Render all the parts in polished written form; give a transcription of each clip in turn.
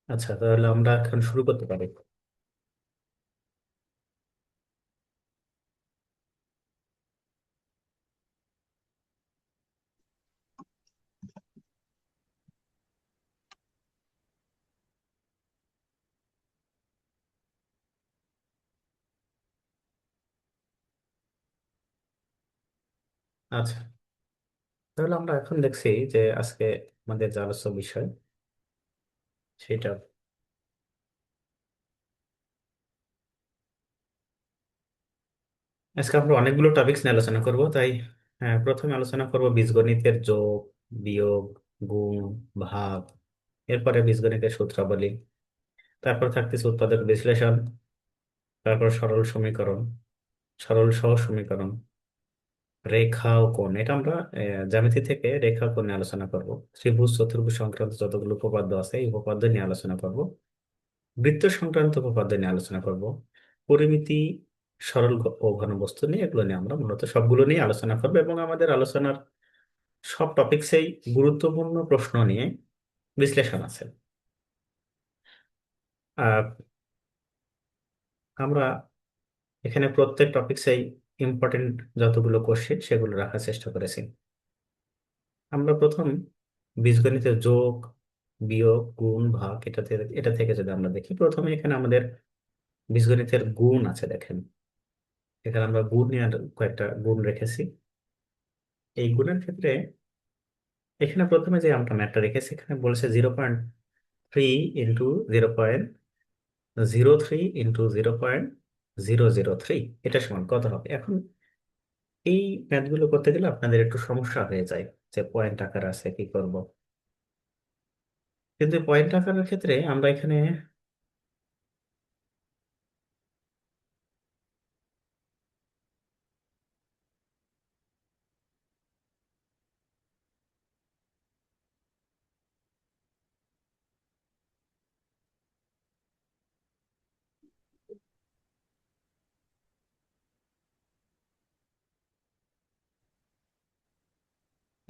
আচ্ছা, তাহলে আমরা এখন শুরু করতে পারি। আচ্ছা, তাহলে আমরা এখন দেখছি যে আজকে আমাদের যে আলোচ্য বিষয় সেটা, আজকে আমরা অনেকগুলো টপিকস নিয়ে আলোচনা করব। তাই প্রথমে আলোচনা করব বীজগণিতের যোগ, বিয়োগ, গুণ, ভাগ। এরপরে বীজগণিতের সূত্রাবলী। তারপর থাকতেছে উৎপাদক বিশ্লেষণ। তারপর সরল সমীকরণ, সরল সহজ সমীকরণ, রেখা ও কোণ। এটা আমরা জ্যামিতি থেকে রেখা ও কোণ নিয়ে আলোচনা করব। ত্রিভুজ চতুর্ভুজ সংক্রান্ত যতগুলো উপপাদ্য আছে এই উপপাদ্য নিয়ে আলোচনা করব। বৃত্ত সংক্রান্ত উপপাদ্য নিয়ে আলোচনা করব। পরিমিতি, সরল ও ঘনবস্তু নিয়ে, এগুলো নিয়ে আমরা মূলত সবগুলো নিয়ে আলোচনা করবো এবং আমাদের আলোচনার সব টপিকসেই গুরুত্বপূর্ণ প্রশ্ন নিয়ে বিশ্লেষণ আছে। আর আমরা এখানে প্রত্যেক টপিকসেই ইম্পর্টেন্ট যতগুলো কোশ্চেন সেগুলো রাখার চেষ্টা করেছি। আমরা প্রথম বীজগণিতের যোগ, বিয়োগ, গুণ, ভাগ এটা থেকে যদি আমরা দেখি, প্রথমে এখানে আমাদের বীজগণিতের গুণ আছে। দেখেন, এখানে আমরা গুণ নিয়ে কয়েকটা গুণ রেখেছি। এই গুণের ক্ষেত্রে এখানে প্রথমে যে আমরা ম্যাথটা রেখেছি, এখানে বলেছে 0.3 ইন্টু 0.03 ইন্টু 0.003, এটা সমান কত হবে। এখন এই ম্যাথগুলো করতে গেলে আপনাদের একটু সমস্যা হয়ে যায় যে পয়েন্ট আকার আছে, কি করব। কিন্তু পয়েন্ট আকারের ক্ষেত্রে আমরা এখানে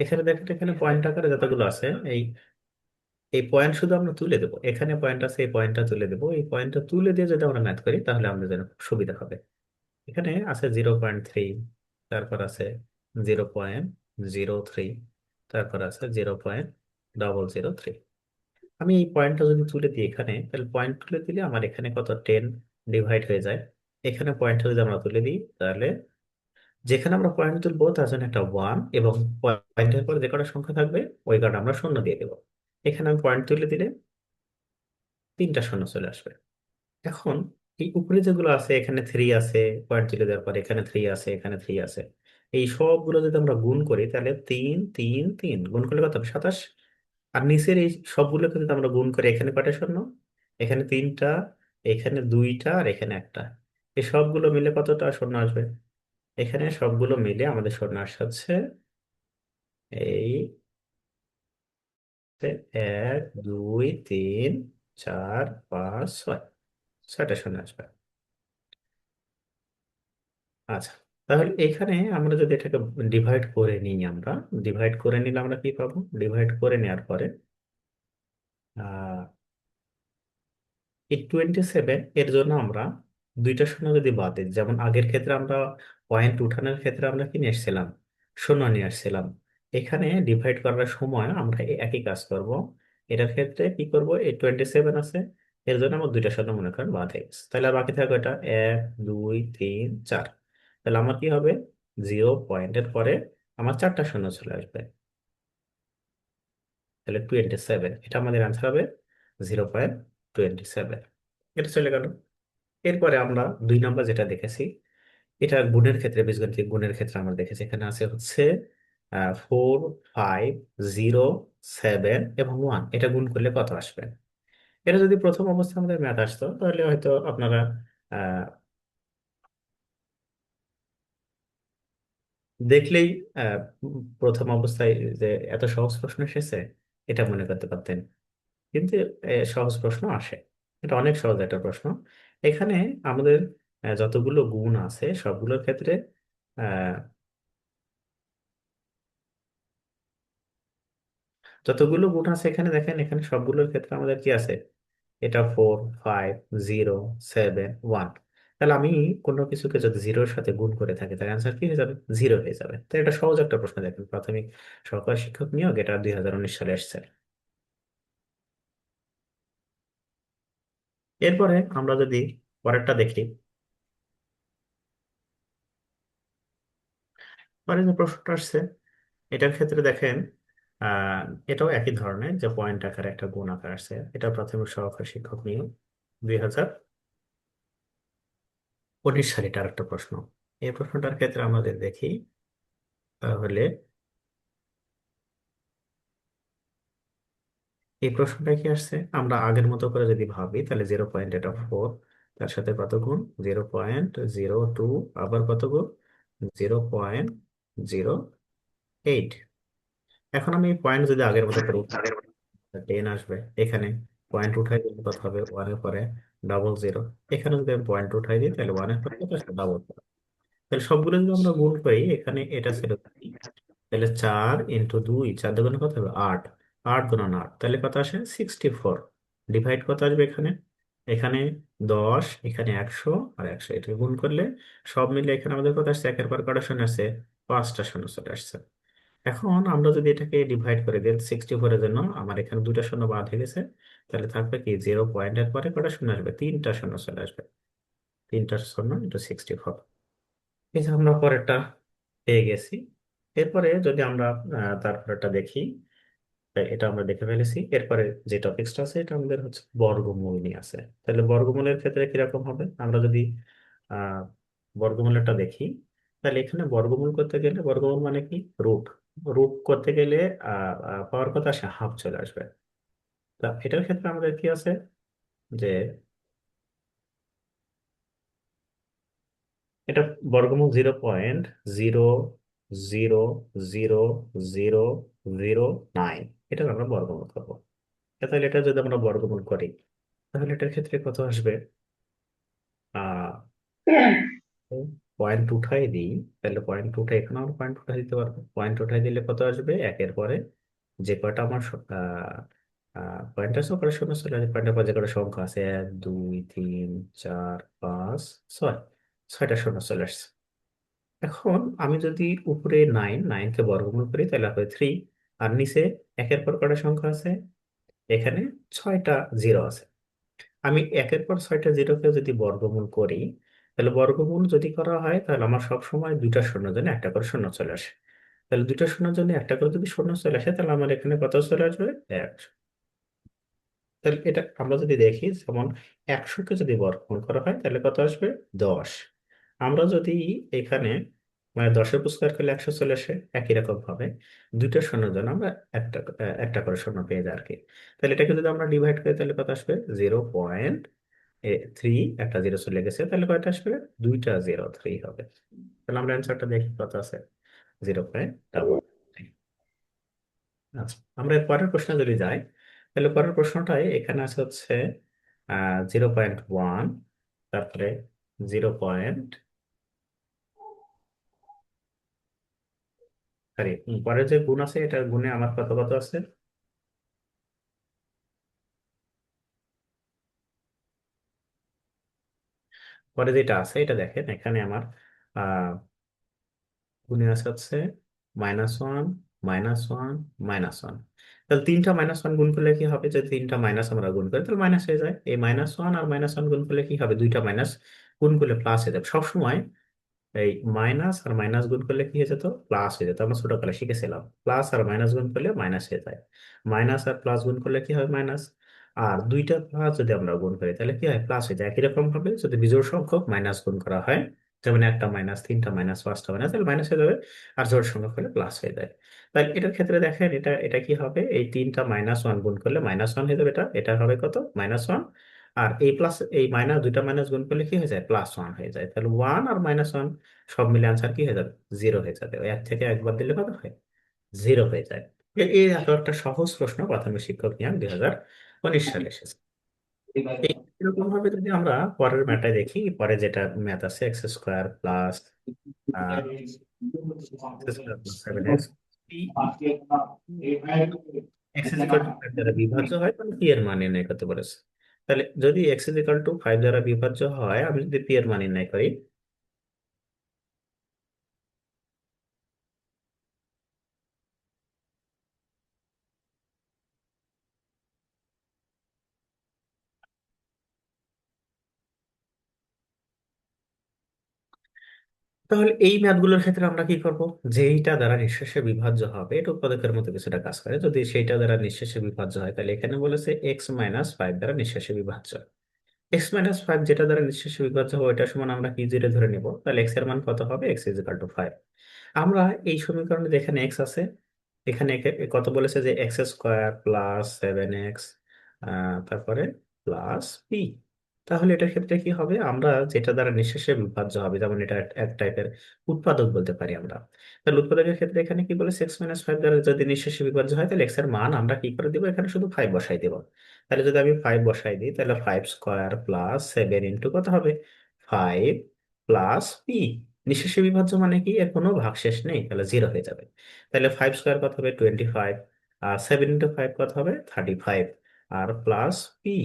এখানে দেখেন, এখানে পয়েন্ট আকারে যতগুলো আছে, এই এই পয়েন্ট শুধু আমরা তুলে দেবো। এখানে পয়েন্ট আছে, এই পয়েন্টটা তুলে দেবো। এই পয়েন্টটা তুলে দিয়ে যদি আমরা ম্যাথ করি তাহলে আমাদের জন্য খুব সুবিধা হবে। এখানে আছে 0.3, তারপর আছে 0.03, তারপর আছে 0.003। আমি এই পয়েন্টটা যদি তুলে দিই এখানে, তাহলে পয়েন্ট তুলে দিলে আমার এখানে কত, 10 ডিভাইড হয়ে যায়। এখানে পয়েন্টটা যদি আমরা তুলে দিই তাহলে যেখানে আমরা পয়েন্ট তুলবো তার জন্য একটা ওয়ান, এবং পয়েন্টের পরে যে কটা সংখ্যা থাকবে ওই কটা আমরা শূন্য দিয়ে দেবো। এখানে আমি পয়েন্ট তুলে দিলে তিনটা শূন্য চলে আসবে। এখন এই উপরে যেগুলো আছে, এখানে থ্রি আছে, পয়েন্ট তুলে দেওয়ার পর এখানে থ্রি আছে, এখানে থ্রি আছে। এই সবগুলো যদি আমরা গুণ করি তাহলে তিন তিন তিন গুণ করলে কত হবে, 27। আর নিচের এই সবগুলোকে যদি আমরা গুণ করি, এখানে কয়টা শূন্য, এখানে তিনটা, এখানে দুইটা, আর এখানে একটা। এই সবগুলো মিলে কতটা শূন্য আসবে, এখানে সবগুলো মিলে আমাদের শূন্য আসছে এই এক, দুই, তিন, চার, পাঁচ, ছয়, ছয়টা শূন্য আসবে। আচ্ছা, তাহলে এখানে আমরা যদি এটাকে ডিভাইড করে নিই, আমরা ডিভাইড করে নিলে আমরা কি পাবো, ডিভাইড করে নেওয়ার পরে আহ এই 27 এর জন্য আমরা দুইটা শূন্য যদি বাদ দিই, যেমন আগের ক্ষেত্রে আমরা পয়েন্ট উঠানোর ক্ষেত্রে আমরা কি নিয়ে এসেছিলাম, শূন্য নিয়ে আসছিলাম। এখানে ডিভাইড করার সময় আমরা এই একই কাজ করব। এটার ক্ষেত্রে কি করব, এই 27 আছে, এর জন্য আমার দুইটা শূন্য মনে করেন বাদ হয়ে গেছে। তাহলে আর বাকি থাকবে এটা এক, দুই, তিন, চার। তাহলে আমার কি হবে, জিরো পয়েন্টের পরে আমার চারটা শূন্য চলে আসবে। তাহলে 27, এটা আমাদের আনসার হবে 0.27। এটা চলে গেল। এরপরে আমরা দুই নম্বর যেটা দেখেছি, এটা গুণের ক্ষেত্রে, বীজগণিত গুণের ক্ষেত্রে আমরা দেখেছি এখানে আছে হচ্ছে 4, 5, 0, 7 এবং 1। এটা গুণ করলে কত আসবে। এটা যদি প্রথম অবস্থায় আমাদের ম্যাথ আসতো তাহলে হয়তো আপনারা আহ, দেখলেই প্রথম অবস্থায় যে এত সহজ প্রশ্ন এসেছে এটা মনে করতে পারতেন। কিন্তু সহজ প্রশ্ন আসে, এটা অনেক সহজ একটা প্রশ্ন। এখানে আমাদের যতগুলো গুণ আছে সবগুলোর ক্ষেত্রে আহ, যতগুলো গুণ আছে এখানে দেখেন, এখানে সবগুলোর ক্ষেত্রে আমাদের কি আছে, এটা 4 5 0 7 1। তাহলে আমি কোনো কিছুকে যদি জিরোর সাথে গুণ করে থাকি তাহলে অ্যান্সার কি হয়ে যাবে? জিরো হয়ে যাবে। তো এটা সহজ একটা প্রশ্ন, দেখেন প্রাথমিক সহকারী শিক্ষক নিয়োগ, এটা 2019 সালে এসেছে। এরপরে আমরা যদি পরেরটা দেখি, পরে যে প্রশ্নটা আসছে এটার ক্ষেত্রে দেখেন, আহ এটাও একই ধরনের, যে পয়েন্ট আকারে একটা গুণ আকার আসছে। এটা প্রাথমিক সহকারী শিক্ষক নিয়োগ 2019 সালে, এটার একটা প্রশ্ন। এই প্রশ্নটার ক্ষেত্রে আমাদের দেখি, তাহলে এই প্রশ্নটা কি আসছে, আমরা আগের মতো করে যদি ভাবি তাহলে 0 পয়েন্ট, এটা 4, তার সাথে কত গুণ? 0.02, আবার কত গুণ? 0.08। এখন আমি পয়েন্ট যদি আগের মতো করে 10 আসবে, এখানে পয়েন্ট উঠাই দিলে কত হবে? 1-এর পরে 00। এখানে যদি আমি পয়েন্ট উঠাই দিই তাহলে 1-এর পরে কত আসবে? 00। তাহলে সবগুলো যদি আমরা গুণ করি, এখানে এটা ছিল কি? তাহলে 4 × 2, 4 × 2 কত হবে? 8। 8 × 8 তাহলে কত আসে? 64। ডিভাইড কত আসবে এখানে? এখানে 10, এখানে 100, আর 100, এটা গুণ করলে সব মিলে এখানে আমাদের কত আসছে? একের পর কটা শূন্য আসছে? 5টা শূন্য চলে আসছে। এখন আমরা যদি এটাকে ডিভাইড করে দিই 64-এর জন্য, আমার এখানে দুইটা শূন্য বাদ হয়ে গেছে। তাহলে থাকবে কি? 0 পয়েন্টের পরে কটা শূন্য আসবে? 3টা শূন্য চলে আসবে। 3টা শূন্য ইন্টু 64। এই যে আমরা পরেরটা পেয়ে গেছি। এরপরে যদি আমরা তারপরেরটা দেখি, এটা আমরা দেখে ফেলেছি। এরপরে যে টপিকসটা আছে এটা আমাদের হচ্ছে বর্গমূল নিয়ে আছে। তাহলে বর্গমূলের ক্ষেত্রে কিরকম হবে? আমরা যদি আহ বর্গমূলটা দেখি, তাহলে এখানে বর্গমূল করতে গেলে, বর্গমূল মানে কি? রুট। রুট করতে গেলে পাওয়ার কথা আসে হাফ চলে আসবে। তা এটার ক্ষেত্রে আমাদের কি আছে, যে এটা বর্গমূল 0.0000009, এটা আমরা বর্গমূল করবো। তাহলে এটা যদি আমরা বর্গমূল করি তাহলে এটার ক্ষেত্রে কত আসবে? আহ পয়েন্ট উঠাই দিই, তাহলে পয়েন্ট উঠে এখানে আমরা পয়েন্ট উঠাই দিতে পারবো। পয়েন্ট উঠাই দিলে কত আসবে? একের পরে যে কয়টা আমার পয়েন্ট আছে ওখানে শূন্য চলে আসবে। পয়েন্টের পর যে কয়টা সংখ্যা আছে, 1 2 3 4 5 6, 6টা শূন্য চলে আসছে। এখন আমি যদি উপরে 9কে বর্গমূল করি তাহলে হবে 3, আর নিচে একের পর কয়টা সংখ্যা আছে? এখানে 6টা জিরো আছে। আমি একের পর 6টা জিরোকে যদি বর্গমূল করি, তাহলে বর্গমূল যদি করা হয় তাহলে আমার সব সময় দুইটা শূন্যের জন্য একটা করে শূন্য চলে আসে। তাহলে দুইটা শূন্যের জন্য একটা করে যদি শূন্য চলে আসে তাহলে আমার এখানে কত চলে আসবে? 1। তাহলে এটা আমরা যদি দেখি, যেমন 100কে যদি বর্গমূল করা হয় তাহলে কত আসবে? 10। আমরা যদি এখানে মানে 10-এর স্কোয়ার করলে 100 চলে আসে, একই রকম ভাবে দুইটা শূন্যের জন্য আমরা একটা করে শূন্য পেয়ে যাই আর কি। তাহলে এটাকে যদি আমরা ডিভাইড করি তাহলে কত আসবে? 0.3, একটা জিরো চলে গেছে, তাহলে কয়টা আসবে? 2টা 0 3 হবে। তাহলে আমরা অ্যান্সারটা দেখি কত আছে? 0.3। আচ্ছা, আমরা এর পরের প্রশ্নে যদি যাই, তাহলে পরের প্রশ্নটাই এখানে আছে হচ্ছে 0.1, তারপরে 0. পরের যে গুণ আছে এটার গুণে আমার কত কত আছে? পরে যেটা আছে এটা দেখেন, এখানে আমার আহ গুণে আছে হচ্ছে -1, -1, -1। তাহলে 3টা -1 গুণ করলে কি হবে? যে 3টা মাইনাস আমরা গুণ করি তাহলে মাইনাস হয়ে যায়। এই -1 আর -1 গুণ করলে কি হবে? দুইটা মাইনাস গুণ করলে প্লাস হয়ে যাবে সবসময়। এই মাইনাস আর মাইনাস গুণ করলে কি হয়ে যেত? প্লাস হয়ে যেত। আমরা ছোটবেলায় শিখেছিলাম প্লাস আর মাইনাস গুণ করলে মাইনাস হয়ে যায়। মাইনাস আর প্লাস গুণ করলে কি হয়? মাইনাস। আর দুইটা প্লাস যদি আমরা গুণ করি তাহলে কি হয়? প্লাস হয়ে যায়। একই রকম ভাবে যদি বিজোড় সংখ্যক মাইনাস গুণ করা হয়, যেমন একটা মাইনাস, 3টা মাইনাস, 5টা মাইনাস, তাহলে মাইনাস হয়ে যাবে। আর জোড় সংখ্যক হলে প্লাস হয়ে যায়। তাহলে এটার ক্ষেত্রে দেখেন, এটা এটা কি হবে? এই 3টা -1 গুণ করলে -1 হয়ে যাবে। এটা এটা হবে কত? -1। আর এই প্লাস এই মাইনাস, দুইটা মাইনাস গুণ করলে কি হয়ে যায়? +1 হয়ে যায়। তাহলে 1 আর -1 সব মিলে আনসার কি হয়ে যাবে? 0 হয়ে যাবে। ওই এক থেকে একবার দিলে কত হয়? 0 হয়ে যায়। এই এত একটা সহজ প্রশ্ন প্রাথমিক শিক্ষক নিয়োগ 2019 সালে এসেছে। এরকম ভাবে যদি আমরা পরের ম্যাটে দেখি, পরে যেটা ম্যাথ আছে x² প্লাস x² + 7x, এই x = 5 দ্বারা বিভাজ্য হয়, তাহলে কি এর মান নির্ণয় করতে বলেছে। তাহলে যদি এক্স ইজ ইকাল টু 5 দ্বারা বিভাজ্য হয়, আমি যদি পি এর মান নির্ণয় করি, তাহলে এই ম্যাথগুলোর ক্ষেত্রে আমরা কি করব? যেইটা দ্বারা নিঃশেষে বিভাজ্য হবে, এটা উৎপাদকের মতো কিছুটা কাজ করে। যদি সেইটা দ্বারা নিঃশেষে বিভাজ্য হয়, তাহলে এখানে বলেছে x-5 দ্বারা নিঃশেষে বিভাজ্য। x-5 যেটা দ্বারা নিঃশেষে বিভাজ্য হবে ওইটা সমান আমরা কি জিরো ধরে নিব, তাহলে x এর মান কত হবে? x is equal two 5। আমরা এই সমীকরণে যেখানে x আছে, এখানে কত বলেছে যে x² + 7x, তারপরে প্লাস পি। তাহলে এটার ক্ষেত্রে কি হবে? আমরা যেটা দ্বারা নিঃশেষে বিভাজ্য হবে, যেমন এটা এক টাইপের উৎপাদক বলতে পারি আমরা। তাহলে উৎপাদকের ক্ষেত্রে এখানে কি বলেছে? x-5 দ্বারা যদি নিঃশেষে বিভাজ্য হয়, তাহলে x এর মান আমরা কি করে দিব? এখানে শুধু 5 বসাই দিব। তাহলে যদি আমি 5 বসাই দিই, তাহলে 5² + 7 ইন্টু কত হবে? 5 + পি। নিঃশেষে বিভাজ্য মানে কি? এর কোনো ভাগশেষ নেই, তাহলে জিরো হয়ে যাবে। তাহলে 5² কত হবে? 25। আর 7 × 5 কত হবে? 35। আর plus P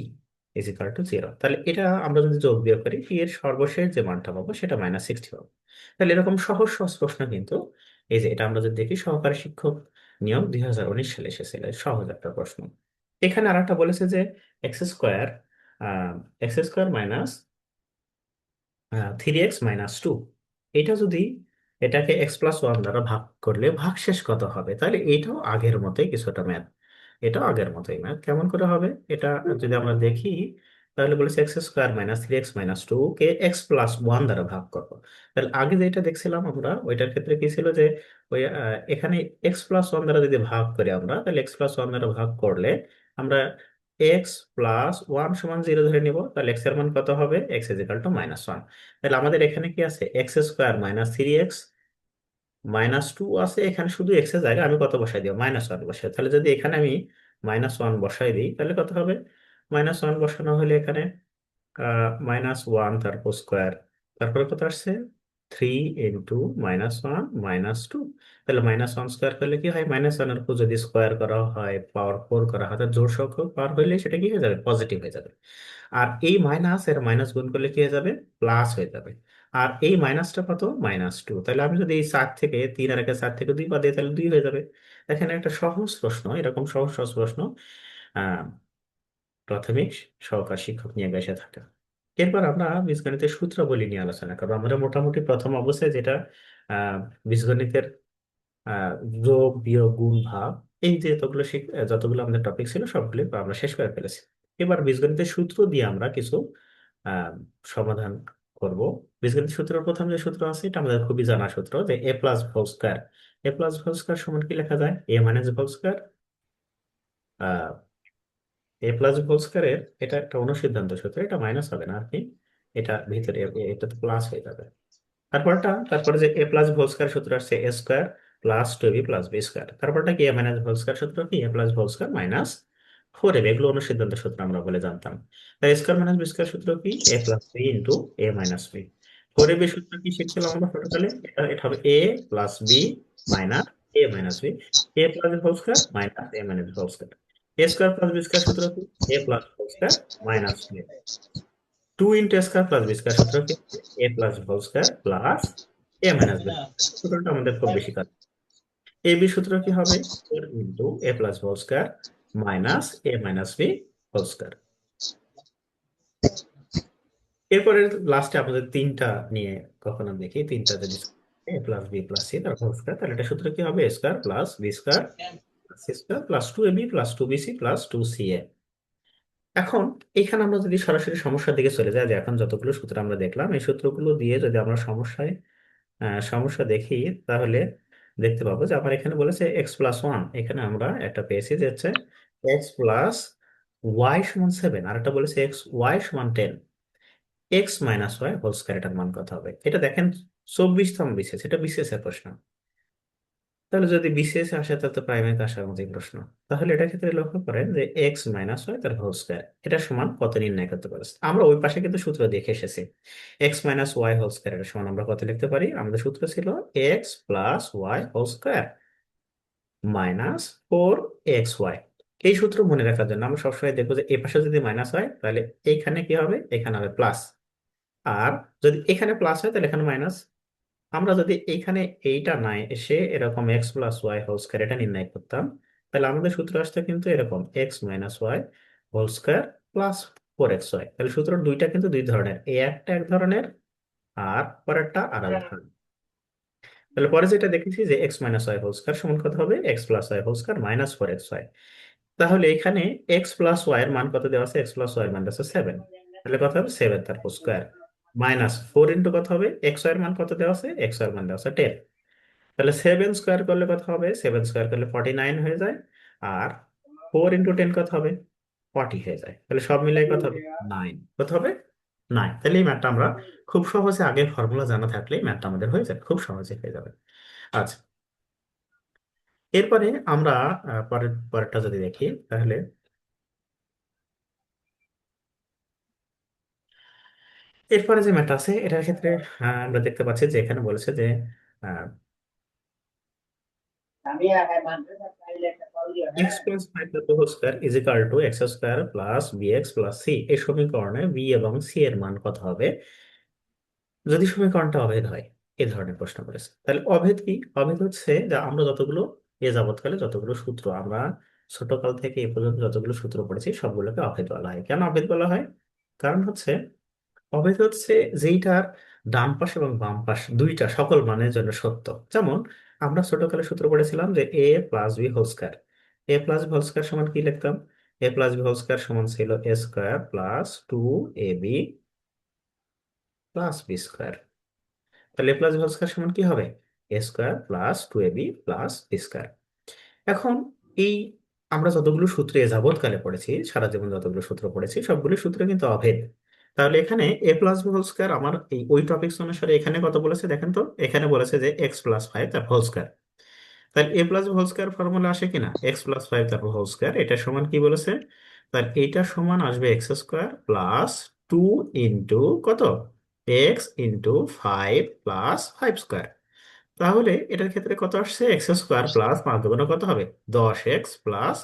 is equal to zero. তাহলে এটা আমরা যদি যোগ বিয়োগ করি, পি এর সর্বশেষ যে মানটা পাবো সেটা -60 পাবো। তাহলে এরকম সহজ সহজ প্রশ্ন কিন্তু, এই যে এটা আমরা যদি দেখি, সহকারী শিক্ষক নিয়োগ 2019 সালে এসেছিল, সহজ একটা প্রশ্ন। এখানে আর একটা বলেছে যে x² x² মাইনাস 3x - 2, এটা যদি এটাকে x+1 দ্বারা ভাগ করলে ভাগশেষ কত হবে? তাহলে এটাও আগের মতোই কিছুটা ম্যাথ। এটাও আগের মতোই ম্যাথ। কেমন করে হবে এটা? যদি আমরা দেখি, তাহলে বলেছে x² - 3x - 2 কে x+1 দ্বারা ভাগ করবো। তাহলে আগে যেটা দেখছিলাম আমরা, ওইটার ক্ষেত্রে কি ছিল যে ওই এখানে x+1 দ্বারা যদি ভাগ করি আমরা, তাহলে x+1 দ্বারা ভাগ করলে আমরা x+1 = 0 ধরে নিব। তাহলে x এর মান কত হবে? x is equal two -1। তাহলে আমাদের এখানে কি আছে? x² - 3x - 2 আছে। এখানে শুধু x এর জায়গায় আমি কত বসাই দিব? -1 বসাই। তাহলে যদি এখানে আমি -1 বসাই দিই, তাহলে কত হবে? -1 বসানো হলে এখানে -1 তারপর স্কোয়ার, তারপরে কত আসছে? 3 × -1 - 2। তাহলে -1² করলে কি হয়? -1 এর উপর যদি স্কোয়ার করা হয়, পাওয়ার 4 করা হয়, অর্থাৎ জোড় সংখ্যক পাওয়ার হইলে সেটা কি হয়ে যাবে? পজিটিভ হয়ে যাবে। আর এই মাইনাস এর মাইনাস গুণ করলে কি হয়ে যাবে? প্লাস হয়ে যাবে। আর এই মাইনাসটা কত? -2। তাহলে আমি যদি এই 4 থেকে 3 আর একে 4 থেকে 2 বাদ দিই, তাহলে 2 হয়ে যাবে। এখানে একটা সহজ প্রশ্ন, এরকম সহজ সহজ প্রশ্ন আহ প্রাথমিক সহকার শিক্ষক নিয়ে এসে থাকে। এরপর আমরা বীজগণিতের সূত্রাবলী নিয়ে আলোচনা করবো। আমরা মোটামুটি প্রথম অবস্থায় যেটা আহ বীজগণিতের আহ যোগ বিয়োগ গুণ ভাগ, এই যে যতগুলো আমাদের টপিক ছিল সবগুলো আমরা শেষ করে ফেলেছি। এবার বীজগণিতের সূত্র দিয়ে আমরা কিছু আহ সমাধান করব। বীজগণিতের সূত্রের প্রথম যে সূত্র আছে, এটা আমাদের খুবই জানা সূত্র, যে a+b²। a+b² সমান কি লেখা যায়? a - b²। a+b² এটা একটা অনুসিদ্ধান্ত সূত্র, এটা মাইনাস হবে না আর কি, এটা ভিতরে এটা তো প্লাস হয়ে যাবে। তারপরে যে a+b² সূত্র আসছে a² + 2ab + b²। তারপরটা কি? a - b² সূত্র কি? a+b² - 4ab। এগুলো অনুসিদ্ধান্ত সূত্র আমরা বলে জানতাম। তাই a² - b² সূত্র কি? a+b × a - b। 4ab সূত্র কি শিখছিলাম আমরা ছোটকালে? এটা হবে a+b - a - b, a+b² - a - b²। a² + b² সূত্র কি? a+b² - 2 × a² + b² সূত্র কি? a+b² + a - b। সূত্রটা আমাদের খুব বেশি কাজ। এই বি সূত্র কি হবে? 4 × a+b² - a - b²। এরপরে লাস্টে আমাদের তিনটা নিয়ে কখনো দেখি, তিনটা যদি a+b+c তার হোল স্কয়ার, তাহলে এটা সূত্র কি হবে? a²+b²+c²+2ab+2bc+2ca। এখন এখানে আমরা যদি সরাসরি সমস্যার দিকে চলে যাই, যে এখন যতগুলো সূত্র আমরা দেখলাম, এই সূত্রগুলো দিয়ে যদি আমরা সমস্যা দেখি, তাহলে দেখতে পাবো যে আমার এখানে বলেছে x+1, এখানে আমরা একটা পেয়েছি যে হচ্ছে x+y = 7, আর একটা বলেছে xy = 10। x - y² এটার মান কত হবে? এটা দেখেন 24তম বিসিএস, এটা বিসিএস এর প্রশ্ন। তাহলে যদি বিসিএস এ আসে, তাহলে তো প্রাইমারিতে আসার মতোই প্রশ্ন। তাহলে এটার ক্ষেত্রে লক্ষ্য করেন যে x - y² এটা সমান কত নির্ণয় করতে পারছি। আমরা ওই পাশে কিন্তু সূত্র দেখে এসেছি। x - y² এটা সমান আমরা কত লিখতে পারি? আমাদের সূত্র ছিল x+y² - 4xy। এই সূত্র মনে রাখার জন্য আমরা সবসময় দেখবো যে এ পাশে যদি মাইনাস হয় তাহলে এইখানে কি হবে, এখানে হবে প্লাস। আর যদি এখানে প্লাস হয় তাহলে এখানে মাইনাস। আমরা যদি এইখানে এইটা নাই এসে এরকম x plus Y whole square এটা নির্ণয় করতাম, তাহলে আমাদের সূত্র আসতো কিন্তু এরকম x minus Y whole square plus 4xy। তাহলে সূত্র দুইটা কিন্তু দুই ধরনের, এই একটা এক ধরনের আর পরেরটা আর এক ধরনের। তাহলে পরে যেটা দেখেছি যে x minus Y whole square সমান কত হবে, x plus Y whole square minus 4xy। তাহলে এখানে এক্স প্লাস ওয়াই এর মান কত দেওয়া আছে, এক্স প্লাস ওয়াই এর মান দেওয়া আছে 7। তাহলে কত হবে 7 তারপর স্কয়ার মাইনাস 4 ইন্টু কত হবে, এক্স ওয়াই এর মান কত দেওয়া আছে, এক্স ওয়াই এর মান দেওয়া আছে 10। তাহলে 7 স্কোয়ার করলে কত হবে, 7 স্কোয়ার করলে 49 হয়ে যায়। আর 4 ইন্টু 10 কত হবে, 40 হয়ে যায়। তাহলে সব মিলাই কত হবে, 9। কত হবে, 9। তাহলে এই ম্যাথটা আমরা খুব সহজে, আগের ফর্মুলা জানা থাকলে ম্যাথটা আমাদের হয়ে যাবে, খুব সহজে হয়ে যাবে। আচ্ছা, এরপরে আমরা পরের পরেরটা যদি দেখি তাহলে এরপরে যে ম্যাথটা আছে এটার ক্ষেত্রে আমরা দেখতে পাচ্ছি যে এখানে বলেছে যে x plus five whole square is equal to x square plus B x plus C. এই সমীকরণে বি এবং সি এর মান কত হবে যদি সমীকরণটা অভেদ হয়। এই ধরনের প্রশ্ন করেছে। তাহলে অভেদ কি, অভেদ হচ্ছে যে আমরা যতগুলো এ যাবৎকালে যতগুলো সূত্র আমরা ছোটকাল থেকে এ পর্যন্ত যতগুলো সূত্র পড়েছি সবগুলোকে অভেদ বলা হয়। কেন অভেদ বলা হয়, কারণ হচ্ছে অভেদ হচ্ছে যেইটার ডান পাশ এবং বাম পাশ দুইটা সকল মানের জন্য সত্য। যেমন আমরা ছোটকালে সূত্র পড়েছিলাম যে A plus B whole square. A plus B whole square সমান কি লিখতাম, A plus B whole square সমান ছিল A square plus 2ab plus B square. তাহলে A plus B whole square সমান কি হবে, A square plus 2ab plus B square. এখন এই আমরা যতগুলো সূত্রে এ যাবৎকালে পড়েছি, সারা জীবন যতগুলো সূত্র পড়েছি সবগুলো সূত্র কিন্তু অভেদ। তাহলে এখানে এ প্লাস বি হোল স্কয়ার আমার এই ওই টপিকস অনুসারে এখানে কত বলেছে দেখেন তো, এখানে বলেছে যে এক্স প্লাস ফাইভ তার হোল স্কয়ার। তাহলে A plus B whole square formula আসে কিনা, এক্স প্লাস ফাইভ তারপর হোল স্কয়ার, এটা সমান কি বলেছে, তাহলে এটা সমান আসবে এক্স স্কয়ার প্লাস 2 ইন্টু কত, X into five plus five square. তাহলে এটার ক্ষেত্রে কত আসছে, এক্স স্কোয়ার প্লাস 5 দুগুণ কত হবে, 10x প্লাস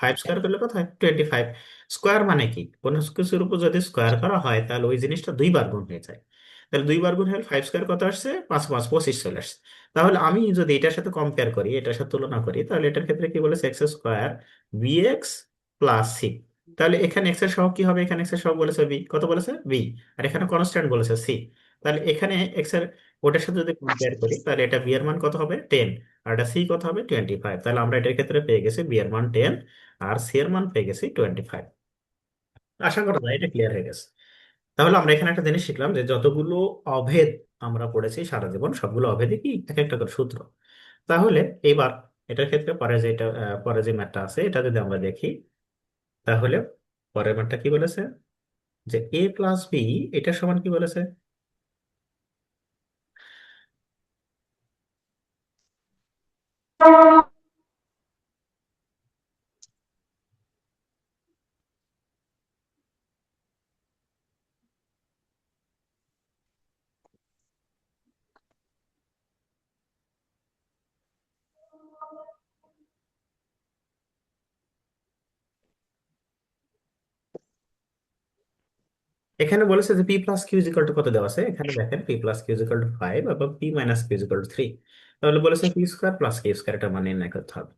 5 স্কোয়ার করলে কত হয় 25। স্কোয়ার মানে কি, কোনো কিছুর উপর যদি স্কোয়ার করা হয় তাহলে ওই জিনিসটা দুইবার গুণ হয়ে যায়। তাহলে দুইবার গুণ হলে 5 স্কোয়ার কত আসছে, 5 5 25 চলে আসছে। তাহলে আমি যদি এটার সাথে কম্পেয়ার করি, এটার সাথে তুলনা করি, তাহলে এটার ক্ষেত্রে কি বলেছে, x square B x plus C. তাহলে এখানে এক্স এর সহগ কি হবে, এখানে এক্স এর সহগ বলেছে বি, কত বলেছে বি, আর এখানে কনস্ট্যান্ট বলেছে সি। তাহলে এখানে এক্স এর ওটার সাথে যদি কম্পেয়ার করি তাহলে এটা বি এর মান কত হবে 10, আর এটা সি কত হবে 25। তাহলে আমরা এটার ক্ষেত্রে পেয়ে গেছি বি এর মান 10 আর সি এর মান পেয়ে গেছি 25। আশা করা যায় এটা ক্লিয়ার হয়ে গেছে। তাহলে আমরা এখানে একটা জিনিস শিখলাম যে যতগুলো অভেদ আমরা পড়েছি সারা জীবন সবগুলো অভেদই কি এক একটা করে সূত্র। তাহলে এবার এটার ক্ষেত্রে পরে যেটা পরে যে ম্যাথটা আছে এটা যদি আমরা দেখি তাহলে পরের ম্যাথটা কি বলেছে, যে এ প্লাস বি এটা সমান কি বলেছে, এখানে বলেছে যে P plus Q equal to কত দেওয়া আছে, এখানে দেখেন P plus Q equal to 5 এবং P minus Q equal to 3। তাহলে বলেছে P square plus Q square এটা মানে নির্ণয় করতে হবে।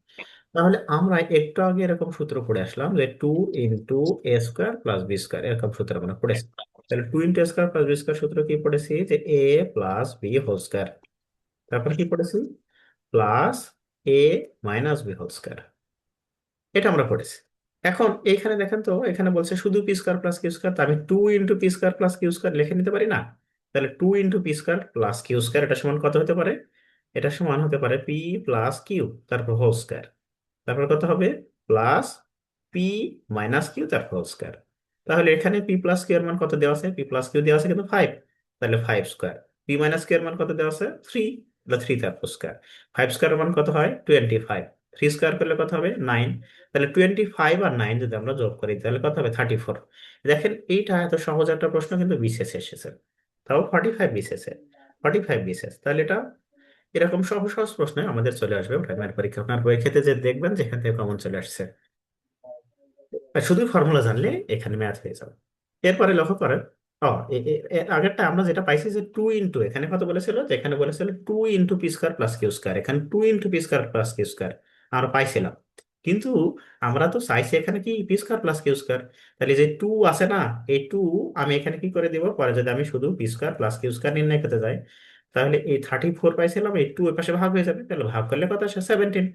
তাহলে আমরা একটু আগে এরকম সূত্র পড়ে আসলাম যে 2 ইন্টু এ স্কোয়ার প্লাস বি স্কোয়ার, এরকম সূত্র আমরা পড়েছি। তাহলে 2 ইন্টু এ স্কোয়ার প্লাস বি স্কোয়ার সূত্র কি পড়েছি, যে A plus B whole square, তারপর কি পড়েছি প্লাস এ মাইনাস বি হোল স্কোয়ার, এটা আমরা পড়েছি। এখন এইখানে দেখেন তো, এখানে বলছে শুধু P square plus Q square, আমি 2 into P square plus Q square লিখে নিতে পারি না। তাহলে 2 into P square plus Q square এটা সমান কত হতে পারে, এটা সমান হতে পারে পি প্লাস কিউ তারপর হোল স্কোয়ার, তারপর কত হবে প্লাস পি মাইনাস কিউ তারপর হোল স্কোয়ার। তাহলে এখানে পি প্লাস কিউ এর মান কত দেওয়া আছে, পি প্লাস কিউ দেওয়া আছে কিন্তু 5, তাহলে 5 স্কোয়ার। পি মাইনাস কিউ এর মান কত দেওয়া আছে 3, তাহলে 3 তারপর স্কোয়ার। 5 স্কোয়ার এর মান কত হয় 25, 3 স্কোয়ার করলে কত হবে 9। তাহলে 25 আর 9 যদি আমরা যোগ করি তাহলে কত হবে 34। দেখেন এইটা এত সহজ একটা প্রশ্ন কিন্তু বিশেষ এসেছে, তাও 45 বিশেষে, 45 বিশেষ। তাহলে এটা এরকম সহজ সহজ প্রশ্ন আমাদের চলে আসবে প্রাইমারি পরীক্ষা, আপনার বই খেতে যে দেখবেন যেখান থেকে কমন চলে আসছে। আর শুধু ফর্মুলা জানলে এখানে ম্যাথ হয়ে যাবে। এরপরে লক্ষ্য করেন, ও এর আগেরটা আমরা যেটা পাইছি যে টু ইন্টু, এখানে কত বলেছিল, যে এখানে বলেছিল two into P square plus Q square, এখানে two into P square plus Q square আমরা পাইছিলাম। কিন্তু আমরা তো চাইছি এখানে কি P square plus Q square. তাহলে যে টু আছে না, এই টু আমি এখানে কি করে দিব, পরে যদি আমি শুধু P square plus Q square নির্ণয় করতে যাই, তাহলে এই 34 পাইছিলাম, এই টু এর পাশে ভাগ হয়ে যাবে, তাহলে ভাগ করলে কত আসে 17।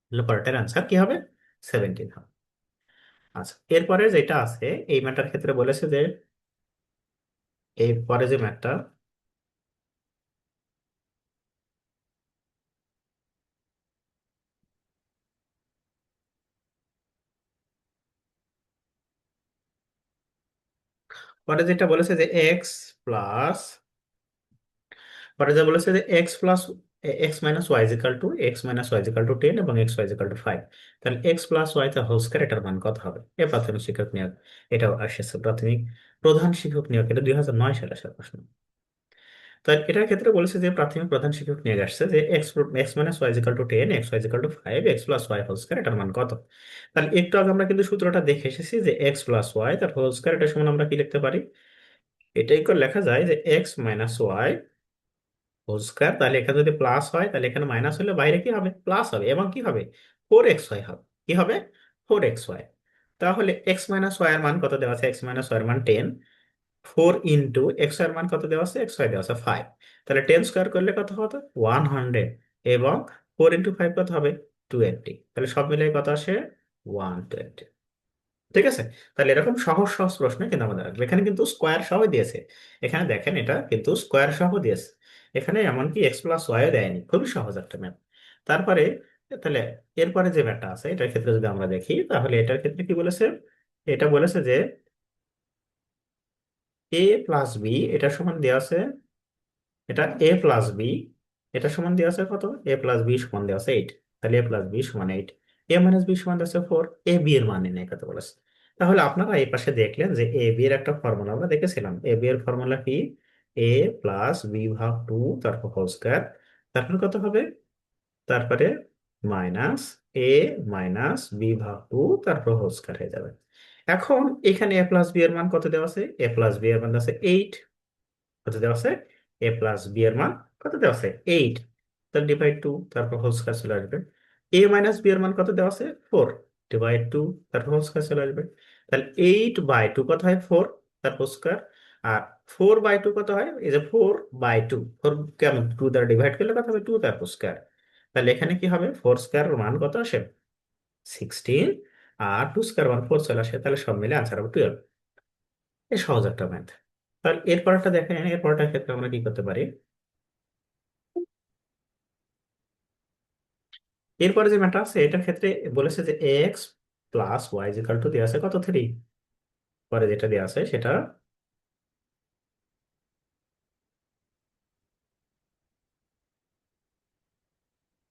তাহলে পরেরটার আনসার কি হবে, 17 হবে। আচ্ছা, এরপরে যেটা আছে এই ম্যাটার ক্ষেত্রে বলেছে যে, এই পরে যে ম্যাথটা, পরে যেটা বলেছে যে এক্স প্লাস, পরে যা বলেছে যে x minus y equal to, x minus y equal to 10 এবং এক্স ওয়াই ইজিক্যাল টু 5। তাহলে এক্স প্লাস ওয়াই তা হোল স্কয়ার, এটার মান কত হবে? এ প্রাথমিক শিক্ষক নিয়োগ, এটাও আসছে প্রাথমিক প্রধান শিক্ষক নিয়োগ, এটা 2009 সালে আসার প্রশ্ন। তো এটার ক্ষেত্রে বলেছে যে প্রাথমিক প্রধান শিক্ষক নিয়োগ আসছে যে x x minus y equal to 10, x y equal to 5, x plus Y whole square, এটার মান কত? তাহলে একটু আগে আমরা কিন্তু সূত্রটা দেখে এসেছি যে এক্স প্লাস ওয়াই তার হোল স্কয়ার, এটা সমান আমরা কি লিখতে পারি, এটাই করে লেখা যায় যে x minus Y whole square. তাহলে এখানে যদি প্লাস হয় তাহলে এখানে মাইনাস হলে বাইরে কি হবে, প্লাস হবে, এবং কি হবে, 4xy হবে। কি হবে, 4xy। তাহলে এক্স মাইনাস ওয়াই এর মান কত দেওয়া আছে, এক্স মাইনাস ওয়াই এর মান 10, 4 ইন্টু এক্স ওয়াই এর মান কত দেওয়া আছে, এক্স ওয়াই দেওয়া আছে 5। তাহলে 10 স্কোয়ার করলে কত হতো, 100, এবং 4 ইন্টু 5 কত হবে, 20। তাহলে সব মিলিয়ে কত আসে, 120। ঠিক আছে। তাহলে এরকম সহজ সহজ প্রশ্ন কিন্তু আমাদের আসবে, এখানে কিন্তু স্কোয়ার সহ দিয়েছে। এখানে দেখেন এটা কিন্তু স্কোয়ার সহ দিয়েছে, এখানে এমনকি এক্স প্লাস ওয়াইও দেয়নি, খুবই সহজ একটা ম্যাথ। তারপরে, তাহলে এরপরে যে ম্যাথটা আছে এটার ক্ষেত্রে যদি আমরা দেখি, তাহলে এটার ক্ষেত্রে কি বলেছে, এটা বলেছে যে এ প্লাস বি এটা সমান দেওয়া আছে, এটা এ প্লাস বি এটা সমান দেওয়া আছে কত, এ প্লাস বি সমান দেওয়া আছে 8। তাহলে এ প্লাস বি সমান 8, এ মাইনাস বি সমান দেওয়া আছে 4, এ বি এর মান নির্ণয় করতে বলেছে। তাহলে আপনারা এই পাশে দেখলেন যে এ বি এর একটা ফর্মুলা আমরা দেখেছিলাম, এ বি এর ফর্মুলা কি, এ প্লাস বি ভাগ 2 তারপর হোল স্কয়ার, তারপর কত হবে, তারপরে মাইনাস এ মাইনাস বি ভাগ 2 তারপর হোল স্কয়ার হয়ে যাবে। এখন এখানে এ প্লাস বি এর মান কত দেওয়া আছে, এ প্লাস বি এর মান দেওয়া আছে 8, কত দেওয়া আছে, এ প্লাস বি এর মান কত দেওয়া আছে 8, তাহলে ডিভাইড 2 তারপর হোল স্কয়ার চলে আসবে। এ মাইনাস বি এর মান কত দেওয়া আছে 4, ডিভাইড 2 তারপর হোল স্কয়ার চলে আসবে। তাহলে 8/2 কত হয় 4, তারপর স্কয়ার। আর 4/2 কত হয়, এই যে 4/2, 4 কেমন 2 দ্বারা ডিভাইড করলে কত হবে 2 তারপর স্কয়ার। তাহলে এখানে কি হবে, 4 স্কয়ার মান কত আসে 16, আর 2 স্কয়ার মান 4 চলে আসে, তাহলে সব মিলে আনসার হবে 12। এই সহজ একটা ম্যাথ। তাহলে এরপরটা দেখেন, এরপরটার ক্ষেত্রে আমরা কি করতে পারি, এরপরে যে ম্যাটার আছে এটার ক্ষেত্রে বলেছে যে x plus y equal to দেওয়া আছে কত 3, পরে যেটা দেওয়া আছে সেটা,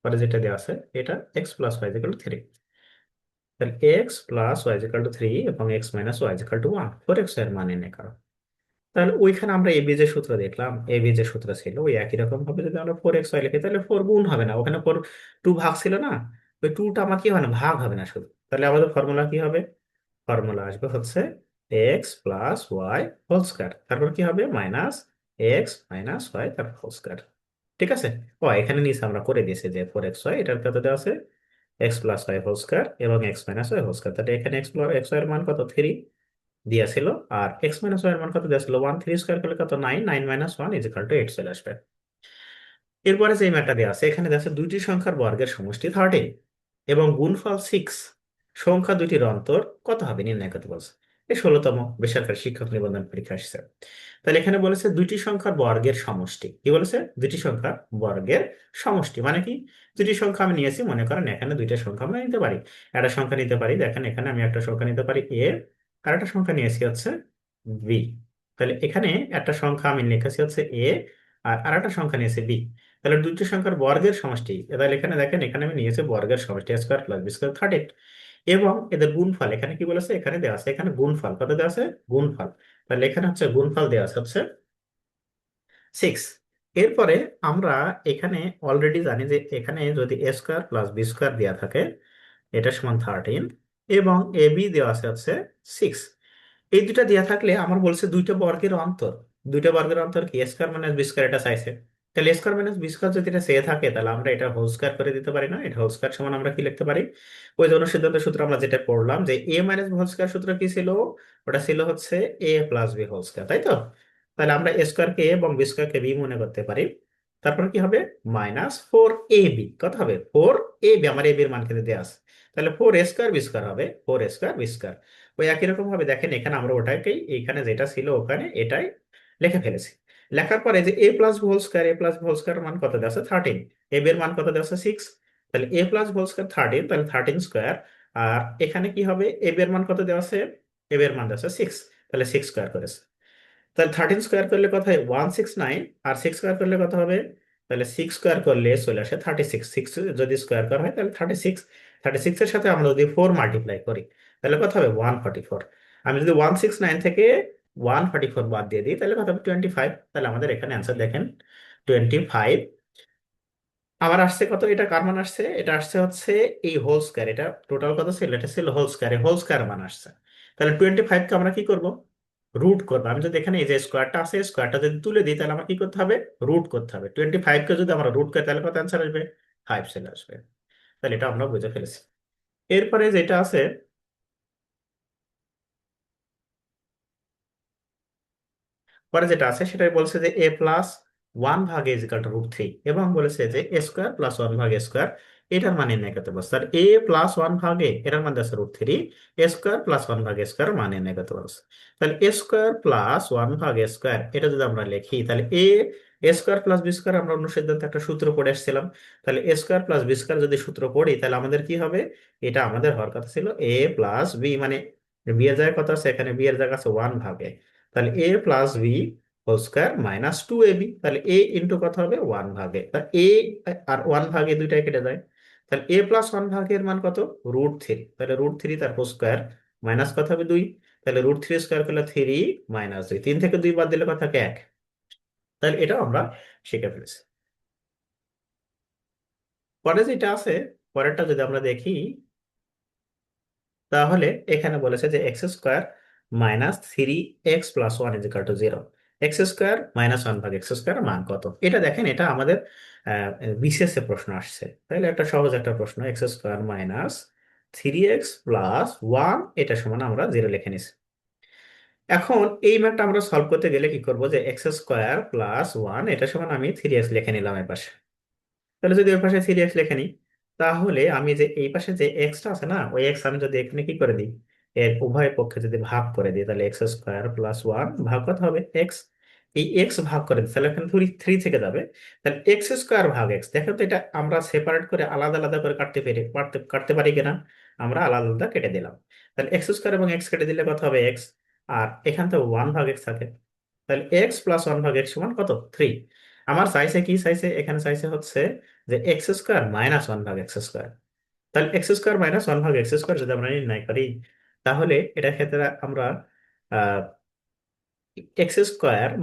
পরে যেটা দেওয়া আছে এটা x plus y equal to 3। তাহলে x plus y equal to 3 এবং x minus y equal to 1, 4x এর মান এনে কারণ, তাহলে ওইখানে আমরা এবি যে সূত্র দেখলাম, এবি যে সূত্র ছিল ওই একই রকম ভাবে যদি আমরা 4xy লিখি, তাহলে 4 গুণ হবে না, ওখানে 4 2 ভাগ ছিল না, ওই 2টা আমার কি হবে না, ভাগ হবে না শুধু। তাহলে আমাদের ফর্মুলা কি হবে, ফর্মুলা আসবে হচ্ছে x plus Y whole square, তারপর কি হবে মাইনাস এক্স মাইনাস ওয়াই তারপর হোল স্কয়ার। ঠিক আছে। ও এখানে নিচে আমরা করে দিয়েছি যে 4xy, এটার কত দেওয়া আছে X plus Y whole square এবং x minus Y whole square, তাহলে এখানে এক্স ওয়াই এর মান কত 3 দিয়েছিল, আর এক্স মাইনাস ওয়াই এর মান কত দিয়েছিল 1, 3 স্কয়ার করলে কত 9, 9 মাইনাস 1 ইজ ইকাল টু 8 চলে আসবে। এরপরে যে ম্যাটটা দেওয়া আছে এখানে দেওয়া আছে দুইটি সংখ্যার বর্গের সমষ্টি 13 এবং গুণফল 6, সংখ্যা দুইটির অন্তর কত হবে নির্ণয় করতে বলছে। এই 16তম বেসরকারি শিক্ষক নিবন্ধন পরীক্ষা আসছে। তাহলে এখানে বলেছে দুইটি সংখ্যার বর্গের সমষ্টি, কি বলেছে, দুইটি সংখ্যার বর্গের সমষ্টি মানে কি, দুইটি সংখ্যা আমি নিয়েছি, মনে করেন এখানে দুইটা সংখ্যা আমরা নিতে পারি, একটা সংখ্যা নিতে পারি, দেখেন এখানে আমি একটা সংখ্যা নিতে পারি এ, আর একটা সংখ্যা নিয়েছি হচ্ছে বি। তাহলে এখানে একটা সংখ্যা আমি লিখেছি হচ্ছে এ, আর আরেকটা সংখ্যা নিয়েছি বি। তাহলে দুইটি সংখ্যার বর্গের সমষ্টি, তাহলে এখানে দেখেন এখানে আমি নিয়েছি বর্গের সমষ্টি এ স্কয়ার প্লাস বি স্কয়ার 13, এবং এদের গুণফল এখানে কি বলেছে, এখানে দেওয়া আছে, এখানে গুণফল কত দেওয়া আছে, গুণফল, তাহলে এখানে হচ্ছে গুণফল দেওয়া আছে হচ্ছে 6। এরপরে আমরা এখানে অলরেডি জানি যে এখানে যদি এ স্কয়ার প্লাস বি স্কয়ার দেওয়া থাকে, এটা সমান 13, এবং এ বি দেওয়া আছে হচ্ছে 6। এই দুইটা দেওয়া থাকলে আমার বলছে দুইটা বর্গের অন্তর, দুইটা বর্গের অন্তর কি এ স্কয়ার মাইনাস বি স্কয়ার, এটা চাইছে। তাহলে এ স্কয়ার মাইনাস বি স্কয়ার যদি এটা চেয়ে থাকে তাহলে আমরা এটা হোল স্কয়ার করে দিতে পারি না? এটা হোল স্কয়ার সমান আমরা কি লিখতে পারি? ওই জন্য সিদ্ধান্ত সূত্র আমরা যেটা পড়লাম যে এ মাইনাস বি হোল স্কয়ার সূত্র কি ছিল? ওটা ছিল হচ্ছে A plus B whole square, তাই তো? তাহলে আমরা এ স্কয়ার কে এ এবং বি স্কয়ার কে বি মনে করতে পারি। তারপর কি হবে? -4ab কত হবে? 4ab, আমার এ বি এর মান কিন্তু দেওয়া আছে। তাহলে 4a² বি স্কয়ার হবে 4a² বি স্কয়ার। ওই একই রকম ভাবে দেখেন এখানে আমরা ওটাকেই, এখানে যেটা ছিল ওখানে এটাই লিখে ফেলেছি। লেখার পরে যে A plus whole square, A plus whole square মান কত দেওয়া আছে? 13। এ বি এর মান কত দেওয়া আছে? 6। তাহলে এ প্লাস হোল স্কয়ার 13, তাহলে 13 স্কয়ার। আর এখানে কি হবে? এ বি এর মান কত দেওয়া আছে? এ বি এর মান দেওয়া আছে 6, তাহলে 6 স্কয়ার করেছে। তাহলে 13 স্কোয়ার করলে কত হয়? 169। আর 6 স্কোয়ার করলে কত হবে? তাহলে 6 স্কোয়ার করলে চলে আসে 36। 6 যদি স্কোয়ার করা হয় তাহলে 36। 36 এর সাথে আমরা যদি 4 মাল্টিপ্লাই করি তাহলে কত হবে? 144। আমি যদি 169 থেকে 144 বাদ দিয়ে দিই তাহলে কত হবে? 25। তাহলে আমাদের এখানে অ্যান্সার দেখেন 25। আমার আসছে কত? এটা কার মান আসছে? এটা আসছে হচ্ছে এই হোল স্কয়ার, এটা টোটাল কত ছিল? এটা ছিল হোল স্কয়ারে, হোল স্কয়ার মান আসছে। তাহলে 25 কে আমরা কি করব? রুট করবো। আমি যদি এখানে এই যে স্কোয়ারটা আছে স্কোয়ারটা যদি তুলে দিই তাহলে আমার কি করতে হবে? রুট করতে হবে। 25 কে যদি আমরা রুট করি তাহলে কত অ্যান্সার আসবে? 5 চলে আসবে। তাহলে এটা আমরা বুঝে ফেলেছি। এরপরে যেটা আছে, পরে যেটা আছে সেটাই বলছে যে এ প্লাস ওয়ান ভাগ এ ইজিক্যাল টু √3, এবং বলেছে যে এ স্কোয়ার প্লাস ওয়ান ভাগ এ স্কোয়ার এটার মান নির্ণয় করতে বলছে। আর এ প্লাস ওয়ান ভাগ এ এটার মান আছে √3, এ স্কোয়ার প্লাস ওয়ান ভাগ এ স্কোয়ার মান নির্ণয় করতে বলছে। তাহলে এ স্কোয়ার প্লাস ওয়ান ভাগ এ স্কোয়ার এটা যদি আমরা লিখি তাহলে এ স্কোয়ার প্লাস বি স্কোয়ার আমরা অন্য সিদ্ধান্তে একটা সূত্র পড়ে আসছিলাম। তাহলে এ স্কোয়ার প্লাস বি স্কোয়ার যদি সূত্র পড়ি তাহলে আমাদের কি হবে? এটা আমাদের হওয়ার কথা ছিল এ প্লাস বি, মানে বি এর জায়গায় কত আছে? এখানে বি এর জায়গা আছে ওয়ান ভাগে। তাহলে A plus B whole square -2ab, তাহলে এ ইন্টু কত হবে? ওয়ান ভাগে। তা এ আর ওয়ান ভাগে দুইটাই কেটে যায়। তাহলে এ প্লাস ওয়ান ভাগের মান কত? √3। তাহলে √3 তার হোল স্কয়ার মাইনাস কত হবে? 2। তাহলে √3 স্কয়ার করলে 3 -2, 3 থেকে 2 বাদ দিলে কত থাকে? 1। তাহলে এটাও আমরা শিখে ফেলেছি। পরে যেটা আছে, পরেরটা যদি আমরা দেখি তাহলে এখানে বলেছে যে x² -3x+1 = 0। x² -1 ভাগ x² মান কত? এটা দেখেন এটা আমাদের বিসিএস এ প্রশ্ন আসছে, তাহলে একটা সহজ একটা প্রশ্ন। x² -3x+1 এটা সমান আমরা 0 লিখে নিছি। এখন এই ম্যাথটা আমরা সলভ করতে গেলে কি করব? যে x² + 1 এটা সমান আমি 3x লিখে নিলাম এই পাশে। তাহলে যদি ওই পাশে 3x লিখে নিই তাহলে আমি যে এই পাশে যে এক্সটা আছে না, ওই এক্স আমি যদি এখানে কি করে দিই, এর উভয় পক্ষে যদি ভাগ করে দিই তাহলে x² + 1 ভাগ কত হবে? এক্স। এই এক্স ভাগ করে দিই তাহলে এখানে 3 থেকে যাবে। তাহলে x² ভাগ এক্স, দেখো তো এটা আমরা সেপারেট করে আলাদা আলাদা করে কাটতে পারি কিনা? আমরা আলাদা আলাদা কেটে দিলাম। তাহলে x² এবং এক্স কেটে দিলে কত হবে? এক্স। আর এখান থেকে 1 ভাগ এক্স থাকে, তাহলে x+1 ভাগ এক্স সমান কত? 3। আমার চাইছে কি চাইছে? এখানে চাইছে হচ্ছে যে x² -1 ভাগ x²। তাহলে x² -1 ভাগ x² যদি আমরা নির্ণয় করি তাহলে এটা ক্ষেত্রে আমরা x²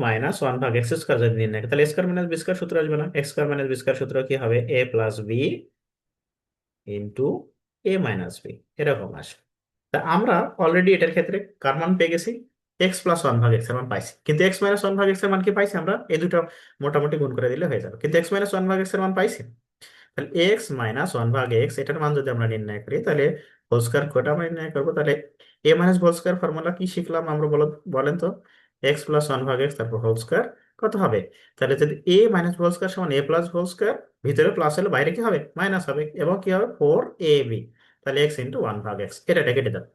-1 ভাগ x² যদি নির্ণয় করি তাহলে স্কোয়ার মাইনাস বি স্কোয়ার সূত্র আসবে না? x² - বি স্কোয়ার সূত্র কি হবে? a plus B into a minus B, এরকম আসবে। তা আমরা অলরেডি এটার ক্ষেত্রে কার মান পেয়ে গেছি? x+1 ভাগ x এর মান পাইছি, কিন্তু x-1 ভাগ x এর মান কি পাইছি আমরা? এই দুটো মোটামুটি গুণ করে দিলে হয়ে যাবে, কিন্তু x-1 ভাগ x এর মান পাইছি। তাহলে x-1 ভাগ x এটার মান যদি আমরা নির্ণয় করি তাহলে হোল স্কয়ার কোটা আমরা নির্ণয় করবো। তাহলে a minus whole square formula কি শিখলাম আমরা? বলেন তো। x+1 ভাগ x তারপর হোল স্কয়ার কত হবে? তাহলে যদি a মাইনাস হোল স্কয়ার সমান a প্লাস হোল স্কয়ার, ভিতরে প্লাস হলে বাইরে কি হবে? মাইনাস হবে, এবং কি হবে? 4ab। তাহলে x × 1 ভাগ x, এটা কেটে দাও।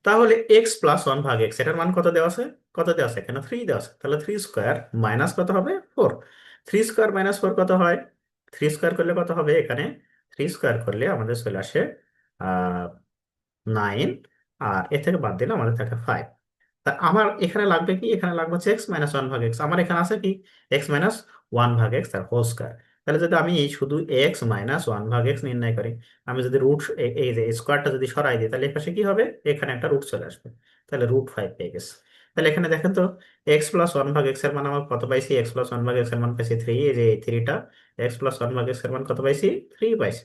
তাহলে x+1 ভাগ x এটার মান কত দেওয়া আছে? কত দেওয়া আছে? এখানে 3 দেওয়া আছে। তাহলে 3² মাইনাস কত হবে? 4। 3² -4 কত হয়? 3² করলে কত হবে? এখানে 3² করলে আমাদের চলে আসে 9, আর এ থেকে বাদ দিলে আমাদের থাকে 5। তা আমার এখানে লাগবে কি? এখানে লাগবে হচ্ছে x-1 ভাগ x। আমার এখানে আছে কি? x-1 ভাগ x তার হোল স্কয়ার। তাহলে যদি আমি এই শুধু x-1 ভাগ x নির্ণয় করি, আমি যদি এই যে স্কোয়ারটা যদি সরাই দিই তাহলে এই পাশে কি হবে? এখানে একটা রুট চলে আসবে। তাহলে √5 পেয়ে গেছে। তাহলে এখানে দেখেন তো x+1 ভাগ x এর মান আমার কত পাইছি? x+1 ভাগ x এর মান পাইছি 3, এই যে এই 3টা x+1 ভাগ x এর মান কত পাইছি? 3 পাইছি।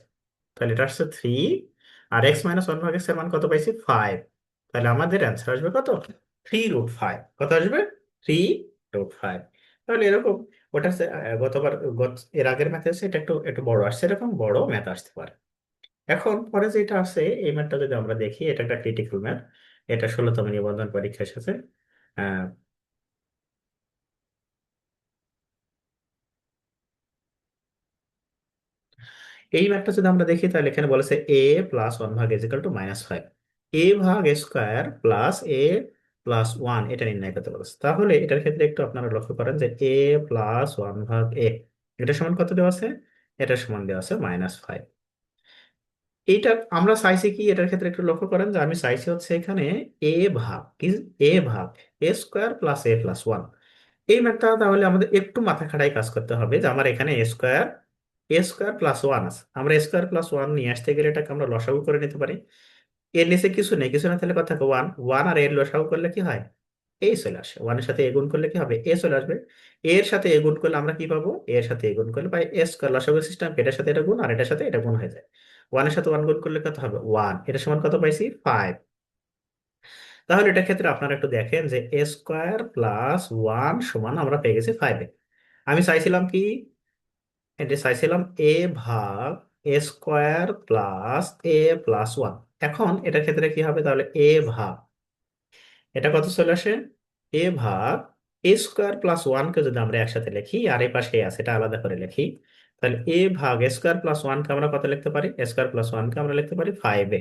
তাহলে এটা আসছে 3। আর এক্স মাইনাস ওয়ান ভাগ এক্স এর মান কত পাইছি 5। তাহলে আমাদের অ্যান্সার আসবে কত, 3√5। কত আসবে, 3√5। তাহলে এরকম ওটা গতবার এর আগের ম্যাথ আছে, এটা একটু একটু বড় আসছে, এরকম বড় ম্যাথ আসতে পারে। এখন পরে যেটা আছে, এই ম্যাথটা যদি আমরা দেখি, এটা একটা ক্রিটিক্যাল ম্যাথ। এটা 16তম নিবন্ধন পরীক্ষা এসেছে। আহ, এই ম্যাথটা যদি আমরা দেখি, তাহলে এখানে বলেছে এ প্লাস ওয়ান ভাগ ইজ ইকাল টু -5। এ ভাগ এ স্কোয়ার প্লাস এ প্লাস ওয়ান, এটা নির্ণয় করতে বলেছে। তাহলে এটার ক্ষেত্রে একটু আপনারা লক্ষ্য করেন যে এ প্লাস ওয়ান ভাগ এ, এটা সমান কত দেওয়া আছে, এটা সমান দেওয়া আছে -5। এইটা আমরা চাইছি কি, এটার ক্ষেত্রে একটু লক্ষ্য করেন যে আমি চাইছি হচ্ছে এখানে এ ভাগ কি, এ ভাগ এ স্কোয়ার প্লাস এ প্লাস ওয়ান। এই ম্যাথটা তাহলে আমাদের একটু মাথা খাটাই কাজ করতে হবে, যে আমার এখানে এ স্কোয়ার প্লাস ওয়ান আছে, আমরা এ স্কোয়ার প্লাস ওয়ান নিয়ে আসতে গেলে এটাকে আমরা লসাগু করে নিতে পারি। এর নিচে কিছু নেই, কিছু না থাকলে কথা ওয়ান, ওয়ান আর এর লসাগু করলে কি হয়, এ চলে আসে। ওয়ানের সাথে এ গুণ করলে কি হবে, এ চলে আসবে। এর সাথে এ গুণ করলে আমরা কি পাবো, এর সাথে এ গুণ করলে পাই এ স্কোয়ার, লসাগু সিস্টেম, এটার সাথে এটা গুণ আর এটার সাথে এটা গুণ হয়ে যায়। ওয়ানের সাথে ওয়ান গুণ করলে কত হবে, ওয়ান, এটা সমান কত পাইছি, 5। তাহলে এটার ক্ষেত্রে আপনারা একটু দেখেন যে এ স্কোয়ার প্লাস ওয়ান সমান আমরা পেয়ে গেছি 5। আমি চাইছিলাম কি, এটা চাইছিলাম এ ভাগ এ স্কোয়ার প্লাস এ প্লাস ওয়ান। এখন এটার ক্ষেত্রে কি হবে, তাহলে এ ভাগ, এটা কত চলে আসে, এ ভাগ এ স্কোয়ার প্লাস ওয়ানকে যদি আমরা একসাথে লিখি, আর এই পাশে আছে এটা আলাদা করে লিখি, তাহলে এ ভাগ এ স্কোয়ার প্লাস ওয়ানকে আমরা কত লিখতে পারি, এ স্কোয়ার প্লাস ওয়ানকে আমরা লিখতে পারি 5।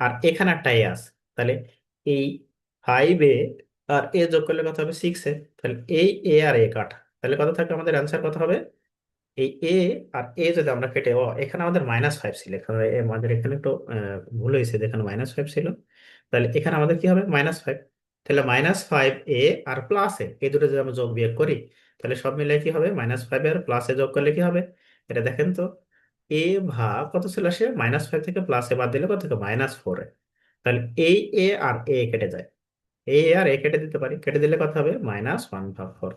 আর এখানে একটা এ আছে, তাহলে এই 5 আর এ যোগ করলে কত হবে, 6। তাহলে এই এ আর এ কাটা, তাহলে কত থাকবে, আমাদের অ্যান্সার কত হবে, এই এ আর এ যদি আমরা কেটে, এখানে আমাদের -5 ছিল, এখানে আমাদের এখানে একটু ভুল হয়েছে, যেখানে -5 ছিল, তাহলে এখানে আমাদের কি হবে, -5। তাহলে -5 এ আর প্লাস এ, এই দুটো যদি আমরা যোগ বিয়োগ করি, তাহলে সব মিলে কি হবে, -5 আর প্লাস এ যোগ করলে কি হবে, এটা দেখেন তো, এ ভাগ কত ছিল সে, -5 থেকে প্লাস এ বাদ দিলে কত থেকে, -4। তাহলে এই এ আর এ কেটে যায়, এ আর এ কেটে দিতে পারি, কেটে দিলে কত হবে, -1/4।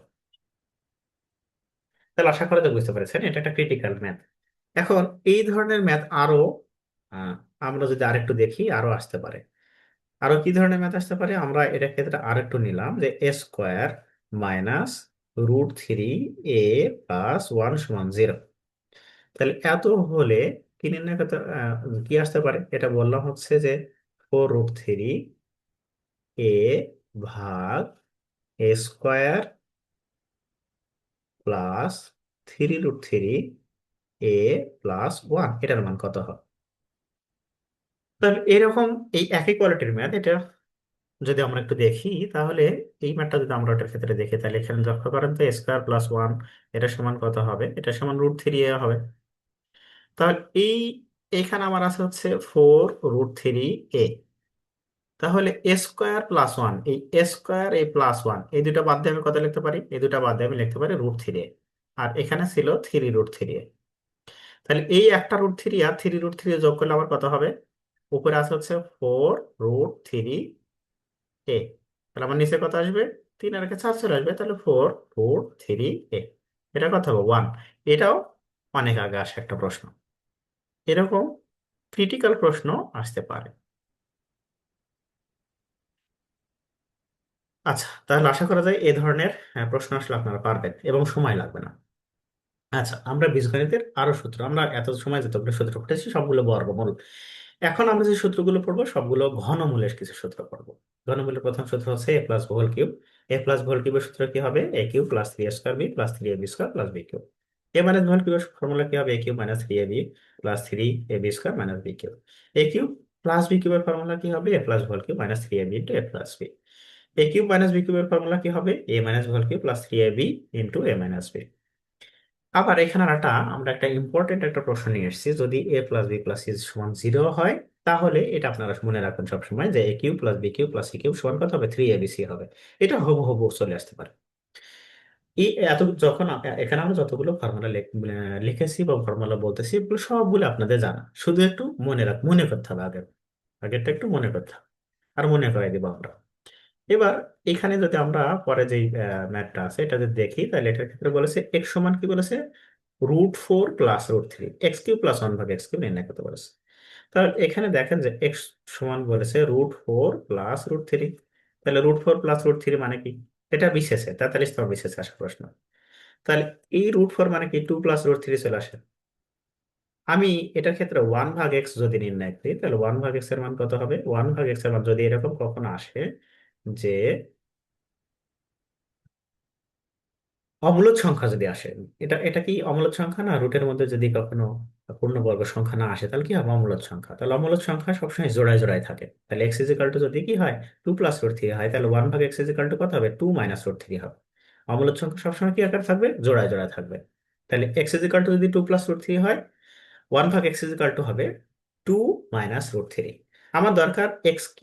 তাহলে আশা করা যায় বুঝতে পেরেছেন, এটা একটা ক্রিটিক্যাল ম্যাথ। এখন এই ধরনের ম্যাথ আরো আহ, আমরা যদি আরেকটু দেখি, আরো আসতে পারে। আরো কি ধরনের ম্যাথ আসতে পারে, আমরা এটা ক্ষেত্রে আরেকটু নিলাম যে এ স্কোয়ার মাইনাস √3 এ প্লাস ওয়ান সমান 0। তাহলে এত হলে কি নির্ণয় করতে, কি আসতে পারে, এটা বললাম হচ্ছে যে 4√3 এ ভাগ এ স্কোয়ার প্লাস 3√3 এ প্লাস ওয়ান, এটার মান কত হয়। তাহলে এরকম এই একই কোয়ালিটির ম্যাথ, এটা যদি আমরা একটু দেখি, তাহলে এই ম্যাথটা যদি আমরা ওটার ক্ষেত্রে দেখি, তাহলে এখানে লক্ষ্য করেন তো স্কোয়ার প্লাস ওয়ান, এটা সমান কত হবে, এটা সমান √3 হবে। তাহলে এইখানে আমার আছে হচ্ছে 4√3 এ। তাহলে এ স্কোয়ার প্লাস ওয়ান, এই এ স্কোয়ার এই প্লাস ওয়ান, এই দুটো বাদ দিয়ে আমি কত লিখতে পারি, এই দুটো বাদ দিয়ে আমি লিখতে পারি √3 আর এখানে ছিল 3√3। তাহলে এই একটা √3 আর 3√3 যোগ করলে আমার কত হবে, উপরে আছে হচ্ছে 4√3 এ। তাহলে আমার নিচে কত আসবে, 3 আর 4 চলে আসবে, তাহলে 4√3 এ। এটা কত হবে, 1। এটাও অনেক আগে আসে একটা প্রশ্ন, এরকম ক্রিটিক্যাল প্রশ্ন আসতে পারে। আচ্ছা, তাহলে আশা করা যায় এ ধরনের প্রশ্ন আসলে আপনারা পারবেন এবং সময় লাগবে না। আচ্ছা, আমরা বীজগণিতের আরো সূত্র, আমরা এত সময় যতগুলো সূত্র পড়েছি সবগুলো বর্গমূল। এখন আমরা যে সূত্রগুলো পড়বো সবগুলো ঘনমূলের কিছু সূত্র পড়বো। ঘনমূলের প্রথম সূত্র হচ্ছে A plus whole cube. A plus whole কিউবের সূত্র কি হবে, A cube plus 3a² B plus 3ab² plus B cube. A minus whole কিউবের ফর্মুলা কি হবে, A cube minus 3ab plus 3ab² minus B cube. A cube plus B কিউবের formula কি হবে, A plus whole cube minus 3ab into A plus B. A cube minus বি কিউবের formula কি হবে, A minus whole cube plus 3ab into A minus B. আবার এখানে আমরা একটা ইম্পর্টেন্ট একটা প্রশ্ন নিয়ে এসেছি, যদি এ প্লাস বি প্লাস সি সমান 0 হয়, তাহলে এটা আপনারা মনে রাখবেন সবসময় যে A cube plus B cube plus C cube সমান কত হবে, 3abc হবে। এটা হুবহু চলে আসতে পারে। এই এত যখন এখানে আমরা যতগুলো ফর্মুলা লিখেছি বা ফর্মুলা বলতেছি, এগুলো সবগুলো আপনাদের জানা, শুধু একটু মনে করতে হবে, আগেরটা একটু মনে করতে হবে, আর মনে করাই দিব আমরা। এবার এখানে যদি আমরা পরে যে ম্যাথটা আছে এটা যদি দেখি, তাহলে এটার ক্ষেত্রে বলেছে এক্স সমান কি বলেছে, √4 plus √3, x cube plus one ভাগ এক্স কিউব নির্ণয় করতে বলেছে। তাহলে এখানে দেখেন যে এক্স সমান বলেছে √4 + √3। তাহলে √4 + √3 মানে কি? এটা বিশেষে 43তম বিশেষে আসা প্রশ্ন। তাহলে এই √4 মানে কি? 2 + √3 চলে আসে। আমি এটার ক্ষেত্রে 1/x যদি নির্ণয় করি, তাহলে 1/x এর মান কত হবে? 1/x এর মান যদি এরকম কখনো আসে যে অমূলদ সংখ্যা যদি আসে, এটা এটা কি অমূলদ সংখ্যা না? রুটের মধ্যে যদি কখনো পূর্ণবর্গ সংখ্যা না আসে তাহলে কি হবে? অমূলদ সংখ্যা। তাহলে অমূলদ সংখ্যা সবসময় জোড়ায় জোড়ায় থাকে। তাহলে এক্স ইজিক্যাল টু যদি কি হয় 2 + √3 হয়, তাহলে 1/x ইজিক্যাল টু কত হবে? 2 - √3 হবে। অমূলদ সংখ্যা সবসময় কি আকার থাকবে? জোড়ায় জোড়ায় থাকবে। তাহলে এক্স ইজিক্যাল টু যদি 2 + √3 হয়, 1/x ইজিক্যাল টু হবে 2 - √3। আমার দরকার x³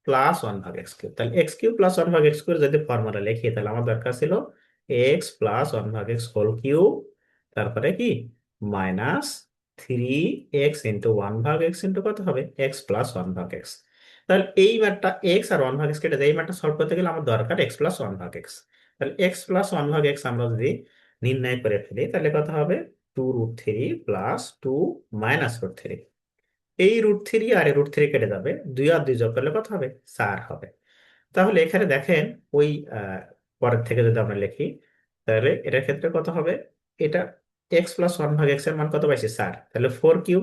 + 1/x³। তাহলে x³ + 1/x² যদি ফর্মুলা লিখি, তাহলে আমার দরকার ছিল x + 1/x² তারপরে কি -3x × 1/x কত হবে? x + 1/x। তাহলে এই ম্যাথটা x আর 1/x কেটে যায়, এই ম্যাথটা সলভ করতে গেলে আমার দরকার x + 1/x। তাহলে x + 1/x আমরা যদি নির্ণয় করে ফেলি, তাহলে কত হবে? 2√3 + 2 - √3। এই √3 আর এই √3 কেটে যাবে, 2 আর 2 যোগ করলে কত হবে? 4 হবে। তাহলে এখানে দেখেন ওই আহ, পরের থেকে যদি আমরা লিখি, তাহলে এটার ক্ষেত্রে কত হবে? এটা x + 1/x এর মান কত পাইছি? 4। তাহলে 4³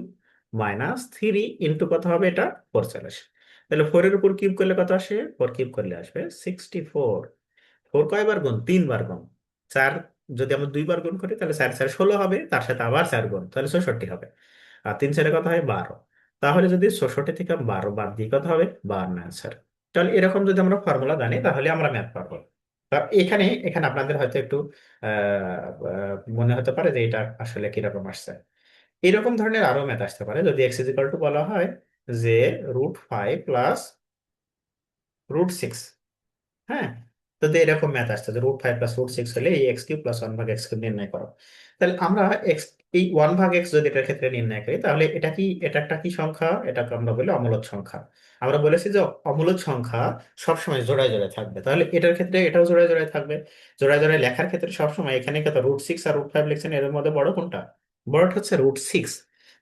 -3 কত হবে? এটা 4 চলে আসে। তাহলে 4 এর উপর কিউব করলে কত আসে? 4 কিউব করলে আসবে 64। 4 কয়বার গুণ? 3 বার গুণ। 4 যদি আমরা 2 বার গুণ করি, তাহলে 4 × 4 = 16 হবে, তার সাথে আবার 4 গুণ, তাহলে 66 হবে। আর 3 × 4 কত হয়? 12। তাহলে যদি 66 থেকে 12 বাদ দিই, কত হবে? 52 অ্যান্সার। তাহলে এরকম যদি আমরা ফর্মুলা জানি, তাহলে আমরা ম্যাথ পারবো। তা এখানে এখানে আপনাদের হয়তো একটু মনে হতে পারে যে এটা আসলে কিরকম আসছে। এরকম ধরনের আরো ম্যাথ আসতে পারে যদি এক্স ইজিক্যাল টু বলা হয় যে √5 + √6। হ্যাঁ, যদি এরকম ম্যাথ আসছে যে √5 + √6 হলে এই x³ + 1/x³ নির্ণয় করো, তাহলে আমরা এক্স এই 1/x যদি এটার ক্ষেত্রে নির্ণয় করি, তাহলে এটা কি? এটা একটা কি সংখ্যা? এটাকে আমরা বলি অমূলদ সংখ্যা। আমরা বলেছি যে অমূলদ সংখ্যা সবসময় জোড়ায় জোড়ায় থাকবে, তাহলে এটার ক্ষেত্রে এটাও জোড়ায় জোড়ায় থাকবে। জোড়ায় জোড়ায় লেখার ক্ষেত্রে সবসময় এখানে কত? √6 আর √5 লিখছেন, এর মধ্যে বড় কোনটা? বড়টা হচ্ছে √6।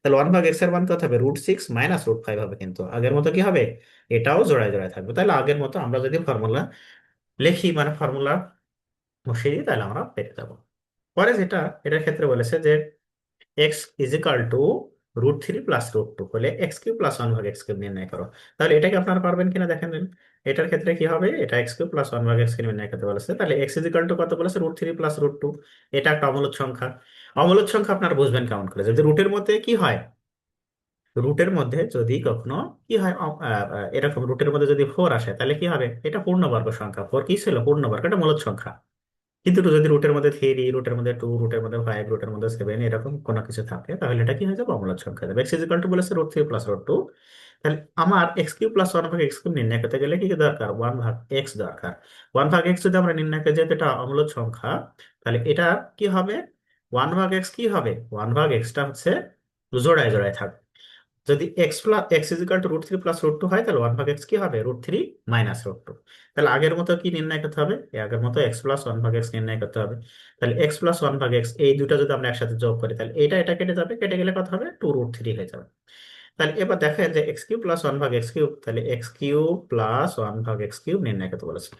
তাহলে 1/x এর মান কত হবে? √6 - √5 হবে, কিন্তু আগের মতো কি হবে? এটাও জোড়ায় জোড়ায় থাকবে। তাহলে আগের মতো আমরা যদি ফর্মুলা লিখি, মানে ফর্মুলা বসিয়ে দিই, তাহলে আমরা পেয়ে যাবো। পরে যেটা এটার ক্ষেত্রে বলেছে যে এক্স ইজিক্যাল টু √3 + √2 হলে x³ + 1/x³ নির্ণয় করো। তাহলে এটাকে আপনারা পারবেন কিনা দেখেন দিন। এটার ক্ষেত্রে কি হবে? এটা x³ + 1/x³ নির্ণয় করতে বলেছে, তাহলে এক্স ইজিক্যাল টু কত বলেছে? √3 + √2। এটা একটা অমূলদ সংখ্যা। অমূলদ সংখ্যা আপনারা বুঝবেন কেমন করে? যদি রুটের মধ্যে কি হয়, রুটের মধ্যে যদি কখনো কি হয়, এরকম রুটের মধ্যে যদি 4 আসে, তাহলে কি হবে? এটা পূর্ণবর্গ সংখ্যা। 4 কি ছিল? পূর্ণবর্গ, এটা মূলদ সংখ্যা। কিন্তু যদি রুটের মধ্যে 3, রুটের মধ্যে 2, রুটের মধ্যে 5, রুটের মধ্যে 7 এরকম কোনো কিছু থাকে, তাহলে এটা কি হয়ে যাবে? অমূলদ সংখ্যা হয়ে যাবে। এক্স ইজিক্যাল টু বলেছে √3 + √2। তাহলে আমার x³ + 1/x³ নির্ণয় করতে গেলে কি কি দরকার? 1/x দরকার। 1/x যদি আমরা নির্ণয় করি, যেহেতু এটা অমূলদ সংখ্যা, তাহলে এটা কি হবে? 1/x কি হবে? 1/xটা হচ্ছে জোড়ায় জোড়ায় থাকবে। যদি x ইজিক্যাল টু √3 + √2 হয়, তাহলে 1/x কি হবে? √3 - √2। তাহলে আগের মতো কি নির্ণয় করতে হবে? এই আগের মতো x + 1/x নির্ণয় করতে হবে। তাহলে x + 1/x এই দুটো যদি আমরা একসাথে যোগ করি, তাহলে এটা কেটে যাবে, কেটে গেলে কত হবে? 2√3 হয়ে যাবে। তাহলে এবার দেখেন যে x³ + 1/x³, তাহলে x³ + 1/x³ নির্ণয় করতে বলেছে।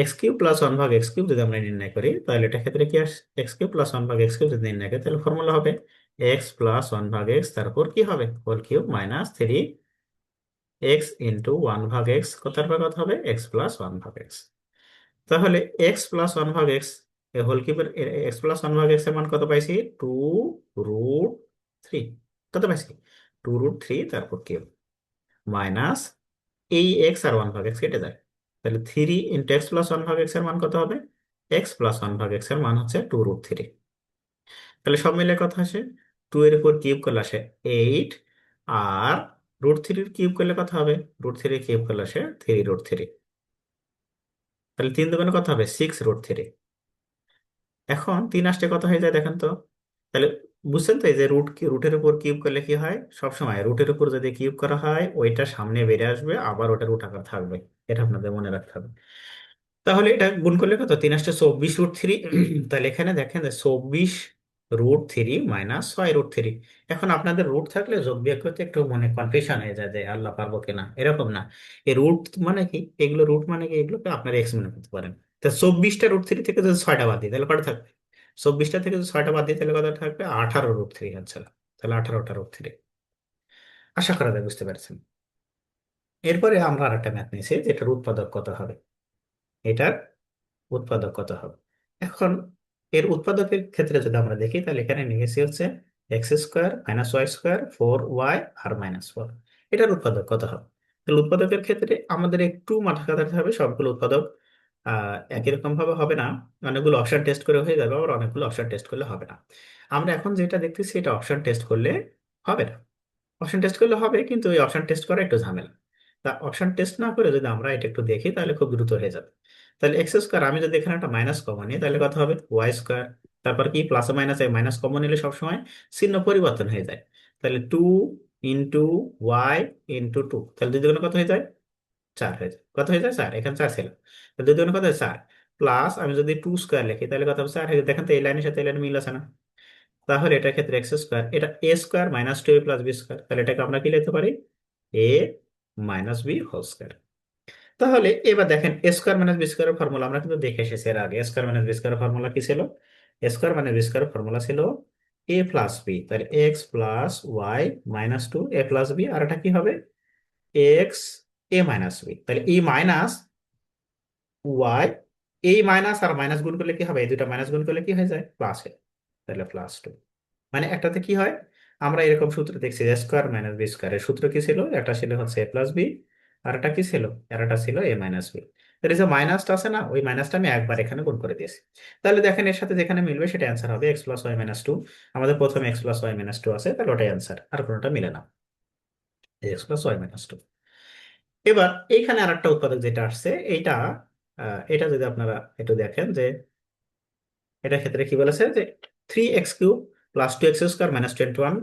x³ + 1/x³ যদি আমরা নির্ণয় করি, তাহলে এটা ক্ষেত্রে কি আসে? x³ + 1/x³ যদি নির্ণয় করি, তাহলে ফর্মুলা হবে x + 1/x, তারপর কি হবে? হোল কিউব -3 x × 1/x, তারপর কত হবে? x + 1/x। তাহলে x + 1/x হোল কিউবের x + 1/x এর মান কত পাইছি? 2√3। কত পাইছি? 2√3, তারপর কিউব মাইনাস এই x আর 1/x কেটে যায়, তাহলে 3 × x + 1/x এর মান কত হবে? x + 1/x এর মান হচ্ছে 2√3। তাহলে সব মিলে কত আসে? 2 এর উপর কিউব করলে আসে 8। আর √3 কিউব করলে কত হবে? √3 কিউব করলে আসে 3√3। তাহলে 3 × 2 কত হবে? 6√3। এখন 3 আসতে কত হয়ে যায় দেখেন তো। তাহলে বুঝছেন তো, এই যে রুটের উপর কিউব করলে কি হয়? সব সময় রুটের উপর যদি কিউব করা হয়, ওইটা সামনে বেড়ে আসবে, আবার ওটা রুট আকার থাকবে। এটা আপনাদের মনে রাখতে হবে। তাহলে এটা গুণ করলে কত? 3 আসতে 24 √3। তাহলে এখানে দেখেন যে 24 √3 - 6√3। এখন আপনাদের রুট থাকলে যোগ বিয়োগ করতে একটু মনে কনফিউশন হয়ে যায় যে আল্লাহ পারবো কিনা, এরকম না। এই রুট মানে কি, এগুলো রুট মানে কি, এগুলোকে আপনারা এক্স মনে করতে পারেন। তা 24টা √3 থেকে যদি 6টা বাদ দিই তাহলে কটা থাকবে? 24টা থেকে যদি 6টা বাদ দিই তাহলে কত থাকবে? 18 √3 হচ্ছে। তাহলে 18টা √3। আশা করা যায় বুঝতে পারছেন। এরপরে আমরা আরেকটা ম্যাথ নিয়েছি, যেটার উৎপাদক কত হবে। এটার উৎপাদক কত হবে। এখন এর উৎপাদকের ক্ষেত্রে যদি আমরা দেখি তাহলে এখানে নিয়েছি হচ্ছে x² - y², 4y আর -4। এটার উৎপাদক কত হবে। তাহলে উৎপাদকের ক্ষেত্রে আমাদের একটু মাথা খাটাতে হবে। সবগুলো উৎপাদক একই রকম ভাবে হবে না। অনেকগুলো অপশন টেস্ট করে হয়ে যাবে, আবার অনেকগুলো অপশন টেস্ট করলে হবে না। আমরা এখন যেটা দেখতেছি এটা অপশন টেস্ট করলে হবে না। অপশন টেস্ট করলে হবে, কিন্তু ওই অপশন টেস্ট করা একটু ঝামেলা। তা অপশন টেস্ট না করে যদি আমরা এটা একটু দেখি তাহলে খুব দ্রুত হয়ে যাবে। তাহলে x², আমি যদি এখানে একটা মাইনাস কমন নিই তাহলে কত হবে? y²। তারপর কি প্লাস মাইনাস, মাইনাস কমন নিলে সবসময় চিহ্ন পরিবর্তন হয়ে যায়। তাহলে 2 × y × 2, তাহলে দুই দুগুণে কত হয়ে যায়? 4 হয়ে যায়। কত হয়ে যায়? 4। এখানে 4 ছিল। তাহলে দুই দুগুণে কত হয়? 4। প্লাস আমি যদি 2² লিখি তাহলে কত হবে? 4 হয়ে যায়। দেখেন তো এই লাইনের সাথে এই লাইন মিল আছে না? তাহলে এটার ক্ষেত্রে x², এটা a² - 2ab+b², তাহলে এটাকে আমরা কি লিখতে পারি? a - b²। তাহলে এবার দেখেন a² - b² এর ফর্মুলা আমরা কিন্তু দেখে এসেছি এর আগে। a² - b² ফর্মুলা কি ছিল? a² - b² ফর্মুলা ছিল a+b। তাহলে x+y - 2 a+b, আর এটা কি হবে? x a-b। তাহলে এই মাইনাস ওয়াই, এই মাইনাস আর মাইনাস গুণ করলে কি হবে? এই দুটা মাইনাস গুণ করলে কি হয়ে যায়? প্লাস হয়। তাহলে +2। মানে একটাতে কি হয়, আমরা এরকম সূত্র দেখছি, a² - b² এর সূত্র কি ছিল? একটা ছিল হচ্ছে a+b, আর একটা কি ছিল? আর একটা ছিল a-b। এর যে মাইনাসটা আছে না, ওই মাইনাসটা আমি একবার এখানে গুণ করে দিয়েছি। তাহলে দেখেন এর সাথে যেখানে মিলবে সেটা অ্যান্সার হবে x+y - 2। আমাদের প্রথমে x+y - 2 আছে, তাহলে ওটাই অ্যান্সার, আর কোনোটা মিলে না। x+y - 2। এবার এইখানে আর একটা উৎপাদক যেটা আসছে এইটা, এটা যদি আপনারা একটু দেখেন যে এটার ক্ষেত্রে কি বলেছে যে 3x³ + 2x² - 21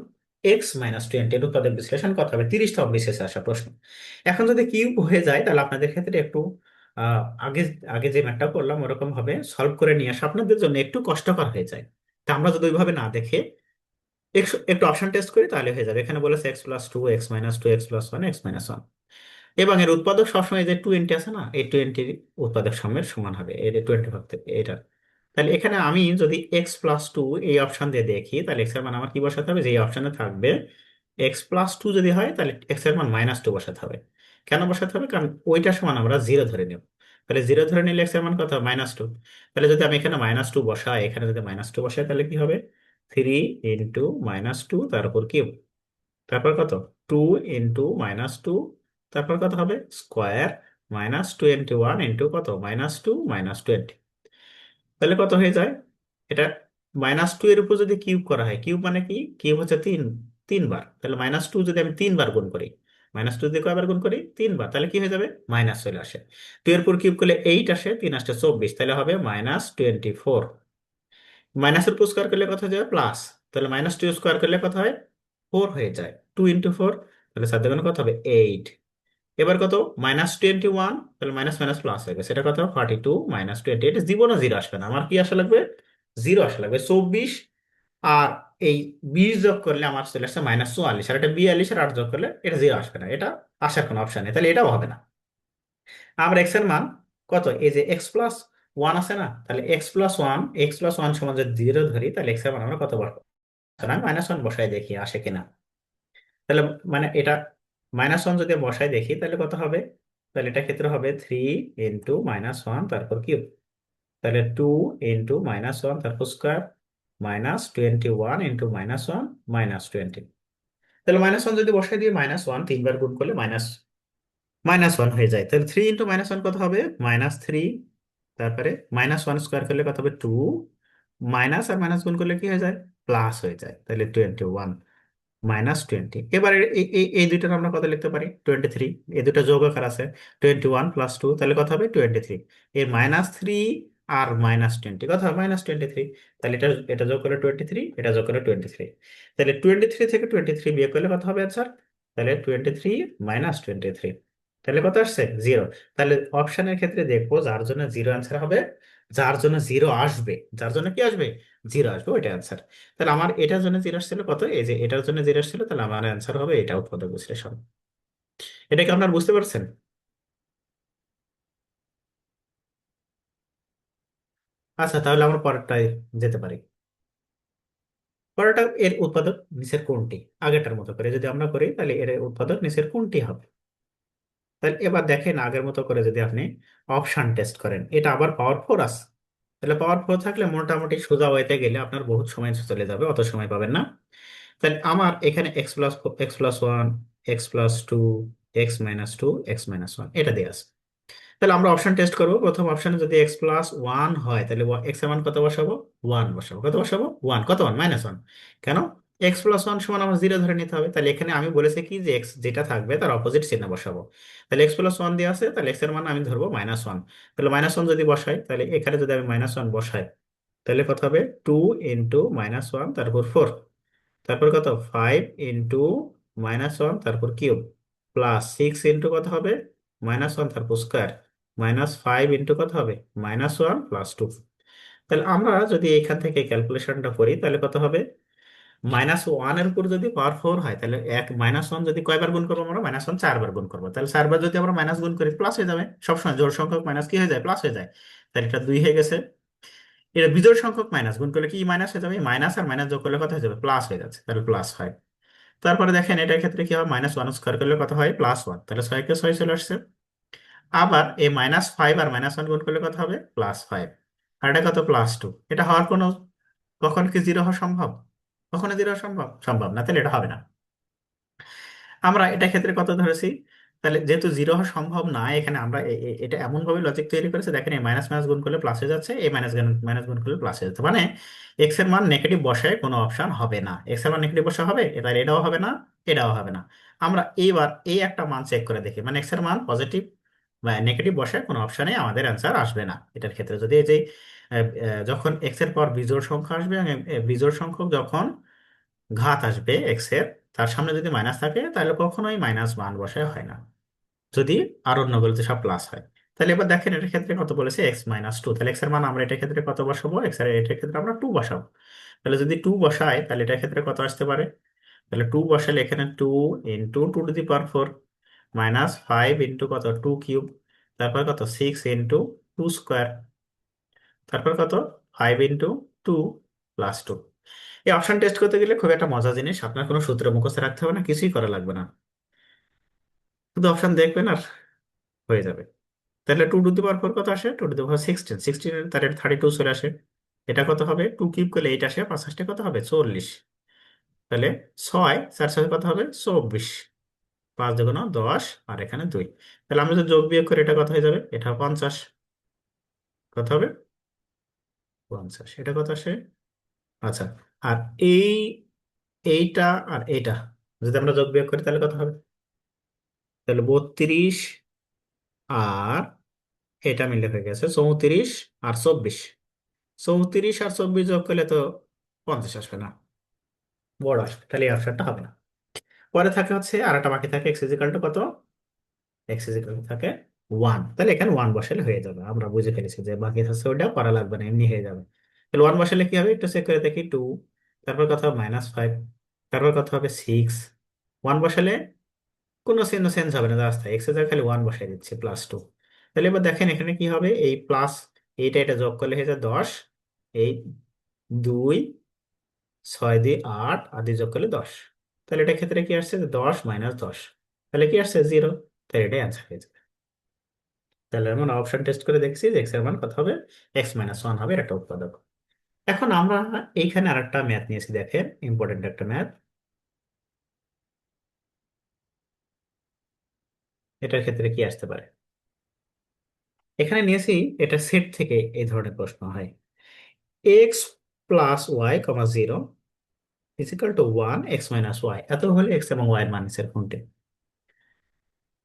x - 20 এর উৎপাদক বিশ্লেষণ করতে হবে। 30তম বিশেষে আসা প্রশ্ন। এখন যদি কিউব হয়ে যায় তাহলে আপনাদের ক্ষেত্রে একটু আগে আগে যে ম্যাথটা করলাম ওরকম ভাবে সলভ করে নিয়ে আসা আপনাদের জন্য একটু কষ্টকর হয়ে যায়। তা আমরা যদি ওইভাবে না দেখে একটু অপশন টেস্ট করি তাহলে হয়ে যাবে। এখানে বলেছে x+2, x-2, x+1, x-1। এবং এর উৎপাদক সবসময় যে 20 আছে না, এই 20 উৎপাদক সময়ের সমান হবে এর 20 ভাগ থেকে এটা। তাহলে এখানে আমি যদি x+2 এই অপশন দিয়ে দেখি তাহলে x এর মান আমার কি বসাতে হবে? যে অপশনে থাকবে x+2 যদি হয় তাহলে x এর মান -2 বসাতে হবে। কেন বসাতে হবে? কারণ ওইটার সমান আমরা 0 ধরে নেব। তাহলে 0 ধরে নিলে x এর মান কত হবে? -2। তাহলে যদি আমি এখানে -2 বসাই, এখানে যদি -2 বসাই তাহলে কি হবে? 3 × -2 তার উপর কিউব। তারপর কত? 2 × -2, তারপর কত হবে? স্কোয়ার -21 ইন্টু কত? -2 -20। তাহলে কত হয়ে যায়? এটা -2 এর উপর যদি কিউব করা হয়, কিউব মানে কি? কিউব হচ্ছে 3 বার। তাহলে -2 যদি আমি 3 বার গুণ করি, -2 দিয়ে কয়বার গুণ করি? 3 বার, তাহলে কি হয়ে যাবে? মাইনাস চলে আসে। 2 এর উপর কিউব করলে 8 আসে, 3 আসে 24, তাহলে হবে -24। মাইনাসের উপর স্কোয়ার করলে কত হয়ে যাবে? প্লাস। তাহলে -2 স্কোয়ার করলে কত হয়? 4 হয়ে যায়। 2 × 4, তাহলে সাথে কোনো কত হবে? 8। এবার কত? -21, তাহলে মাইনাস মাইনাস প্লাস হয়ে গেছে। এটা কত? 42 -20। এটা জীবনে 0 আসবে না। আমার কি আসা লাগবে? 0 আসা লাগবে। 24 আর এই 20 যোগ করলে আমার চলে আসছে -44, আর এটা 42 আর 8 যোগ করলে এটা 0 আসবে না। এটা আসার কোনো অপশন নেই, তাহলে এটাও হবে না। আমরা এক্স এর মান কত? এই যে x+1 আছে না, তাহলে x+1 সমান যদি 0 ধরি তাহলে এক্স এর মান আমরা কত বসাবো? আমি -1 বসাই দেখি আসে কিনা। তাহলে মানে এটা -1 যদি বসাই দেখি তাহলে কত হবে? তাহলে এটা ক্ষেত্রে হবে 3 × -1 তারপর কিউব। তাহলে 2 × -1 তারপর স্কোয়ার -21 × -1 -20। তাহলে -1 যদি বসাই দিয়ে -1 3 বার গুণ করলে -1 হয়ে যায়। তাহলে 3 × -1 কত হবে? -3। তারপরে -1 স্কোয়ার করলে কত হবে? 2। মাইনাস আর মাইনাস গুণ করলে কি হয়ে যায়? প্লাস হয়ে যায়। তাহলে 21 -20। এবারে এই দুইটার আমরা কত লিখতে পারি? 23। এই দুটো যোগ আকার আছে। 21 + 2, তাহলে কত হবে? 23। এই -3 আর -20 কত হবে? -23। তাহলে এটা এটা যোগ করে 23, এটা যোগ করে 23। তাহলে 23 থেকে 23 বিয়োগ করলে কত হবে অ্যান্সার? তাহলে 23 - 23। তাহলে কত আসছে? 0। তাহলে অপশনের ক্ষেত্রে দেখবো যার জন্য 0 অ্যান্সার হবে যার জন্য জিরো আসবে, যার জন্য কি আসবে, জিরো আসবে, ওইটা অ্যান্সার। তাহলে আমার এটার জন্য জিরো আসছিল কত, এই যে এটার জন্য জিরো আসছিল, তাহলে আমার অ্যান্সার হবে এটা, উৎপাদক বিশ্লেষণ। এটা কি আপনারা বুঝতে পারছেন? আচ্ছা, তাহলে আমরা পরেরটায় যেতে পারি। পরেরটা, এর উৎপাদক নিচের কোনটি? আগেরটার মতো করে যদি আমরা করি, তাহলে এর উৎপাদক নিচের কোনটি হবে? তাহলে এবার দেখেন, আগের মতো করে যদি আপনি অপশন টেস্ট করেন, এটা আবার পাওয়ার ফোর আছে। তাহলে পাওয়ার ফোর থাকলে মোটামুটি সোজা হইতে গেলে আপনার বহুত সময় চলে যাবে, অত সময় পাবেন না। তাহলে আমার এখানে x plus one, x plus two, x minus two, x minus one, এটা দিয়ে আছে। তাহলে আমরা অপশন টেস্ট করব। প্রথম অপশনে যদি এক্স প্লাস ওয়ান হয়, তাহলে এক্স এর মান কত বসাবো, ওয়ান বসাবো। কত বসাবো, ওয়ান। কত, ওয়ান, -1। কেন, এক্স প্লাস ওয়ান সমান আমার জিরো ধরে নিতে হবে। তাহলে এখানে আমি বলেছি কি, যে এক্স যেটা থাকবে তার অপোজিট চিহ্ন বসাবো। তাহলে এক্স প্লাস ওয়ান দিয়ে আছে, তাহলে এক্স এর মান আমি ধরবো -1। তাহলে -1 যদি বসাই, তাহলে এখানে যদি আমি -1 বসাই, তাহলে কত হবে, 2 × -1, তারপর 4, তারপর কত, 5 × -1, তারপর কিউব, +6 কত হবে, -1, তারপর স্কোয়ার, -5 কত হবে, -1 + 2। তাহলে আমরা যদি এখান থেকে ক্যালকুলেশনটা করি, তাহলে কত হবে, -1 এর উপর যদি পাওয়ার ফোর হয়, তাহলে -1 যদি কয়বার গুণ করবো, আমরা -1 4 বার গুণ করবো। তাহলে 4 বার যদি আমরা মাইনাস গুণ করি, প্লাস হয়ে যাবে। সবসময় জোড় সংখ্যক মাইনাস কি হয়ে যায়, প্লাস হয়ে যায়। তাহলে এটা 2 হয়ে গেছে। এটা বিজোড় সংখ্যক মাইনাস গুণ করলে কি মাইনাস হয়ে যাবে, মাইনাস আর মাইনাস যোগ করলে কত হয়ে যাবে, প্লাস হয়ে যাচ্ছে, তাহলে +5। তারপরে দেখেন এটার ক্ষেত্রে কি হবে, -1 স্কোয়ার করলে কত হয়, +1, তাহলে 6 কে 6 চলে আসছে। আবার এই -5 আর -1 গুণ করলে কত হবে, +5। আর এটা কত, +2। এটা হওয়ার কোনো, কখন কি জিরো হওয়া সম্ভব, কখনো জিরো হওয়া সম্ভব, সম্ভব না, তাহলে এটা হবে না। আমরা এটা ক্ষেত্রে কত ধরেছি, তাহলে যেহেতু জিরো হওয়া সম্ভব না, এখানে আমরা এটা এমন ভাবে লজিক তৈরি করেছে, দেখেন এই মাইনাস মাইনাস গুণ করলে প্লাস হয়ে যাচ্ছে, এই মাইনাস মাইনাস গুণ করলে প্লাস হয়ে যাচ্ছে, মানে এক্স এর মান নেগেটিভ বসায় কোনো অপশন হবে না। এক্স এর মান নেগেটিভ বসা হবে, এবার এটাও হবে না, এটাও হবে না। আমরা এইবার এই একটা মান চেক করে দেখি, মানে এক্স এর মান পজিটিভ বা নেগেটিভ বসায় কোনো অপশনে আমাদের অ্যান্সার আসবে না। এটার ক্ষেত্রে যদি এই যে যখন এক্স এর পর বিজোড় সংখ্যা আসবে, এবং বিজোড় সংখ্যক যখন ঘাত আসবে এক্স এর, তার সামনে যদি মাইনাস থাকে, তাহলে কখনোই -1 বসায় হয় না। যদি আর অন্যগুলোতে সব প্লাস হয়। তাহলে এবার দেখেন এটার ক্ষেত্রে কত বলেছে, এক্স মাইনাস টু। তাহলে এক্স এর মান আমরা এটার ক্ষেত্রে কত বসাবো, এক্স এর এটার ক্ষেত্রে আমরা 2 বসাবো। তাহলে যদি 2 বসাই, তাহলে এটার ক্ষেত্রে কত আসতে পারে, তাহলে 2 বসালে এখানে 2 × 2^4, -5 কত, 2 কিউব, তারপর কত, 6 × 2 স্কোয়ার, তারপর কত, 5 × 2 +2। এই অপশন টেস্ট করতে গেলে খুব একটা মজা জিনিস, আপনার কোনো সূত্র মুখস্থ রাখতে হবে না, কিছুই করা লাগবে না, শুধু অপশন দেখবেন আর হয়ে যাবে। তাহলে 2^4 কত আসে, 2^16, 16 তার 32 চলে আসে। এটা কত হবে, 2 কিউব করলে 8 আসে, 5 কত হবে, 40। তাহলে 6 4 6 কত হবে, 24, 5 × 10, আর এখানে 2। তাহলে আমরা যদি যোগ বিয়োগ করি, এটা কত হয়ে যাবে, এটা 50। কত হবে, 50, এটা কত আসে। আচ্ছা, আর এই এইটা আর এইটা যদি আমরা যোগ বিয়োগ করি, তাহলে কত হবে, তাহলে 32, আর এটা মিলে হয়ে গেছে 34 আর 24। 34 আর 24 যোগ করলে তো 50 আসবে না, বড় আসবে, তাহলে এই অপশনটা হবে না। পরে থাকে হচ্ছে আর একটা বাকি থাকে, এক্স ইজিক্যাল টু কত, এক্স ইজিক্যাল টু থাকে 1। তাহলে এখানে 1 বসালে হয়ে যাবে, আমরা বুঝে ফেলেছি যে বাকি থাকছে ওটা করা লাগবে না, এমনি হয়ে যাবে। তাহলে 1 বসালে কি হবে, একটু চেক করে দেখি, 2, তারপর কত হবে, -5, তারপর কত হবে, 6। 1 বসালে কোনো চিহ্ন চেঞ্জ হবে না, জাস্ট এক্স এর জায়গায় খালি 1 বসাই দিচ্ছি, +2। তাহলে এবার দেখেন এখানে কি হবে, এই প্লাস এইটা এটা যোগ করলে হয়ে যায় 10, এই 2, 6 দিয়ে 8, আর 2 যোগ করলে 10। তাহলে এটা ক্ষেত্রে কি আসছে, 10 - 10, তাহলে কি আসছে, 0। তাহলে এটাই অ্যান্সার হয়ে যাবে। তাহলে আমরা অপশন টেস্ট করে দেখছি যে এক্স এর মান কত হবে, এক্স মাইনাস 1 হবে, এর একটা উৎপাদক। এখন আমরা এইখানে আরেকটা ম্যাথ নিয়েছি, দেখেন ইম্পর্টেন্ট একটা ম্যাথ। এটার ক্ষেত্রে কি আসতে পারে, এখানে নিয়েছি, এটা সেট থেকে এই ধরনের প্রশ্ন হয়, x+y, 0 = 1, x - y, এত হলে এক্স এবং ওয়াই এর মান নিচের কোনটি।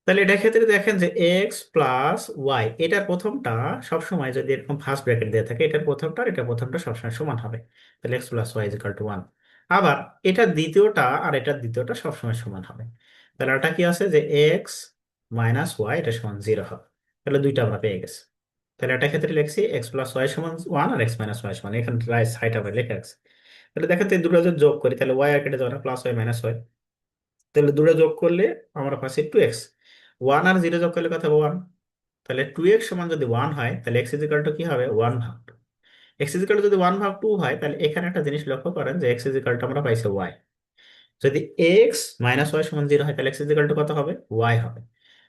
তাহলে এটার ক্ষেত্রে দেখেন যে x+y, এটার প্রথমটা সবসময় যদি এরকম ফার্স্ট ব্র্যাকেট দেওয়া থাকে, এটার প্রথমটা আর এটার প্রথমটা সবসময় সমান হবে, তাহলে x+y = 1। আবার এটার দ্বিতীয়টা আর এটার দ্বিতীয়টা সবসময় সমান হবে। তাহলে এটা কি আছে, যে x - y এটা সমান 0 হবে। তাহলে দুইটা আমরা পেয়ে গেছি। তাহলে এটা ক্ষেত্রে লিখছি এক্স প্লাস ওয়াই সমান ওয়ান আর এক্স মাইনাস ওয়াই সমান, এখানে রাইট সাইড আবার লেখা আছে। তাহলে দেখেন তো এই দুটো যদি যোগ করি তাহলে ওয়াই আর কেটে যাবে না, প্লাস ওয়াই মাইনাস ওয়াই। তাহলে দুটো যোগ করলে আমরা পাচ্ছি 2x। ওয়ান আর জিরো যোগ করলে কত হবে, ওয়ান। তাহলে 2x সমান যদি ওয়ান হয় তাহলে এক্স ইজিক্যাল টু কি হবে, ওয়ান ভাগ টু। এক্স ইজিক্যাল টু যদি ওয়ান ভাগ টু হয় তাহলে এখানে একটা জিনিস লক্ষ্য করেন যে এক্স ইজিক্যাল টু আমরা পাইছি ওয়াই। যদি এক্স মাইনাস ওয়াই সমান জিরো হয় তাহলে এক্স ইজিক্যাল টু কত হবে, ওয়াই হবে।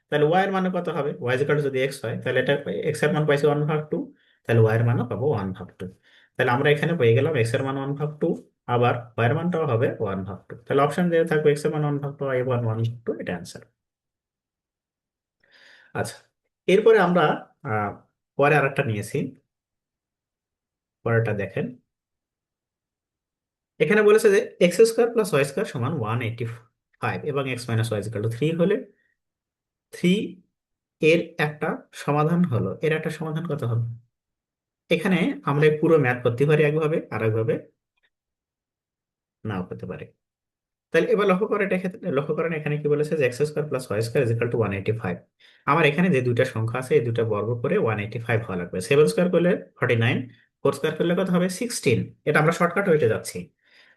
তাহলে ওয়াই এর মানে কত হবে, ওয়াই ইজিক্যাল টু যদি এক্স হয় তাহলে এটা এক্স এর মান পাইছি ওয়ান ভাগ টু, তাহলে ওয়াই এর মানও পাবো ওয়ান ভাগ টু। তাহলে আমরা এখানে পেয়ে গেলাম এক্স এর মান ওয়ান ভাগ টু, আবার ওয়াই এর মানটাও হবে ওয়ান ভাগ টু। তাহলে অপশন দিয়ে থাকবে এক্স এর মান ওয়ান ভাগ টু, ওয়াই ওয়ান ওয়ান ভাগ টু, এটা অ্যান্সার। আচ্ছা, এরপরে আমরা আহ পরে আরেকটা নিয়েছি। পরেরটা দেখেন, এখানে বলেছে যে x square plus y square সমান 185 এবং x minus y equal to 3 হলে 3 এর একটা সমাধান হলো, এর একটা সমাধান কত হবে। এখানে আমরা এই পুরো ম্যাথ করতে পারি একভাবে, আর একভাবে নাও করতে পারি। তাহলে এবার লক্ষ্য করে এটা ক্ষেত্রে লক্ষ্য করেন এখানে কি বলেছে যে x square plus y square equal to 185। আমার এখানে যে দুইটা সংখ্যা আছে এই দুইটা বর্গ করে 185 হওয়া লাগবে। সেভেন স্কোয়ার করলে 49, ফোর স্কোয়ার করলে কত হবে 16। এটা আমরা শর্টকাট হইতে যাচ্ছি।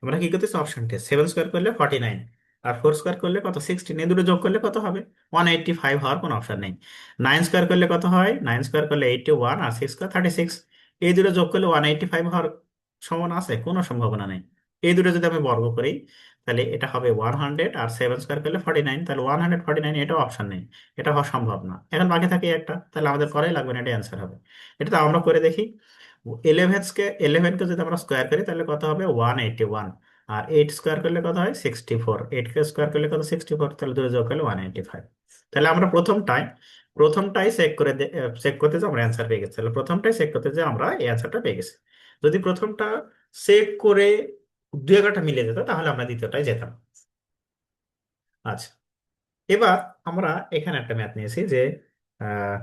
আমরা কি করতেছি, অপশন টেস্ট। সেভেন স্কোয়ার করলে 49 আর ফোর স্কোয়ার করলে কত 16, এই দুটো যোগ করলে কত হবে 185 হওয়ার কোনো অপশন নেই। নাইন স্কোয়ার করলে কত হয়, নাইন স্কোয়ার করলে 81 আর সিক্স স্কোয়ার 36, এই দুটো যোগ করলে 185 হওয়ার সম্ভাবনা আছে, কোনো সম্ভাবনা নেই। এই দুটো যদি আমি বর্গ করি তাহলে এটা হবে 100, আর সেভেন স্কোয়ার করলে 49, তাহলে 149, এটাও অপশন নেই, এটা হওয়া সম্ভব না। এখন বাকি থাকে একটা, তাহলে আমাদের করাই লাগবে না, এটা অ্যান্সার হবে। এটা তো আমরা করে দেখি। ইলেভেনকে যদি আমরা স্কোয়ার করি তাহলে কত হবে 181, আর এইট স্কোয়ার করলে কত হয় 64, এইটকে স্কোয়ার করলে কত 64, তাহলে দুটো যোগ করলে 185। তাহলে আমরা প্রথমটাই চেক করতে যে আমরা অ্যান্সার পেয়ে গেছি, তাহলে প্রথমটাই চেক করতে যে আমরা এই অ্যান্সারটা পেয়ে গেছি। যদি প্রথমটা চেক করে দুই এগারোটা মিলে যেত তাহলে আমরা দ্বিতীয়টায় যেতাম। আচ্ছা, এবার আমরা এখানে একটা ম্যাথ নিয়েছি যে আহ,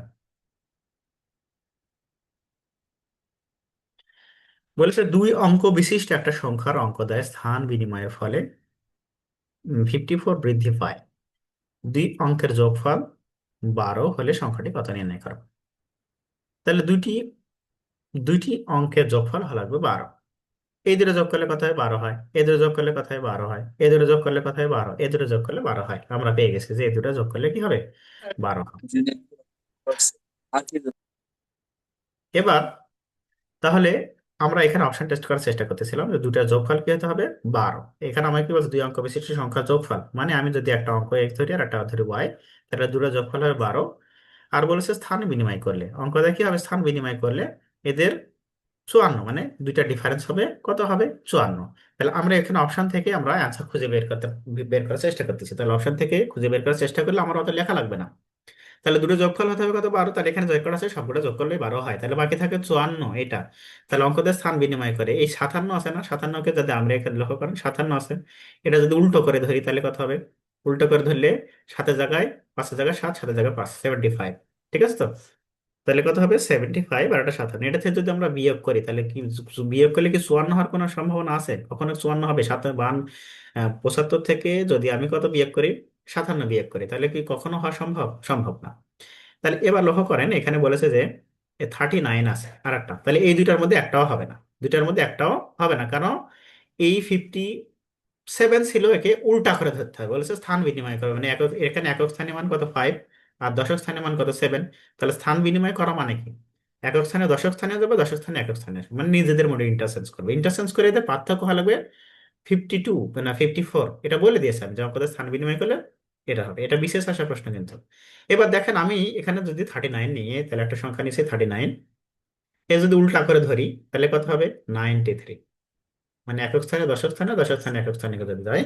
বলেছে দুই অঙ্ক বিশিষ্ট একটা সংখ্যার অঙ্ক দেয় স্থান বিনিময়ের ফলে 54 বৃদ্ধি পায়। দুই অঙ্কের যোগফল 12 হলে সংখ্যাটি কত নির্ণয় করো। তাহলে দুইটি দুইটি অঙ্কের যোগফল হলো লাগবে 12। এই দুটো যোগ করলে কত হয় 12 হয়, এই দুটো যোগ করলে কত হয় 12 হয়, এই দুটো যোগ করলে কত হয় 12, এই দুটো যোগ করলে 12 হয়। আমরা পেয়ে গেছি যে এই দুটো যোগ করলে কি হবে, 12 হবে। এবার তাহলে আমরা এখানে অপশন টেস্ট করার চেষ্টা করতেছিলাম যে দুটার যোগফল কি হতে হবে 12। এখানে আমার কি বলছে দুই অঙ্ক বিশিষ্ট সংখ্যার যোগফল, মানে আমি যদি একটা অঙ্ক এক্স ধরি আর একটা ধরি ওয়াই, তাহলে দুটো যোগফল হবে 12। আর বলেছে স্থান বিনিময় করলে, অঙ্ক দেখি হবে স্থান বিনিময় করলে এদের 54, মানে দুইটা ডিফারেন্স হবে কত হবে 54। তাহলে আমরা এখানে অপশন থেকে আমরা অ্যান্সার খুঁজে বের করার চেষ্টা করতেছি। তাহলে অপশন থেকে খুঁজে বের করার চেষ্টা করলে আমার অত লেখা লাগবে না। তাহলে দুটো যোগফল হতে হবে কত 12, তাহলে এখানে যোগ করা আছে সবগুলো যোগ করলে 12 হয়, তাহলে বাকি থাকে 54 এটা। তাহলে অঙ্কদের স্থান বিনিময় করে এই 57 আছে না, 57কে যদি আমরা এখানে লক্ষ্য করেন 57 আছে, এটা যদি উল্টো করে ধরি তাহলে কত হবে, উল্টো করে ধরলে সাতের জায়গায় পাঁচের জায়গায় সাত, সাতের জায়গায় পাঁচ, 75। ঠিক আছে তো, তাহলে কত হবে 75 আর একটা 57, এটা থেকে যদি আমরা বিয়োগ করি তাহলে কি, বিয়োগ করলে কি 54 হওয়ার কোনো সম্ভাবনা আছে, কখনো 54 হবে সাত 75 থেকে যদি আমি কত বিয়োগ করি 57 বিয়োগ করি তাহলে কি কখনো হওয়া সম্ভব, সম্ভব না। তাহলে এবার লক্ষ্য করেন এখানে বলেছে যে 39 আছে আর একটা, তাহলে এই দুইটার মধ্যে একটাও হবে না, দুইটার মধ্যে একটাও হবে না, কারণ এই 57 ছিল, একে উল্টা করে ধরতে হবে, বলেছে স্থান বিনিময় করবে, মানে একক, এখানে একক স্থানীয় মান কত 5 আর দশক স্থানীয় মান কত 7। তাহলে স্থান বিনিময় করা মানে কি, একক স্থানে দশক স্থানে যাবে, দশক স্থানে একক স্থানে আসবে, মানে নিজেদের মধ্যে ইন্টারচেঞ্জ করবে, ইন্টারচেঞ্জ করে এদের পার্থক্য হওয়া লাগবে 52 না 54, এটা বলে দিয়েছে আমি যে অঙ্কদের স্থান বিনিময় করলে এটা হবে। এটা বিশেষ আসার প্রশ্ন কিন্তু। এবার দেখেন আমি এখানে যদি 39 নিয়ে তাহলে একটা সংখ্যা নিচে 39, এ যদি উল্টা করে ধরি তাহলে কত হবে 93, মানে একক স্থানে দশক স্থানে, দশক স্থানে একক স্থানে যদি যায়।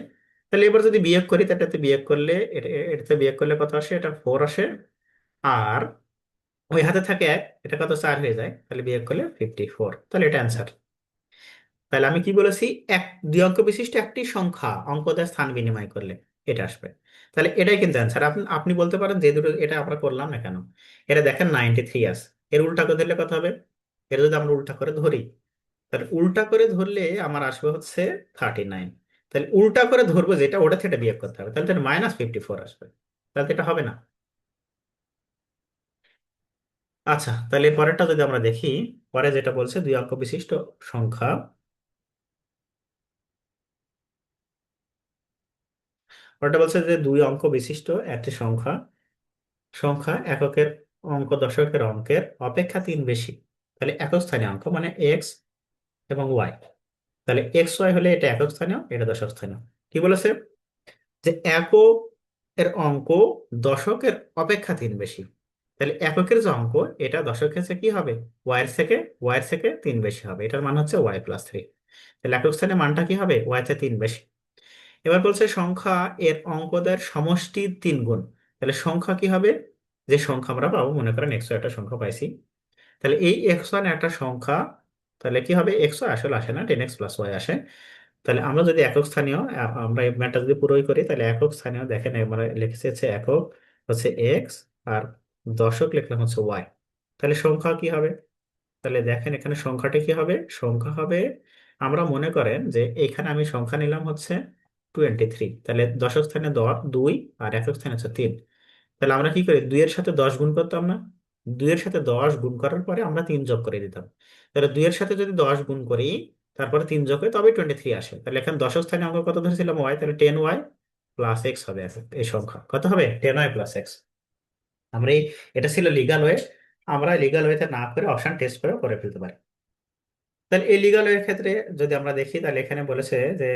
তাহলে এবার যদি বিয়োগ করি তাহলে এটাতে বিয়োগ করলে এটাতে বিয়োগ করলে কত আসে, এটা 4 আসে, আর ওই হাতে থাকে এক, এটা কত 4 হয়ে যায়, তাহলে বিয়োগ করলে 54, তাহলে এটা অ্যান্সার। তাহলে আমি কি বলেছি, এক দুই অঙ্ক বিশিষ্ট একটি সংখ্যা অঙ্ক দ্বারা স্থান বিনিময় করলে এটা আসবে। তাহলে এটাই কিন্তু অ্যান্সার। আপনি আপনি বলতে পারেন যে দুটো এটা আমরা করলাম না কেন, এটা দেখেন 93 আছে, এর উল্টা করে ধরলে কত হবে, এর যদি আমরা উল্টা করে ধরি তাহলে উল্টা করে ধরলে আমার আসবে হচ্ছে 39। তাহলে উল্টা করে ধরবো যেটা, ওটা থেকে বিয়োগ করতে হবে, তাহলে -54 আসবে, তাহলে তো এটা হবে না। আচ্ছা, তাহলে পরেরটা যদি আমরা দেখি, পরে যেটা বলছে দুই অঙ্ক বিশিষ্ট সংখ্যা, পরেরটা বলছে যে দুই অঙ্ক বিশিষ্ট একটি সংখ্যা, সংখ্যা এককের অঙ্ক দশকের অঙ্কের অপেক্ষা তিন বেশি। তাহলে একক স্থানীয় অঙ্ক মানে এক্স এবং ওয়াই। তাহলে এক্স ওয়াই হলে এটা একক স্থানীয়, এটা দশক স্থানীয়। কি বলেছে? যে একক এর অঙ্ক দশকের অপেক্ষা তিন বেশি। তাহলে এককের যে অঙ্ক, এটা দশকের চেয়ে কি হবে? ওয়াই এর থেকে তিন বেশি হবে। এটার মান হচ্ছে ওয়াই+3। তাহলে একক স্থানে মানটা কি হবে? ওয়াই চেয়ে তিন বেশি। এবার বলছে সংখ্যা এর অঙ্কদের সমষ্টির তিন গুণ। তাহলে সংখ্যা কি হবে? যে সংখ্যা আমরা পাবো, মনে করেন এক্স একটা সংখ্যা পাইছি, তাহলে এই এক্স একটা সংখ্যা, তাহলে কি হবে? এক্স আসলে আসে না, 10x+y আসে। তাহলে আমরা যদি একক স্থানীয় আমরা এই ম্যাথটা যদি পুরোই করি, তাহলে একক স্থানীয় দেখেন আমরা লিখেছি হচ্ছে একক হচ্ছে এক্স, আর দশক লিখলাম হচ্ছে ওয়াই। তাহলে সংখ্যা কি হবে? তাহলে দেখেন এখানে সংখ্যাটা কি হবে? সংখ্যা হবে, আমরা মনে করেন যে এখানে আমি সংখ্যা নিলাম হচ্ছে 23। তাহলে দশক স্থানে দুই, আর একক স্থানে হচ্ছে তিন। তাহলে আমরা কি করি? দুইয়ের সাথে 10 গুণ করতাম না? দুইয়ের সাথে 10 গুণ করার পরে আমরা তিন যোগ করে দিতাম। তাহলে দুইয়ের সাথে যদি 10 গুণ করি, তারপরে তিন যোগ করি, তবে 23 আসে। তাহলে এখানে দশক স্থানে অঙ্ক কত ধরেছিলাম? ওয়াই। তাহলে 10y+x হবে। এই সংখ্যা কত হবে? 10y+x। আমরা এটা ছিল লিগাল ওয়ে। আমরা লিগাল ওয়েতে না করে অপশন টেস্ট করে করে ফেলতে পারি। তাহলে এই লিগাল ওয়ের ক্ষেত্রে যদি আমরা দেখি, তাহলে এখানে বলেছে যে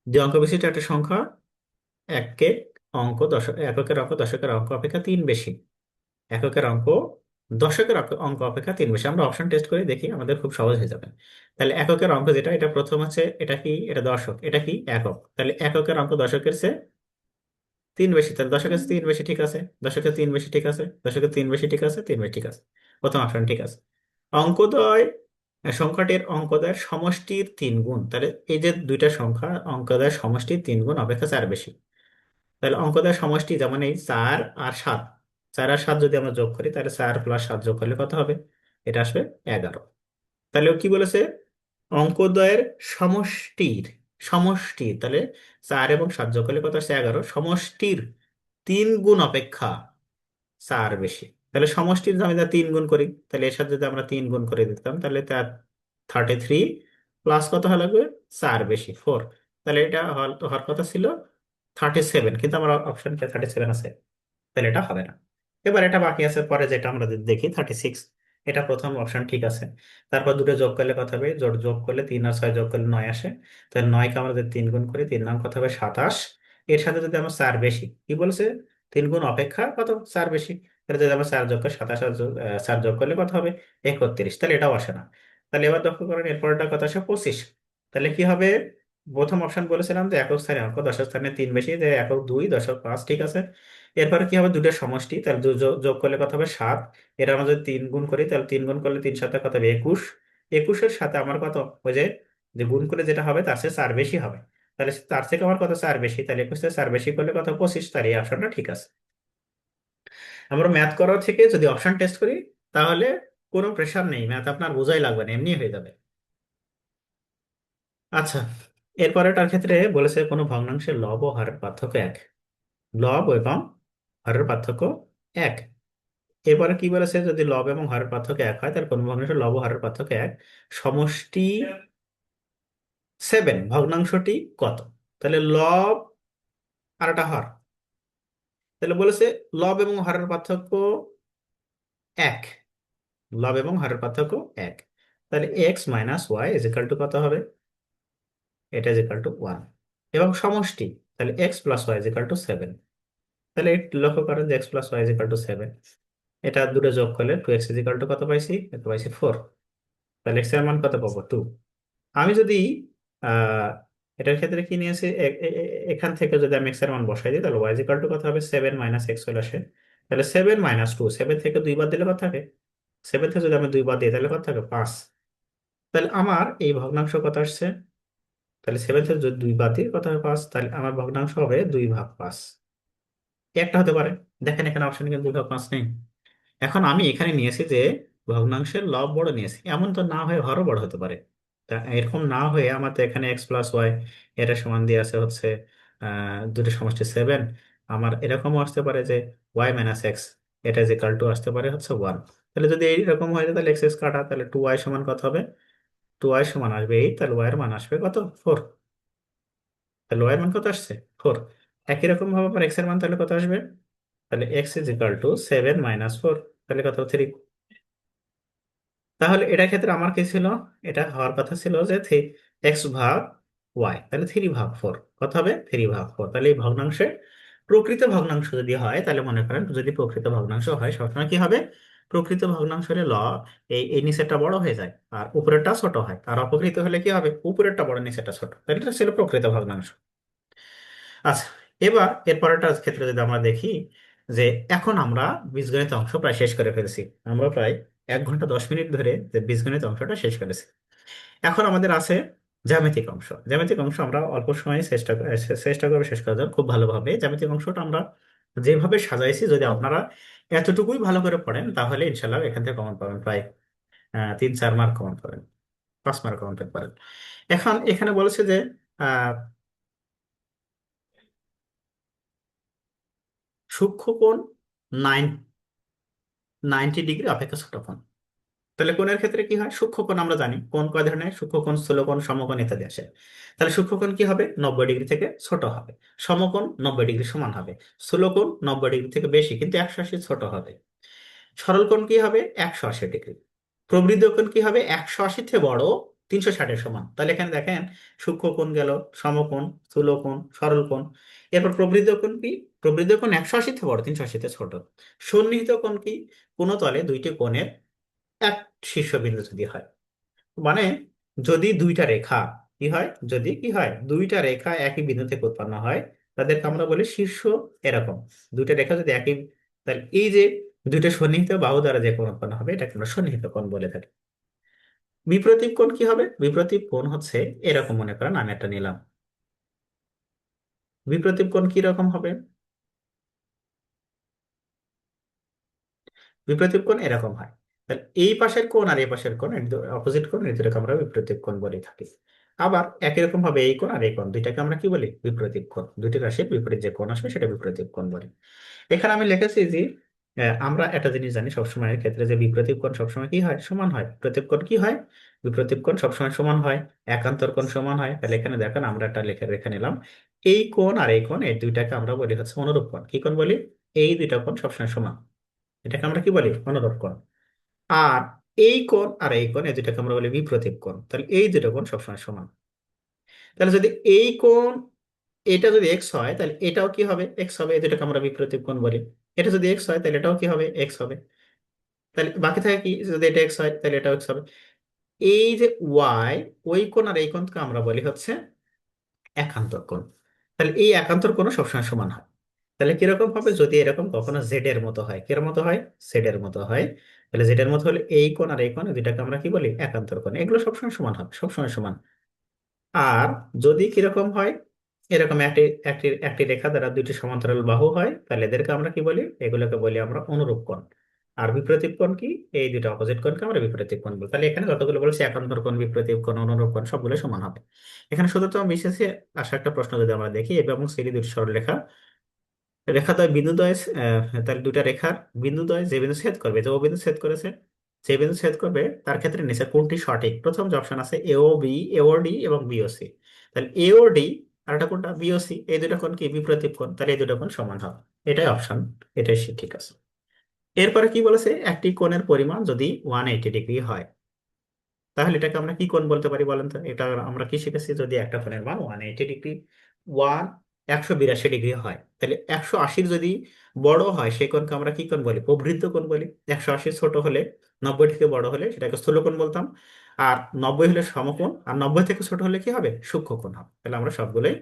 যে অঙ্ক বিশিষ্ট একটা সংখ্যা একের এককের অঙ্ক দশকের অঙ্ক অপেক্ষা তিন বেশি। এককের অঙ্ক দশকের অঙ্ক অপেক্ষা তিন বেশি। আমরা অপশন টেস্ট করে দেখি, আমাদের খুব সহজ হয়ে যাবে। তাহলে এককের অঙ্ক যেটা, এটা প্রথম আছে, এটা কি? এটা দশক, এটা কি? একক। তাহলে এককের অঙ্ক দশকের চেয়ে তিন বেশি। তাহলে দশকের চেয়ে তিন বেশি, ঠিক আছে। দশকের তিন বেশি, ঠিক আছে। দশকের তিন বেশি, ঠিক আছে। তিন বেশি, ঠিক আছে। প্রথম অপশন ঠিক আছে। অঙ্কদ্বয় সংখ্যাটির অঙ্কদের সমষ্টির তিন গুণ। তাহলে এই যে দুইটা সংখ্যা, অঙ্কদের সমষ্টির তিন গুণ অপেক্ষা চার বেশি। তাহলে অঙ্কদের সমষ্টি যেমন এই 4 আর 7, 4 আর 7 যদি আমরা যোগ করি, তাহলে 4+7 যোগ করলে কত হবে? এটা আসবে 11। তাহলে ও কি বলেছে? অঙ্কদ্বয়ের সমষ্টির, সমষ্টির তাহলে 4 এবং 7 যোগ করলে কত আসছে? 11। সমষ্টির তিন গুণ অপেক্ষা চার বেশি। তাহলে সমষ্টির যদি আমি তিন গুণ করি, তাহলে এর সাথে যদি আমরা তিন গুণ করে দিতাম, তাহলে তার 33 প্লাস কত হওয়া লাগবে? চার বেশি, 4। তাহলে এটা হওয়ার কথা ছিল 37, কিন্তু আমার অপশনটা 37 আছে। তাহলে এটা হবে না। এবার এটা বাকি আছে, পরে যেটা আমরা দেখি 36। এটা প্রথম অপশন ঠিক আছে। তারপর দুটো যোগ করলে কত হবে? জোট যোগ করলে 3 আর 6 যোগ করলে 9 আসে। তাহলে 9কে আমরা যদি তিন গুণ করি, তিন নাম কত হবে? 27। এর সাথে যদি আমরা চার বেশি, কি বলছে? তিন গুণ অপেক্ষা কত? চার বেশি। তাহলে যদি আমরা চার যোগ করি, 27 আর চার যোগ করলে কত হবে? 31। তাহলে এটাও আসে না। তাহলে এবার লক্ষ্য করেন এরপরটা কত আসে? 25। তাহলে কি হবে? প্রথম অপশন বলেছিলাম যে একক স্থানে অঙ্ক দশক স্থানে তিন বেশি, যে একক 2, দশক 5, ঠিক আছে। এরপরে কি হবে? দুটো সমষ্টি, তাহলে যোগ করলে কত হবে? 7। এর আমরা যদি তিন গুণ করি, তাহলে তিন গুণ করলে তিন সাথে কত হবে? 21। 21-এর সাথে আমার কত? ওই যে যে গুণ করে যেটা হবে তার চেয়ে চার বেশি হবে। তাহলে তার থেকে আমার কত? চার বেশি। তাহলে 21 থেকে চার বেশি করলে কত? 25। তাহলে এই অপশনটা ঠিক আছে। আমরা ম্যাথ করার থেকে যদি অপশন টেস্ট করি, তাহলে কোনো প্রেশার নেই, ম্যাথ আপনার বোঝাই লাগবে না, এমনি হয়ে যাবে। আচ্ছা, এরপরেটার ক্ষেত্রে বলেছে কোনো ভগ্নাংশের লব ও হরের পার্থক্য এক। লব এবং হরের পার্থক্য এক। এরপরে কি বলেছে? যদি লব এবং হরের পার্থক্য এক হয়, তাহলে কোন ভগ্নাংশের লব ও হরের পার্থক্য এক, সমষ্টি 7, ভগ্নাংশটি কত? তাহলে লব আর একটা হর। তাহলে বলেছে লব এবং হরের পার্থক্য এক। লব এবং হরের পার্থক্য এক। তাহলে x-y কত হবে? এটা = 1। এবং সমষ্টি, তাহলে x+y=7। তাহলে একটু লক্ষ্য করেন যে x+y=7। এটা দুটো যোগ করলে 2x কত পাইছি? এটা পাইছি 4। তাহলে x এর মান কত পাবো? 2। আমি যদি আহ এটার ক্ষেত্রে কি নিয়েছি, এখান থেকে যদি আমি x এর মান বসাই দিই, তাহলে y কত হবে? 7 - x চলে আসে। তাহলে 7 - 2, 7 থেকে 2 বাদ দিলে কত থাকে? 7 থেকে যদি আমি 2 বাদ দিই, তাহলে কত থাকে? 5। তাহলে আমার এই ভগ্নাংশ কত আসছে? তাহলে 7 থেকে যদি 2 বাদ দিই, কত হবে? 5। তাহলে আমার ভগ্নাংশ হবে 2/5। একটা হতে পারে। দেখেন এখানে অপশন কিন্তু 2/5 নেই। এখন আমি এখানে নিয়েছি যে ভগ্নাংশের লব বড় নিয়েছি, এমন তো না হয়ে হরও বড় হতে পারে। তা এরকম না হয়ে আমার তো এখানে x+y, এটা সমান দিয়ে আছে হচ্ছে দুটো সমষ্টি 7। আমার এরকমও আসতে পারে যে y - x, এটা যে ইকাল টু আসতে পারে হচ্ছে 1। তাহলে যদি এইরকম হয়ে যায় তাহলে এক্স এক্স কাটা, তাহলে 2y সমান কত হবে? 2y সমান আসবে 8, তাহলে y এর মান আসবে কত? 4। তাহলে y এর মান কত আসছে? 4। একই রকম ভাবে আমার x এর মান তাহলে কত আসবে? তাহলে x ইজ ইকাল টু 7 - 4, তাহলে কত? 3। তাহলে এটার ক্ষেত্রে আমার কি ছিল? এটা হওয়ার কথা ছিল যে এক্স ভাগ ওয়াই, তাহলে 3/4 কত হবে? 3/4। তাহলে এই ভগ্নাংশে প্রকৃত ভগ্নাংশ যদি হয়, তাহলে মনে করেন যদি প্রকৃত ভগ্নাংশ হয় সবসময় কি হবে? প্রকৃত ভগ্নাংশ হলে এই এই নিচেরটা বড় হয়ে যায় আর উপরেরটা ছোট হয়, আর অপকৃত হলে কি হবে? উপরেরটা বড় নিচেরটা ছোট। তাহলে এটা ছিল প্রকৃত ভগ্নাংশ। আচ্ছা, এবার এর পরেরটার ক্ষেত্রে যদি আমরা দেখি যে এখন আমরা বীজগণিত অংশ প্রায় শেষ করে ফেলেছি। আমরা প্রায় 1 ঘন্টা 10 মিনিট ধরে যে বীজগণিত অংশটা শেষ করেছি। এখন আমাদের আছে জ্যামিতিক অংশ। জ্যামিতিক অংশ আমরা অল্প সময়ে চেষ্টা করবো শেষ করার জন্য খুব ভালোভাবে। জ্যামিতিক অংশটা আমরা যেভাবে সাজাইছি, যদি আপনারা এতটুকুই ভালো করে পড়েন তাহলে ইনশাল্লাহ এখান থেকে কমন পাবেন প্রায় 3-4 মার্ক কমন পাবেন, 5 মার্ক কমন পেতে পারেন। এখন এখানে বলেছে যে আহ সূক্ষ্মকোণ 90 ডিগ্রি অপেক্ষা ছোট কোণ। তাহলে কোণের ক্ষেত্রে কি হয়? সূক্ষ্মকোণ আমরা জানি কোণ কয় ধরনের, সূক্ষ্মকোণ, স্থূলকোণ, সমকোণ ইত্যাদি আসে। তাহলে সূক্ষ্মকোণ কি হবে? 90 ডিগ্রি থেকে ছোট হবে। সমকোণ 90 ডিগ্রি সমান হবে। স্থূলকোণ 90 ডিগ্রি থেকে বেশি কিন্তু 180 ছোট হবে। সরল কোণ কি হবে? 180 ডিগ্রি। প্রবৃদ্ধ কোণ কি হবে? 180 থেকে বড়, 360-এর সমান। তাহলে এখানে দেখেন সূক্ষ্ম কোণ গেল, সমকোণ, স্থূল কোণ, সরল কোণ। এরপর প্রবৃদ্ধ কোণ কি? প্রবৃদ্ধ কোণ 180 থেকে বড়, 380 থেকে ছোট। সন্নিহিত কোণ কি? কোন তলে দুইটি কোণের এক শীর্ষবিন্দু যদি হয়, মানে যদি দুইটা রেখা কি হয়, যদি কি হয় দুইটা রেখা একই বিন্দু থেকে উৎপন্ন হয়, তাদেরকে আমরা বলি শীর্ষ এরকম। দুইটা রেখা যদি একই, তাহলে এই যে দুইটা সন্নিহিত বাহু দ্বারা যে কোণ উৎপন্ন হবে এটাকে আমরা সন্নিহিত কোণ বলে থাকি। বিপ্রতীপ কোণ কি হবে? বিপ্রতীপ কোণ হচ্ছে এরকম, মনে করেন আমি একটা নিলাম। বিপ্রতীপ কোণ কি রকম হবে? বিপরীত কোণ এরকম হয়। তাহলে এই পাশের কোণ আর এই পাশের কোণ, অপোজিট কোণ, এই দুটাকে আমরা বিপরীত কোণ বলে থাকি। আবার একই রকম ভাবে এই কোণ আর এই কোণ দুইটাকে আমরা কি বলি? বিপরীত কোণ। দুইটি রাশির বিপরীত যে কোণ আসবে সেটা বিপরীত কোণ বলি। এখানে আমি লিখেছি যে আমরা একটা জিনিস জানি সবসময়ের ক্ষেত্রে যে বিপরীত কোণ সবসময় কি হয়? সমান হয়। বিপরীত কোণ কি হয়? বিপরীত কোণ সবসময় সমান হয়। একান্তর কোণ সমান হয়। তাহলে এখানে দেখেন আমরা একটা লেখা রেখে নিলাম। এই কোণ আর এই কোণ, এই দুইটাকে আমরা বলি হচ্ছে অনুরূপ কোণ। কি কোণ বলি? এই দুইটা কোণ সবসময় সমান, এটাকে আমরা কি বলি? অনুরূপ কোণ। আর এই কোণ আর এই কোণ, এই দুটাকে আমরা বলি বিপ্রতীপ কোণ। তাহলে এই দুটো কোণ সবসময় সমান। তাহলে যদি এই কোণ, এটা যদি এক্স হয় তাহলে এটাও কি হবে? এক্স হবে। এই দুটাকে আমরা বিপ্রতীপ কোণ বলি। এটা যদি এক্স হয় তাহলে এটাও কি হবে? এক্স হবে। তাহলে বাকি থাকে কি? যদি এটা এক্স হয় তাহলে এটাও এক্স হবে। এই যে ওয়াই, ওই কোণ আর এই কোণকে আমরা বলি হচ্ছে একান্তর কোণ। তাহলে এই একান্তর কোণ সবসময় সমান হয়। তাহলে কিরকম হবে? যদি এরকম কখনো জেড এর মতো হয়, কিরকম মতো হয়? জেড এর মতো হয়। তাহলে জেড এর মতো হলে এই কোণ আর এই কোণ, এই দুটাকে আমরা কি বলি? একান্তর কোণ। এগুলো সবসময় সমান হবে, সবসময় সমান। আর যদি কিরকম হয়, এরকম একটি একটি একটি রেখা দ্বারা দুইটি সমান্তরাল বাহু হয়, তাহলে এদেরকে আমরা কি বলি? এগুলোকে বলি আমরা অনুরূপ কোণ। আর বিপরীত কোণ কি? এই দুটো অপোজিট কোণকে আমরা বিপরীত কোণ বলি। তাহলে এখানে যতগুলো বলছি একান্তর কোণ, বিপরীত কোণ, অনুরূপ কোণ, সবগুলো সমান হবে। এখানে শুধুমাত্র বিশেষে আসা একটা প্রশ্ন যদি আমরা দেখি, এবং সিরি দুটি সরলরেখা, রেখাদ্বয় বিন্দুদ্বয়, তাহলে দুটা রেখার বিন্দুদ্বয় যে বিন্দু ছেদ করবে, যে ও বিন্দু ছেদ করেছে, যে বিন্দু ছেদ করবে তার ক্ষেত্রে নিচে কোনটি সঠিক? প্রথম যে অপশন আছে এও বি, এও ডি এবং বিও সি। তাহলে এও ডি আর একটা কোনটা? B O C. এই দুটো কোণ কি? বিপরীত কোণ। তাহলে এই দুটো কোণ সমান হবে। এটাই অপশন, এটাই ঠিক আছে। এরপরে কি বলেছে? একটি কোণের পরিমাণ যদি 180 ডিগ্রি হয়, তাহলে এটাকে আমরা কি কোণ বলতে পারি বলেন তো? এটা আমরা কি শিখেছি? যদি একটা কোণের মান 180 ডিগ্রি, 182 ডিগ্রি হয়, তাহলে 180 যদি বড় হয় সেই কোণকে আমরা কি কোণ বলি? প্রবৃদ্ধ কোণ বলি। 180 ছোট হলে, 90 থেকে বড় হলে সেটাকে স্থূল কোণ বলতাম। আর 90 হলে সমকোণ, আর 90 থেকে ছোট হলে কি হবে? সূক্ষ্ম কোণ হবে। তাহলে আমরা সবগুলোই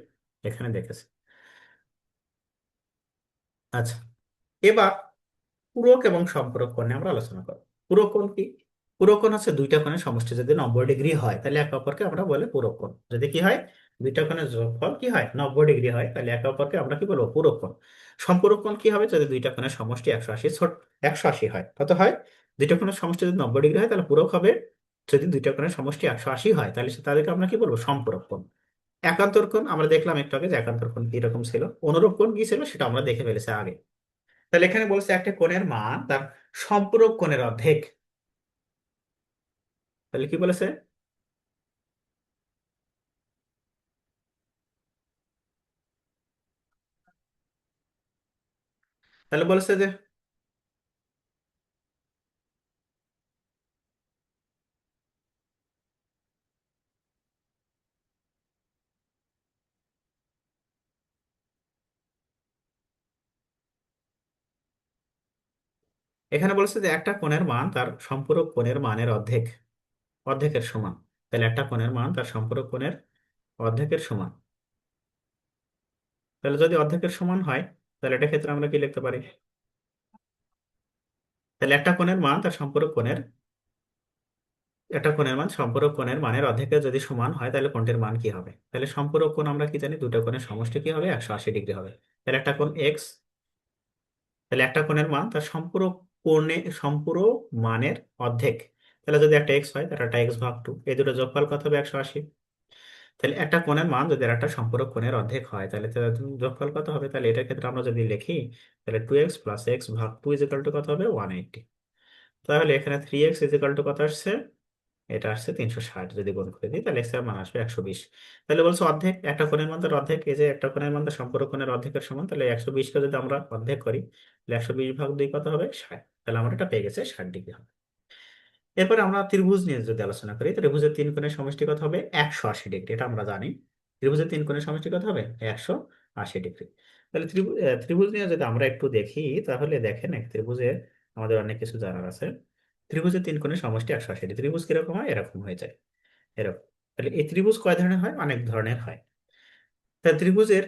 এখানে দেখেছি। আচ্ছা, এবার পূরক এবং সম্পূরক কোণ নিয়ে আমরা আলোচনা করব। পূরক কোণ কি? পূরক কোণ হচ্ছে দুইটা কোণের সমষ্টি যদি 90 ডিগ্রি হয় তাহলে একে অপরকে আমরা বলে পূরক কোণ। যদি কি হয়? দুইটা কোণের যোগফল কি হয়? 90 ডিগ্রি হয়, তাহলে একে অপরকে আমরা কি বলবো? পূরক কোণ। সম্পূরক কোণ কি হবে? যদি দুইটা কোণের সমষ্টি 180, 180 হয়। কত হয়? দুইটা কোণের সমষ্টি যদি 90 ডিগ্রি হয় তাহলে পূরক হবে। যদি দুইটা কোণের সমষ্টি 180 হয় তাহলে তাদেরকে আমরা কি বলবো? সম্পূরক কোণ। একান্তর কোণ আমরা দেখলাম একটু আগে যে একান্তর কোণ কিরকম ছিল। অনুরূপ কোণ কি ছিল সেটা আমরা দেখে ফেলেছি আগে। তাহলে এখানে বলছে একটা কোণের মান তার সম্পূরক কোণের অর্ধেক। তাহলে কি বলেছে? তাহলে বলেছে যে এখানে বলেছে যে একটা কোণের মান তার সম্পূরক কোণের মানের অর্ধেক, অর্ধেকের সমান। তাহলে একটা কোণের মান তার সম্পূরক কোণের অর্ধেকের সমান। তাহলে যদি অর্ধেকের সমান হয় তাহলে এটা ক্ষেত্রে আমরা কি লিখতে পারি? তাহলে একটা কোণের মান তার সম্পূরক কোণের, একটা কোণের মান সম্পূরক কোণের মানের অর্ধেকের যদি সমান হয় তাহলে কোণটির মান কি হবে? তাহলে সম্পূরক কোণ আমরা কি জানি, দুটো কোণের সমষ্টি কি হবে? 180 ডিগ্রি হবে। তাহলে একটা কোণ এক্স, তাহলে একটা কোণের মান তার সম্পূরক কোণে সম্পূরক মানের অর্ধেক। তাহলে যদি একটা এক্স হয় তাহলে একটা এক্স ভাগ টু, এই দুটো যোগফল কত হবে? 180। তাহলে একটা কোণের মান যদি আর একটা সম্পূরক কোণের অর্ধেক হয় তাহলে তার যোগফল কত হবে? তাহলে এটার ক্ষেত্রে আমরা যদি লিখি তাহলে 2x প্লাস এক্স ভাগ টু ইজ ইকাল টু কত হবে? 180। তাহলে এখানে 3x ইজ ইকাল টু কত আসছে? এটা আসছে 360। যদি গুণ করে দিই তাহলে এক্স এর মান আসবে 120। তাহলে বলছো অর্ধেক, একটা কোণের মান তার অর্ধেক, এই যে একটা কোণের মান তার সম্পূরক কোণের অর্ধেকের সমান, তাহলে 120কে যদি আমরা অর্ধেক করি তাহলে 120 ভাগ 2 কত হবে? 60। তাহলে আমরা এটা পেয়ে গেছে 60 ডিগ্রি হবে। এরপরে আমরা ত্রিভুজ নিয়ে যদি আলোচনা করি, ত্রিভুজের তিন কোণের সমষ্টি কত হবে? 180 ডিগ্রি, এটা আমরা জানি। ত্রিভুজের তিন কোণের সমষ্টি কত হবে? 180 ডিগ্রি। তাহলে ত্রিভুজ নিয়ে যদি আমরা একটু দেখি তাহলে দেখেন এক ত্রিভুজের আমাদের অনেক কিছু জানার আছে। ত্রিভুজের তিন কোণের সমষ্টি 180 ডিগ্রি। ত্রিভুজ কিরকম হয়? এরকম হয়ে যায়, এরকম। তাহলে এই ত্রিভুজ কয় ধরনের হয়? অনেক ধরনের হয়। তা ত্রিভুজের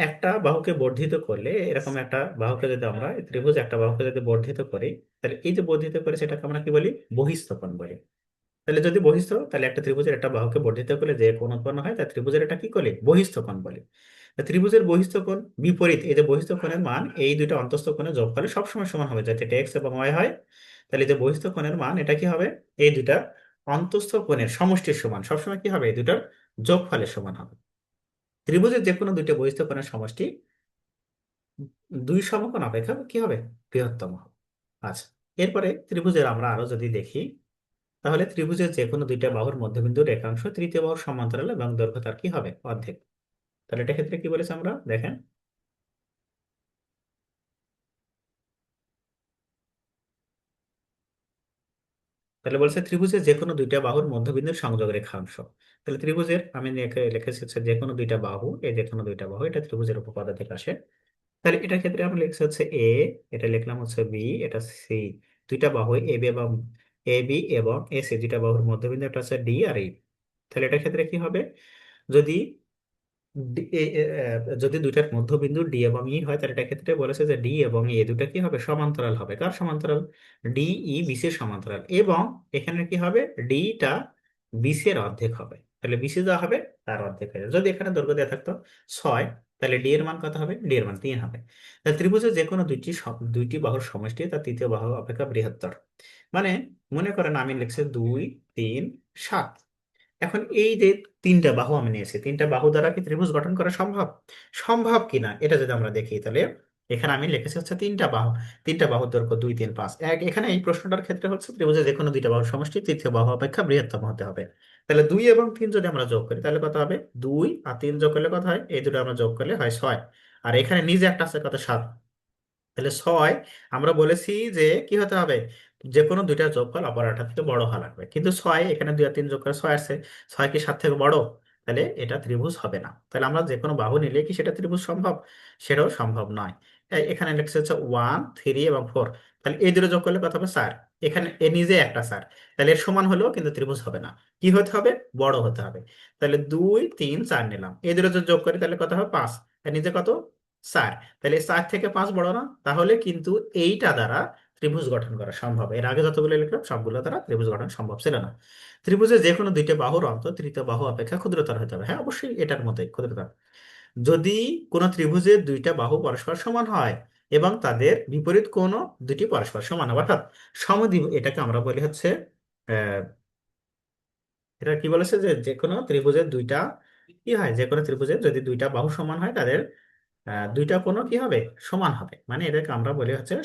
একটা বাহুকে বর্ধিত করলে, এরকম একটা বাহুকে যদি আমরা, এই ত্রিভুজ একটা বাহুকে যদি বর্ধিত করি তাহলে এই যে বর্ধিত করে সেটাকে আমরা কি বলি? বহিঃস্থকোণ বলি। তাহলে যদি বহিস্থ, তাহলে একটা ত্রিভুজের একটা বাহুকে বর্ধিত করলে যে কোণ উৎপন্ন হয় তা ত্রিভুজের এটা কি বলে? বহিস্থ কোণ বলে। তা ত্রিভুজের বহিস্থ কোণ বিপরীত, এই যে বহিস্থ কোণের মান এই দুইটা অন্তস্থ কোণের যোগফলে সবসময় সমান হবে, যাতে এটা এক্স এবং ওয়াই হয়। তাহলে এই যে বহিস্থ কোণের মান এটা কি হবে? এই দুইটা অন্তস্থ কোণের সমষ্টির সমান, সবসময় কি হবে? এই দুটার যোগফলের সমান হবে। ত্রিভুজের যে কোনো দুইটা বহিস্থ কোণের সমষ্টি দুই সমকোণ অপেক্ষা কি হবে? বৃহত্তম হবে। আচ্ছা, এরপরে ত্রিভুজের আমরা আরো যদি দেখি তাহলে ত্রিভুজের যে কোনো দুইটা বাহুর মধ্যবিন্দুর রেখাংশ তৃতীয় বাহুর সমান্তরাল এবং দৈর্ঘ্য তার কি হবে? অর্ধেক। তাহলে এটা ক্ষেত্রে কি বলেছে আমরা দেখেন। তাহলে বলছে ত্রিভুজের যে কোনো দুইটা বাহুর মধ্যবিন্দুর সংযোগ রেখাংশ। তাহলে ত্রিভুজের আমি লিখেছি হচ্ছে যে কোনো দুইটা বাহু, এই যে কোনো দুইটা বাহু এটা ত্রিভুজের উপপাদ্য থেকে আসে। তাহলে এটার ক্ষেত্রে আমরা লিখছি হচ্ছে এ, এটা লিখলাম হচ্ছে বি, এটা সি। দুইটা বাহু এ বি এবং এ বি এবং এ সি, দুইটা বাহুর মধ্যবিন্দু একটা হচ্ছে ডি আর ই। তাহলে এটার ক্ষেত্রে কি হবে? যদি যদি দুইটার মধ্যবিন্দু ডি এবং ই হয় তাহলে এটা ক্ষেত্রে বলেছে যে ডি এবং এ দুটা কি হবে? সমান্তরাল হবে। কার সমান্তরাল? ডি ই বিসি এর সমান্তরাল। এবং এখানে কি হবে? ডিটা বিসি এর অর্ধেক হবে। তাহলে বিসি যা হবে তার অর্ধেক হয়ে যাবে। যদি এখানে দৈর্ঘ্য দেওয়া থাকতো 6, তাহলে ডি এর মান কত হবে? ডি এর মান 3 হবে। তাহলে ত্রিভুজের যে কোনো দুইটি বাহুর সমষ্টি তার তৃতীয় বাহু অপেক্ষা বৃহত্তর। মানে মনে করেন আমি লিখছি 2, 3, 7। এখন এই যে তিনটা বাহু আমি নিয়েছি, তিনটা বাহু দ্বারা কি ত্রিভুজ গঠন করা সম্ভব? সম্ভব কিনা এটা যদি আমরা দেখি তাহলে এখানে আমি লিখেছি হচ্ছে তিনটা বাহু, তিনটা বাহুর দৈর্ঘ্য 2, 3, 5। এখানে এই প্রশ্নটার ক্ষেত্রে হচ্ছে ত্রিভুজের যে কোনো দুইটা বাহুর সমষ্টি তৃতীয় বাহু অপেক্ষা বৃহত্তম হতে হবে। তাহলে 2 এবং 3 যদি আমরা যোগ করি তাহলে কত হবে? 2 আর 3 যোগ করলে কত হয়? এই দুটো আমরা যোগ করলে হয় 6। আর এখানে নিজে একটা আছে কত? 7। তাহলে 6, আমরা বলেছি যে কি হতে হবে? যে কোনো দুইটা যোগফল অপরটা থেকে বড় হওয়া লাগবে, কিন্তু 6 এখানে 2 আর 3 যোগ করে 6 আসছে। 6 কি 7 থেকে বড়? তাহলে এটা ত্রিভুজ হবে না। তাহলে আমরা যে কোনো বাহু নিলে কি সেটা ত্রিভুজ সম্ভব? সেটাও সম্ভব নয়। এখানে লেখা হচ্ছে 1, 3 এবং 4। তাহলে এই দুটো যোগ করলে কত হবে? 4। এখানে এ নিজে একটা 4। তাহলে এর সমান হলেও কিন্তু ত্রিভুজ হবে না। কি হতে হবে? বড় হতে হবে। তাহলে 2, 3, 4 নিলাম, এই দুটো যদি যোগ করি তাহলে কত হবে? 5। এর নিচে কত? 4। তাহলে 4 থেকে 5 বড় না? তাহলে কিন্তু এইটা দ্বারা ত্রিভুজ গঠন করা সম্ভব। এর আগে যতগুলো লিখলাম সবগুলো দ্বারা ত্রিভুজ গঠন সম্ভব ছিল না। ত্রিভুজের যে কোনো দুইটা বাহুর অন্তর তৃতীয় বাহু অপেক্ষা ক্ষুদ্রতর হতে হবে। হ্যাঁ, অবশ্যই এটার মতোই ক্ষুদ্রতর। যদি কোনো ত্রিভুজের দুইটা বাহু পরস্পর সমান হয় এবং তাদের বিপরীত কোণও দুটি পরস্পর সমান হবে, অর্থাৎ সমদ্বিবাহু, এটাকে আমরা বলি হচ্ছে আহ এটা কি বলেছে যে যে কোনো ত্রিভুজের দুইটা কি হয়? যে কোনো ত্রিভুজের যদি দুইটা বাহু সমান হয় তাদের দুইটা কোণও কি হবে, সমান হবে, মানে এটাকে আমরা বলি হচ্ছে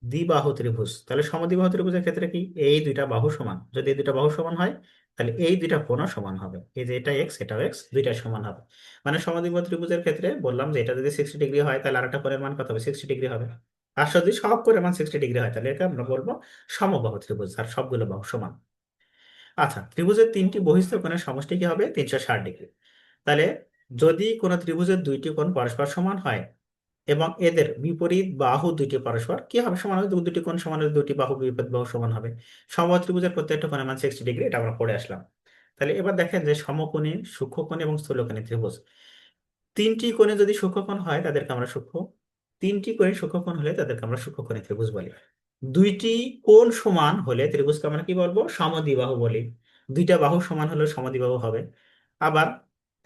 দ্বিবাহু ত্রিভুজ। তাহলে সমদ্বিবাহু ত্রিভুজের ক্ষেত্রে কি, এই দুইটা বাহু সমান, যদি এই দুইটা বাহু সমান হয় তাহলে এই দুইটা কোণও সমান হবে, এই যে এটা এক্স এটাও এক্স, দুইটা সমান হবে। মানে সমদ্বিবাহু ত্রিভুজের ক্ষেত্রে বললাম যে এটা যদি 60 ডিগ্রি হয় তাহলে আরেকটা কোণের মান কত হবে, 60 ডিগ্রি হবে। আর যদি সব কোণের মান 60 ডিগ্রি হয় তাহলে এটা আমরা বলবো সমবাহু ত্রিভুজ, আর সবগুলো বাহু সমান। আচ্ছা, ত্রিভুজের তিনটি বহিস্থ কোণের সমষ্টি কি হবে, 360 ডিগ্রি। তাহলে যদি কোনো ত্রিভুজের দুইটি কোণ পরস্পর সমান হয় এবং এদের বিপরীত বাহু দুইটি পরস্পর কি হবে, সমান হবে, দুটি কোণ সমান হলে দুটি বাহু বিপরীত বাহু সমান হবে। সমবাহু ত্রিভুজের প্রত্যেকটা কোণের মান 60 ডিগ্রি, এটা আমরা পড়ে আসলাম। তাহলে এবার দেখেন যে সমকোণী, সূক্ষ্মকোণী এবং স্থূলকোণী ত্রিভুজ, তিনটি কোণে যদি সূক্ষ্মকোণ হয় তাদেরকে আমরা তিনটি কোণে সূক্ষ্মকোণ হলে তাদেরকে আমরা সূক্ষ্মকোণী ত্রিভুজ বলি। দুইটি কোণ সমান হলে ত্রিভুজকে আমরা কি বলবো, সমদ্বিবাহু বলি। দুইটা বাহু সমান হলেও সমদ্বিবাহু হবে। আবার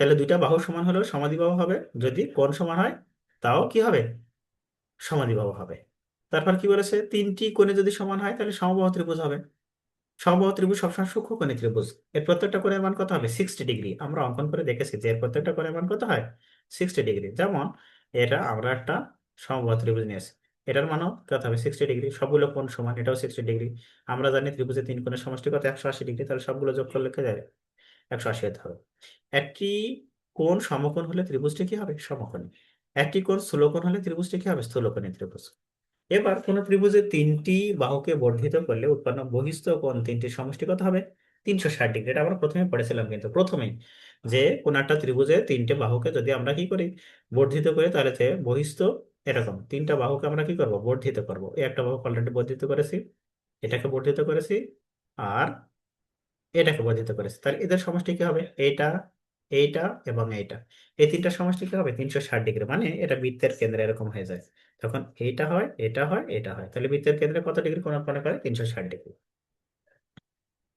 তাহলে দুইটা বাহু সমান হলেও সমদ্বিবাহু হবে, যদি কোণ সমান হয় তাও কি হবে, সমাধিবাহু হবে। তারপর কি বলেছে, তিনটি কোণে যদি সমান হয় তাহলে সমবাহু ত্রিভুজ হবে। সমবাহু ত্রিভুজ সবসময় সূক্ষ্মকোণী ত্রিভুজ। এর প্রত্যেকটা কোণের মান কত হবে, 60 ডিগ্রি। আমরা অঙ্কন করে দেখেছি যে এর প্রত্যেকটা কোণের মান কত হয়, 60 ডিগ্রি। যেমন এটা আমরা একটা সমবাহু ত্রিভুজ নিয়েছি, এটার মানও কত হবে, 60 ডিগ্রি। সবগুলো কোণ সমান, এটাও 60 ডিগ্রি। আমরা জানি ত্রিভুজের তিন কোণের সমষ্টি কত, 180 ডিগ্রি। তাহলে সবগুলো যোগ করলে কে যাবে, 180 হতে হবে। একটি কোণ সমকোণ হলে ত্রিভুজটি কি হবে, সমকোণী। একটি কোণ স্থূলকোণ হলে ত্রিভুজটি কি হবে, স্থূলকোণী ত্রিভুজ। এবার কোন ত্রিভুজের তিনটি বাহুকে বর্ধিত করলে উৎপন্ন বহিস্থ কোণ তিনটির সমষ্টি কত হবে, 360 ডিগ্রি। এটা আমরা প্রথমে পড়েছিলাম কিন্তু প্রথমেই, যে কোন একটা ত্রিভুজের তিনটে বাহুকে যদি আমরা কি করি, বর্ধিত করি, তাহলে যে বহিস্থ, এরকম তিনটা বাহুকে আমরা কি করব, বর্ধিত করব। এই একটা বাহু অলরেডি বর্ধিত করেছি, এটাকে বর্ধিত করেছি, আর এটাকে বর্ধিত করেছি। তাহলে এদের সমষ্টি কি হবে, এইটা, এইটা এবং এইটা, এই তিনটা সমষ্টি কি হবে, 360 ডিগ্রি। মানে এটা বৃত্তের কেন্দ্রে এরকম হয়ে যায়। তখন এইটা হয়, এটা হয়, এটা হয়, তাহলে বৃত্তের কেন্দ্রে কত ডিগ্রি কোণ উৎপন্ন করে, 360 ডিগ্রি।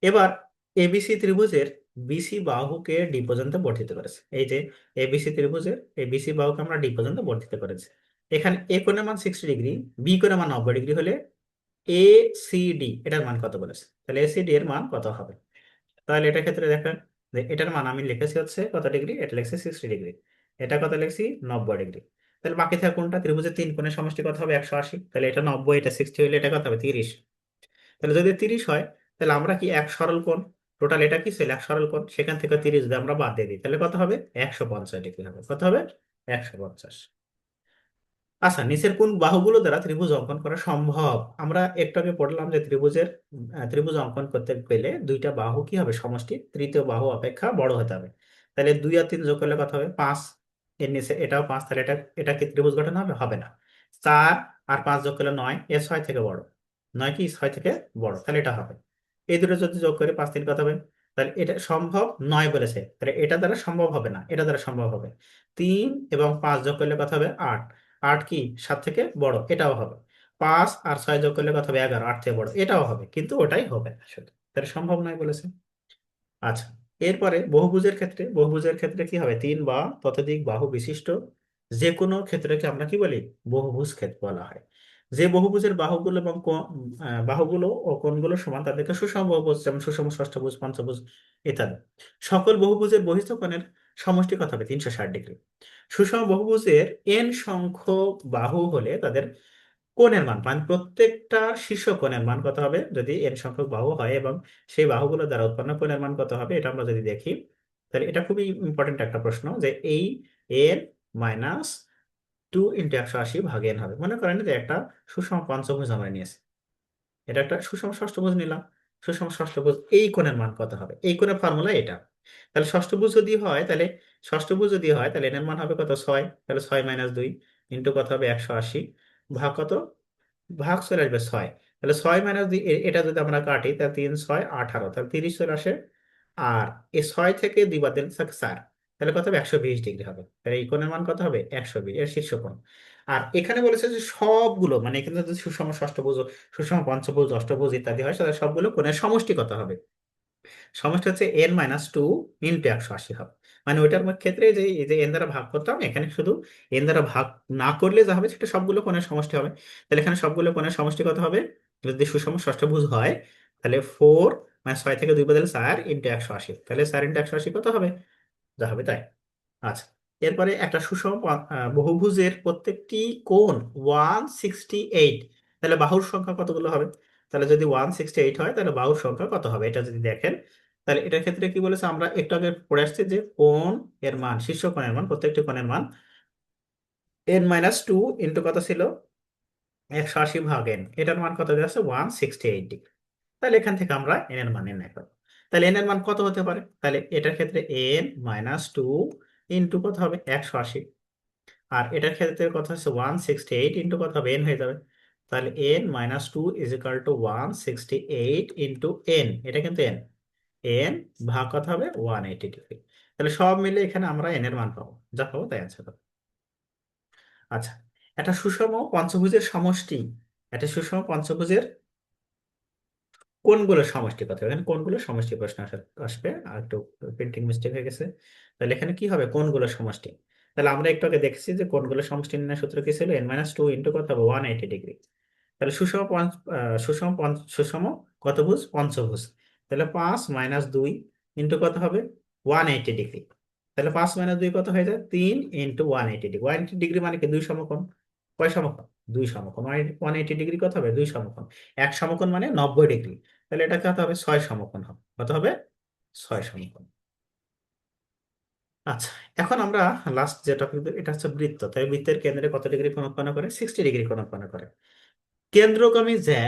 এবার এবিসি ত্রিভুজের বিসি বাহুকে ডি পর্যন্ত বর্ধিত করেছে। এই যে এবিসি ত্রিভুজের এই বিসি বাহুকে আমরা ডি পর্যন্ত বর্ধিত করেছি। এখানে এ কোণের মান 60 ডিগ্রি, বি কোণের মান 90 ডিগ্রি হলে এ সি ডি এটার মান কত বলেছে, তাহলে এসিডি এর মান কত হবে। তাহলে এটার ক্ষেত্রে দেখেন যে এটার মান আমি লিখেছি হচ্ছে কত ডিগ্রি, এটা লিখছি 60 ডিগ্রি, এটা কত লিখছি, 90 ডিগ্রি। তাহলে বাকি থাকে কোনটা, ত্রিভুজের তিন কোণের সমষ্টি কত হবে, 180। তাহলে এটা 90, এটা 60 হইলে এটা কত হবে, 30। তাহলে যদি 30 হয় তাহলে আমরা কি এক সরল কোণ, টোটাল এটা কি ছিল এক সরল কোণ, সেখান থেকে 30 যদি আমরা বাদ দিয়ে দিই তাহলে কত হবে, 150 ডিগ্রি হবে। কত হবে, 150। আচ্ছা, নিচের কোন বাহুগুলো দ্বারা ত্রিভুজ অঙ্কন করা সম্ভব। আমরা একটু আগে পড়লাম যে ত্রিভুজ অঙ্কন করতে গেলে দুইটা বাহু কি হবে, সমষ্টি তৃতীয় বাহু অপেক্ষা বড় হতে হবে। তাহলে 2 আর 3 যোগ করলে কত হবে, 5। এর নিচে এটাও 5, তাহলে এটা কি ত্রিভুজ গঠন হবে, হবে না। 4 আর 5 যোগ করলে 9, এ 6 থেকে বড়, 9 কি 6 থেকে বড়, তাহলে এটা হবে। এই দুটো যদি যোগ করে 5 3 কত হবে, তাহলে এটা সম্ভব নয় বলেছে, তাহলে এটা দ্বারা সম্ভব হবে না, এটা দ্বারা সম্ভব হবে। 3 এবং 5 যোগ করলে কত হবে, 8। 8 কি 7 থেকে বড়, এটাও হবে। 5 আর 6 যোগ করলে কত হবে, 11। 8 থেকে বড়, এটাও হবে, কিন্তু ওটাই হবে না শুধু, তাহলে সম্ভব নয় বলেছে। আচ্ছা, এরপরে বহুভুজের ক্ষেত্রে কি হবে, তিন বা ততোধিক বাহু বিশিষ্ট যে কোনো ক্ষেত্রকে আমরা কি বলি, বহুভুজ ক্ষেত্র বলা হয়। যে বহুভুজের বাহুগুলো এবং বাহুগুলো ও কোণগুলো সমান তাদেরকে সুষম বহুভুজ, যেমন সুষম ষষ্ঠভুজ, পঞ্চভুজ ইত্যাদি। সকল বহুভুজের বহিস্থ কোণের সমষ্টি কত হবে, 360 ডিগ্রি। সুষম বহুভুজের এন সংখ্যক বাহু হলে তাদের কোণের মান, মানে প্রত্যেকটা শীর্ষ কোণের মান কত হবে, যদি এন সংখ্যক বাহু হয় এবং সেই বাহুগুলো দ্বারা উৎপন্ন কোণের মান কত হবে, এটা আমরা যদি দেখি তাহলে এটা খুবই ইম্পর্টেন্ট একটা প্রশ্ন, যে এই এন মাইনাস 2 × 180 ভাগে এন হবে। মনে করেন যে একটা সুষম পঞ্চভুজ আমরা নিয়েছি, এটা একটা সুষম ষষ্ঠভুজ নিলাম। সুষম ষষ্ঠভুজ এই কোণের মান কত হবে, এই কোণের ফর্মুলা এটা। তাহলে ষষ্ঠভুজ যদি হয় তাহলে এন এর মান হবে কত, 6। তাহলে 6 - 2 ইন্টু কত হবে, 180 ভাগ কত, ভাগ চলে আসবে 6। তাহলে 6 - 2, এটা যদি আমরা কাটি তাহলে 3 × 6 = 18, তাহলে 30 চলে আসে। আর এই 6 থেকে 2 বাদ দিলে থাকে 4, তাহলে কত হবে, 120 ডিগ্রি হবে। তাহলে এই কোণের মান কত হবে, 120, এর শীর্ষ কোণ। আর এখানে বলেছে যে সবগুলো, মানে এখানে যদি সুষম ষষ্ঠভুজ, সুষম পঞ্চভুজ, অষ্টভুজ ইত্যাদি হয়, তাহলে সবগুলো কোণের সমষ্টি কত হবে, সমষ্টি হচ্ছে n - 2 × 180 হবে। মানে ওইটার ক্ষেত্রে যে এই যে এন দ্বারা ভাগ করতাম, এখানে শুধু এন দ্বারা ভাগ না করলে যা হবে সেটা সবগুলো কোণের সমষ্টি হবে। তাহলে এখানে সবগুলো কোণের সমষ্টি কত হবে, যদি সুষম ষষ্ঠভুজ হয় তাহলে 4, মানে 6 থেকে 2 বদলে 4 × 180, তাহলে 4 × 180 কত হবে, যা হবে তাই। আচ্ছা, এরপরে একটা সুষম বহুভুজের প্রত্যেকটি কোণ 168, তাহলে বাহুর সংখ্যা কতগুলো হবে? তাহলে যদি 168 হয় তাহলে বাহুর সংখ্যা কত হবে এটা যদি দেখেন, তাহলে এটার ক্ষেত্রে কি বলেছে, আমরা একটু আগে পড়ে আসছি যে কোণ এর মান, শীর্ষ কোণের মান, প্রত্যেকটি কোণের মান n-2 ইন্টু কত ছিল, 180 ভাগ n, এটার মান কত দেওয়া আছে, 168 ডিগ্রি। তাহলে এখান থেকে আমরা n এর মান নির্ণয় করবো। তাহলে n এর মান কত হতে পারে, তাহলে এটার ক্ষেত্রে n-2 ইন্টু কত হবে, 180। আর এটার ক্ষেত্রে কথা হচ্ছে 168 ইন্টু কত হবে, n হয়ে যাবে। তাহলে n-2 is equal two 168 into n, এটা কিন্তু n, n ভাগ কত হবে, 180 ডিগ্রি। তাহলে সব মিলে এখানে আমরা n এর মান পাবো, যা পাবো তাই আছে। আচ্ছা, একটা সুষম পঞ্চভুজের সমষ্টি, একটা সুষম পঞ্চভুজের কোণগুলোর সমষ্টি কত, এখানে কোণগুলোর সমষ্টি প্রশ্ন আসবে। আর একটু প্রিন্টিং মিস্টেক হয়ে গেছে। তাহলে এখানে কি হবে, কোণগুলোর সমষ্টি। তাহলে আমরা একটু আগে দেখছি যে কোণগুলোর সমষ্টি নির্ণয় সূত্র কি ছিল, n-2 ইন্টু কত হবে, 180 ডিগ্রি। তাহলে সুষম কত ভুজ, পঞ্চভুজ। তাহলে 5-2 ইন্টু কত হবে, 180 ডিগ্রি। তাহলে 5-2 কত হয়ে যায়, 3 ইন্টু 180 ডিগ্রি। 180 ডিগ্রি মানে কি, দুই সমকোণ। কয় সমকোণ, দুই সমকোণ। 180 ডিগ্রি কত হবে, দুই সমকোণ। এক সমকোণ মানে 90 ডিগ্রি। তাহলে এটা কত হবে, 6 সমকোণ হবে। কত হবে, 6 সমকোণ। আচ্ছা, এখন আমরা লাস্ট যে টপিক, এটা হচ্ছে বৃত্ত। তাই বৃত্তের কেন্দ্রে কত ডিগ্রি কোণ উৎপন্ন করে, 60 ডিগ্রি কোণ উৎপন্ন করে। কেন্দ্রগামী জ্যা,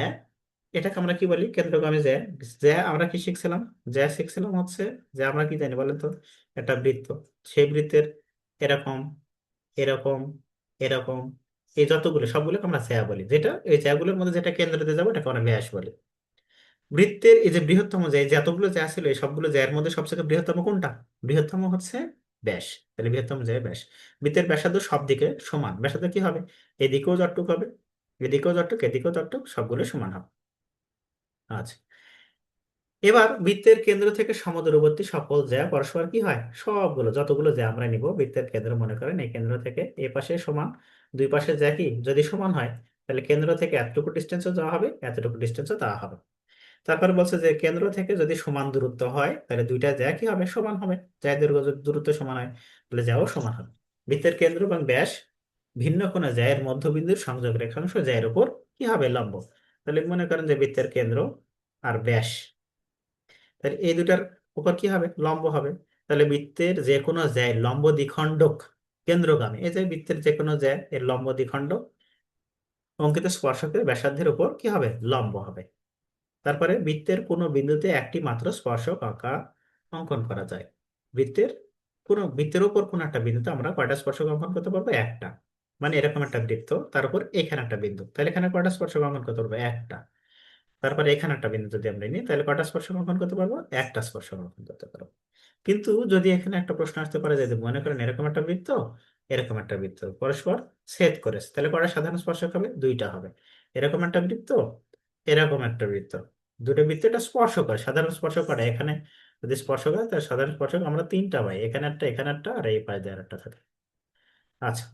এটাকে আমরা কি বলি, কেন্দ্রগামী জ্যা। জ্যা আমরা কি শিখছিলাম, জ্যা শিখছিলাম হচ্ছে, যে আমরা কি জানি বলেন তো, একটা বৃত্ত, সেই বৃত্তের এরকম, এরকম, এরকম, এই যতগুলো সবগুলোকে আমরা জ্যা বলি। যেটা এই জ্যাগুলোর মধ্যে যেটা কেন্দ্রতে যাবো এটাকে আমরা ব্যাস বলি। বৃত্তের এই যে বৃহত্তম জ্যা, যে এতগুলো জ্যা ছিল এই সবগুলো জ্যার মধ্যে সবচেয়ে বৃহত্তম কোনটা, বৃহত্তম হচ্ছে ব্যাস। তাহলে বৃহত্তম জ্যা ব্যাস। বৃত্তের ব্যাসার্ধ সব দিকে সমান, ব্যাসার্ধ কি হবে, এদিকেও যতটুক হবে, এদিকেও যতটুক, এদিকেও ততটুক, সবগুলো সমান হবে। আচ্ছা, এবার বৃত্তের কেন্দ্র থেকে সমদূরবর্তী সকল জ্যা পরস্পর কি হয়, সবগুলো যতগুলো জ্যা আমরা নিব বৃত্তের কেন্দ্র, মনে করেন এই কেন্দ্র থেকে এই পাশে সমান, দুই পাশে জ্যা কি যদি সমান হয়, তাহলে কেন্দ্র থেকে এতটুকু ডিস্টেন্সও যাওয়া হবে, এতটুকু ডিস্টেন্সও দেওয়া হবে। তারপর বলছে যে কেন্দ্র থেকে যদি সমান দূরত্ব হয় তাহলে দুইটা জ্যা কি হবে, সমান হবে। জ্যা দৈর্ঘ্য যদি দূরত্ব সমান হয় তাহলে জ্যাও সমান হবে। বৃত্তের কেন্দ্র এবং ব্যাস ভিন্ন কোণ জ্যায়ের মধ্যবিন্দুর সংযোগ রেখাংশ জ্যায়ের উপর কি হবে, লম্ব। তাহলে মনে করেন যে বৃত্তের কেন্দ্র আর ব্যাস, তাহলে এই দুটার উপর কি হবে, লম্ব হবে। তাহলে বৃত্তের যে কোনো জ্যায়ের লম্ব দ্বিখণ্ডক কেন্দ্রগামী, এই যে বৃত্তের যে কোনো জ্যা এর লম্ব দ্বিখণ্ডক অঙ্কিত স্পর্শকের ব্যাসার্ধের উপর কি হবে, লম্ব হবে। তারপরে বৃত্তের কোনো বিন্দুতে একটি মাত্র স্পর্শক আঁকা অঙ্কন করা যায়। বৃত্তের কোনো বৃত্তের উপর কোনো একটা বিন্দুতে আমরা কয়টা স্পর্শক অঙ্কন করতে পারবো, একটা। মানে এরকম একটা বৃত্ত, তার উপর এখানে একটা বিন্দু, তাহলে এখানে কয়টা স্পর্শক অঙ্কন করতে পারবো, একটা। তারপরে এখানে একটা বিন্দু যদি আমরা নিই তাহলে কয়টা স্পর্শক অঙ্কন করতে পারবো, একটা স্পর্শক অঙ্কন করতে পারবো। কিন্তু যদি এখানে একটা প্রশ্ন আসতে পারে যে মনে করেন এরকম একটা বৃত্ত, এরকম একটা বৃত্ত পরস্পর ছেদ করেছে, তাহলে কয়টা সাধারণ স্পর্শক হবে, দুইটা হবে। এরকম একটা বৃত্ত, এরকম একটা বৃত্ত, দুটো বৃত্ত এটা স্পর্শ করে, সাধারণ স্পর্শক করা এখানে যদি স্পর্শক হয় তাহলে সাধারণ স্পর্শক আমরা তিনটা পাই, এখানে একটা, এখানে একটা, আর এই পাশে আর একটা থাকে। আচ্ছা,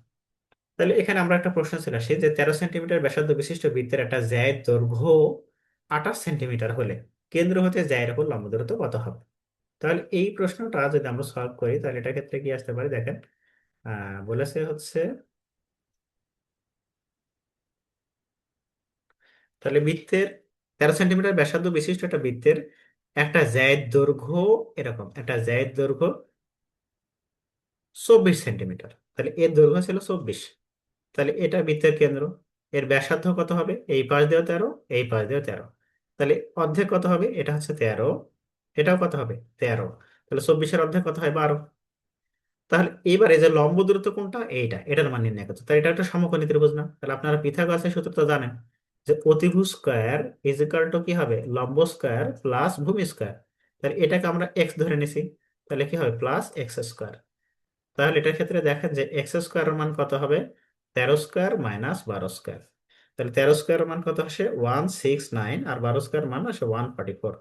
তাহলে এখানে আমরা একটা প্রশ্ন ছিল সে যে 13 সেন্টিমিটার ব্যাসার্ধ বিশিষ্ট বৃত্তের একটা জ্যায়ের দৈর্ঘ্য 28 সেন্টিমিটার হলে কেন্দ্র হতে জ্যায়ের উপর লম্ব দূরত্ব কত হবে। তাহলে এই প্রশ্নটা যদি আমরা সলভ করি তাহলে এটার ক্ষেত্রে কি আসতে পারে, দেখেন বলেছে হচ্ছে, তাহলে বৃত্তের 13 সেন্টিমিটার ব্যাসার্ধ বিশিষ্ট একটা বৃত্তের একটা জ্যায়ের দৈর্ঘ্য, এরকম একটা জ্যায়ের দৈর্ঘ্য 24 সেন্টিমিটার, তাহলে এর দৈর্ঘ্য ছিল 24। তাহলে এটা বৃত্তের কেন্দ্র, এর ব্যাসার্ধ কত হবে, এই পাশ দিয়েও 13, এই পাশ দিয়েও 13, তাহলে অর্ধেক কত হবে, এটা হচ্ছে 13, এটাও কত হবে 13, তাহলে 24-এর অর্ধেক কত হয়, 12। তাহলে এবারে যে লম্ব দূরত্ব কোনটা, এইটা, এটার মান নির্ণয় করতে, তাহলে এটা একটা সমকোণী ত্রিভুজ না, তাহলে আপনারা পিথাগোরাসের সূত্র তো জানেন যে অতিভুজ স্কয়ার ইজ ইকাল টু কি হবে, লম্ব স্কয়ার প্লাস ভূমি স্কয়ার। তাহলে এটাকে আমরা এক্স ধরে নিছি, তাহলে কি হবে, প্লাস এক্স স্কয়ার। তাহলে এটার ক্ষেত্রে দেখেন যে এক্স স্কোয়ার মান কত হবে, 13 স্কোয়ার মাইনাস 12 স্কোয়ার। তাহলে 13 স্কোয়ার মান কত আসে 169, আর 12 স্কোয়ার মান আসে 144।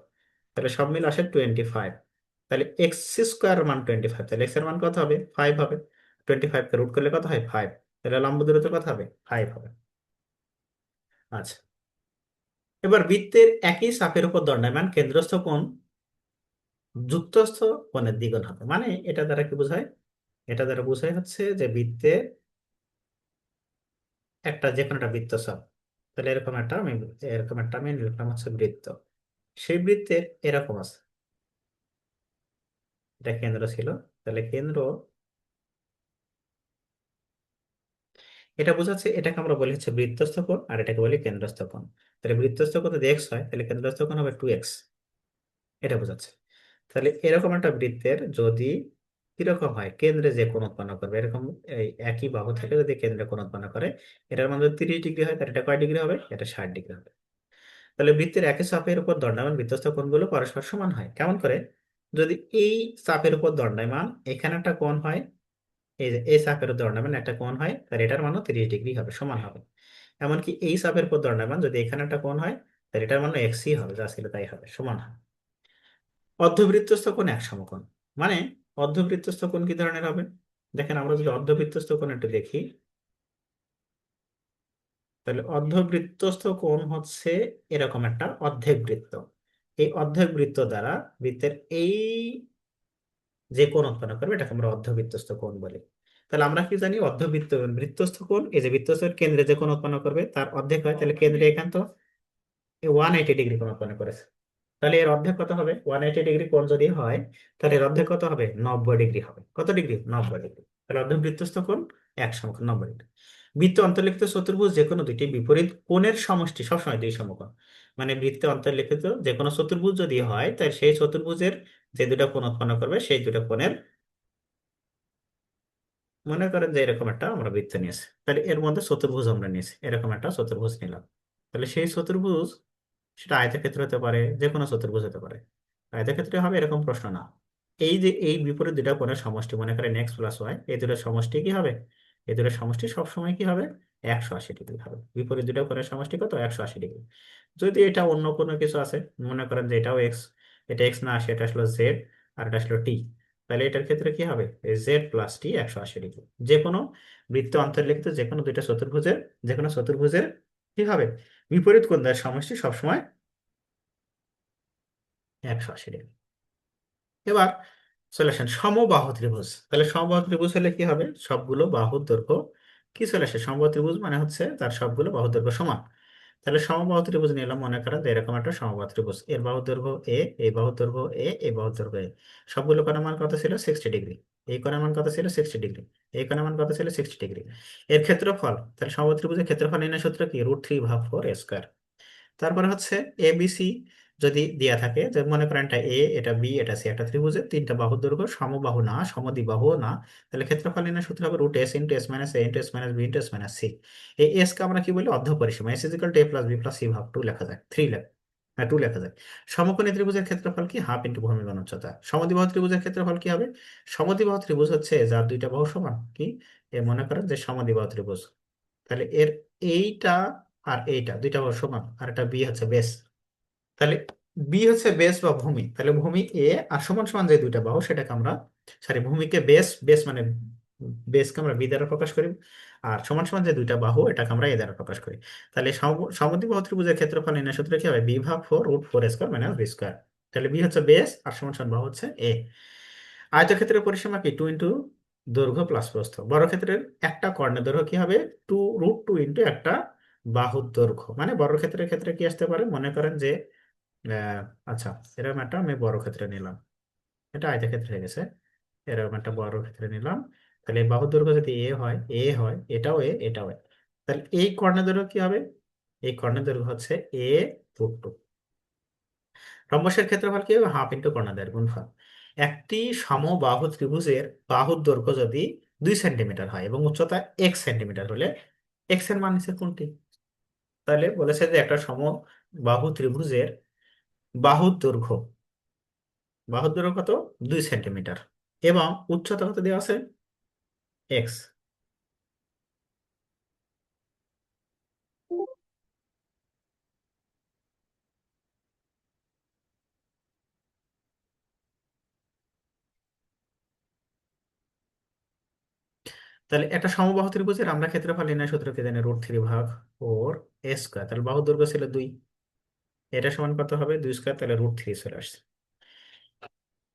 তাহলে সব মিলে আসে 25। তাহলে এক্স স্কোয়ার মান 25, তাহলে এক্স এর মান কত হবে, 5 হবে। 25 কে রুট করলে কত হয়, 5। তাহলে লম্ব দূরত্ব কত হবে, 5 হবে। আচ্ছা, এবার বৃত্তের একই চাপের উপর দণ্ডায়মান কেন্দ্রস্থ কোণ যুক্তস্থ কোণের দ্বিগুণ হবে, মানে এটা দ্বারা কি বোঝায়, এটা দ্বারা বোঝায় হচ্ছে যে বৃত্তে একটা যে কোনো একটা বৃত্ত চাপ। তাহলে এরকম একটা আমি লিখলাম হচ্ছে বৃত্ত। সেই বৃত্তের এরকম আছে, এটা কেন্দ্র ছিল। তাহলে কেন্দ্র, এটা বোঝাচ্ছে, এটাকে আমরা বলি হচ্ছে বৃত্তস্থ কোণ আর এটাকে বলি কেন্দ্রস্থ কোণ। তাহলে বৃত্তস্থ কোণ যদি এক্স হয় তাহলে কেন্দ্রস্থ কোণ হবে 2x, এটা বোঝাচ্ছে। তাহলে এরকম একটা বৃত্তের যদি কিরকম হয়, কেন্দ্রে যে কোণ উৎপন্ন করবে এরকম, এই একই বাহু থেকে যদি কেন্দ্রে কোণ উৎপন্ন করে, এটার মান যদি 30 ডিগ্রি হয় তাহলে এটা কয় ডিগ্রি হবে, এটা 60 ডিগ্রি হবে। তাহলে বৃত্তের একই চাপের উপর দণ্ডায়মান বৃত্তস্থ কোণগুলো পরস্পর সমান হয় কেমন করে, যদি এই চাপের উপর দণ্ডায়মান এখানে একটা কোণ হয়, এই যে এই চাপের উপর দণ্ডায়মান একটা কোণ হয়, তাহলে এটার মানও 30 ডিগ্রি হবে, সমান হবে। এমনকি এই চাপের উপর দণ্ডায়মান যদি এখানে একটা কোণ হয়, তাহলে এটার মানও এক্সই হবে, যা ছিল তাই হবে, সমান হবে। অর্ধবৃত্তস্থ কোণ এক সমকোণ, মানে অর্ধবৃত্তস্থ কোণ কি ধরনের হবে, দেখেন আমরা যদি অর্ধবৃত্তস্থ কোণ একটু দেখি, তাহলে অর্ধবৃত্তস্থ কোণ হচ্ছে এরকম একটা অর্ধেক বৃত্ত। এই অর্ধেক বৃত্ত দ্বারা বৃত্তের এই যে কোণ উৎপন্ন করবে এটাকে আমরা অর্ধবৃত্তস্থ কোণ বলি। তাহলে আমরা কি জানি, বৃত্তস্থ কোণ, এই যে বৃত্তস্থের কেন্দ্রে যে কোণ উৎপন্ন করবে তার অর্ধেক হয়, তাহলে কেন্দ্রে এখান তো 180 ডিগ্রি কোণ উৎপন্ন করেছে। তাহলে এর অর্ধেক কত হবে, 180 ডিগ্রি কোণ যদি হয়, তাহলে এর অর্ধেক কত হবে, 90 ডিগ্রি হবে। কত ডিগ্রি, 90 ডিগ্রি। তাহলে অর্ধবৃত্তস্থ কোণ এক সমকোণ 90 ডিগ্রি। বৃত্তে অন্তর্লিখিত চতুর্ভুজ যে কোনো দুইটি বিপরীত কোণের সমষ্টি সবসময় দুই সমকোণ। মানে বৃত্তে অন্তর্লিখিত যে কোনো চতুর্ভুজ যদি হয়, তাহলে সেই চতুর্ভুজের যে দুটো কোণ উৎপন্ন করবে সেই দুটো কোণের, মনে করেন যে এরকম একটা আমরা বৃত্ত নিয়েছি, তাহলে এর মধ্যে চতুর্ভুজ আমরা নিয়েছি, এরকম একটা চতুর্ভুজ নিলাম। তাহলে সেই চতুর্ভুজ, সেটা আয়তক্ষেত্র হতে পারে, যে কোনো চতুর্ভুজ হতে পারে। আয়তক্ষেত্রে হবে এরকম প্রশ্ন না। এই যে এই বিপরীত দুটা কোণের সমষ্টি, মনে করেন এক্স প্লাস ওয়াই, এই দুটোর সমষ্টি কি হবে, এই দুটোর সমষ্টি সবসময় কি হবে, 180 ডিগ্রি হবে। বিপরীত দুটা কোণের সমষ্টি কত, 180 ডিগ্রি। যদি এটা অন্য কোনো কিছু আছে, মনে করেন যে এটাও এক্স, এটা এক্স না আসে, এটা আসলে জেড আর এটা আসলে টি, তাহলে এটার ক্ষেত্রে কি হবে, জেড প্লাস টি 180 ডিগ্রি। যে কোনো বৃত্ত অন্তর্লিখিত যে কোনো দুইটা চতুর্ভুজের, যে কোনো চতুর্ভুজের কি হবে, বিপরীত কোণের সমষ্টি সবসময় 180 ডিগ্রি। এবার চলে আসেন সমবাহু ত্রিভুজ। তাহলে সমবাহু ত্রিভুজ হলে কি হবে, সবগুলো বাহুর দৈর্ঘ্য কি চলে আসে, সমবাহু ত্রিভুজ মানে হচ্ছে তার সবগুলো বাহুর দৈর্ঘ্য সমান। তাহলে সমবাহু ত্রিভুজ নিলাম, মনে করেন যে এরকম একটা সমবাহু ত্রিভুজ, এর বাহুর দৈর্ঘ্য এ, এই বাহুর দৈর্ঘ্য এ, এই বাহুর দৈর্ঘ্য এ। সবগুলো কোণের মান কত ছিল, 60 ডিগ্রি। এই কোণের মান কত ছিল, 60 ডিগ্রি। এই কোণের মান কত ছিল, 60 ডিগ্রি। এর ক্ষেত্রফল, তাহলে সমবাহু ত্রিভুজের ক্ষেত্রফল নির্ণয় সূত্র কি, √3/4 স্কয়ার। তারপরে হচ্ছে এ বি সি যদি দেয়া থাকে, যে মনে করেন এটা এ, এটা বি, এটা সি, একটা ত্রিভুজের তিনটা বাহুর দৈর্ঘ্য সমবাহু না, সমদ্বিবাহু না, তাহলে ক্ষেত্রফল নির্ণয় সূত্র হবে √s × s - a × s - b × s - c। এই এস কে আমরা কি বলি, অর্ধ পরিসীমা। s = a + b + c/2 লেখা যায়, 3 লেখা, হ্যাঁ 2 লেখা যায়। সমকোণী ত্রিভুজের ক্ষেত্রফল কি, হাফ ইন্টু ভূমি গুণ উচ্চতা। সমদ্বিবাহু ত্রিভুজের ক্ষেত্রফল কি হবে, সমদ্বিবাহু ত্রিভুজ হচ্ছে যার দুইটা বাহু সমান কি, এ মনে করেন যে সমদ্বিবাহু ত্রিভুজ, তাহলে এর এইটা আর এইটা দুইটা বাহু সমান, আর এটা বি হচ্ছে বেস। তাহলে বি হচ্ছে বেস বা ভূমি, তাহলে ভূমি এ আর সমান সমান যে দুইটা বাহু সেটাকে আমরা, সরি ভূমিকে বেস, বেস মানে বেসকে আমরা বি দ্বারা প্রকাশ করি, আর সমান সমান যে দুইটা বাহু এটাকে আমরা এ দ্বারা প্রকাশ করি। তাহলে সমদ্বিবাহু ত্রিভুজের ক্ষেত্রফল নির্ণয় সূত্র কি হবে, b/4 √4 স্কয়ার - b স্কয়ার। তাহলে বি হচ্ছে বেস আর সমান সমান বাহু হচ্ছে এ। আয়তক্ষেত্রের পরিসীমা কি, 2 দৈর্ঘ্য প্লাস প্রস্থ। বর্গক্ষেত্রের একটা কর্ণের দৈর্ঘ্য কি হবে, √2 একটা বাহুর দৈর্ঘ্য। মানে বর্গক্ষেত্রের ক্ষেত্রে কি আসতে পারে, মনে করেন যে আহ, আচ্ছা, এরকম একটা আমি বর্গক্ষেত্রে নিলাম, এটা আয়তক্ষেত্রে হয়ে গেছে, এরকম একটা বর্গক্ষেত্রে নিলাম। তাহলে এই বাহুর দৈর্ঘ্য যদি এ হয়, এটাও এ, এটাও এ, তাহলে এই কর্ণের দৈর্ঘ্য কি হবে, এই কর্ণের দৈর্ঘ্য হচ্ছে a√2। রম্বসের ক্ষেত্রফল কি হবে, হাফ ইন্টু কর্ণাদের গুণফল। একটি সমবাহু ত্রিভুজের বাহুর দৈর্ঘ্য যদি 2 সেন্টিমিটার হয় এবং উচ্চতা 1 সেন্টিমিটার হলে এক্স এর মান নিচে কোনটি। তাহলে বলেছে যে একটা সমবাহু ত্রিভুজের বাহুর দৈর্ঘ্য, বাহুর দৈর্ঘ্য কত, 2 সেন্টিমিটার, এবং উচ্চতা কত দেওয়া আছে, এক্স। তাহলে একটা সমবাহু ত্রিভুজের আমরা ক্ষেত্রফল নির্ণয় সূত্র কি জানি, √3/4 a স্কয়ার। তাহলে বাহুর দৈর্ঘ্য ছিল 2, এটা সমান কত হবে, 2 স্কয়ার, তাহলে √3 চলে আসছে।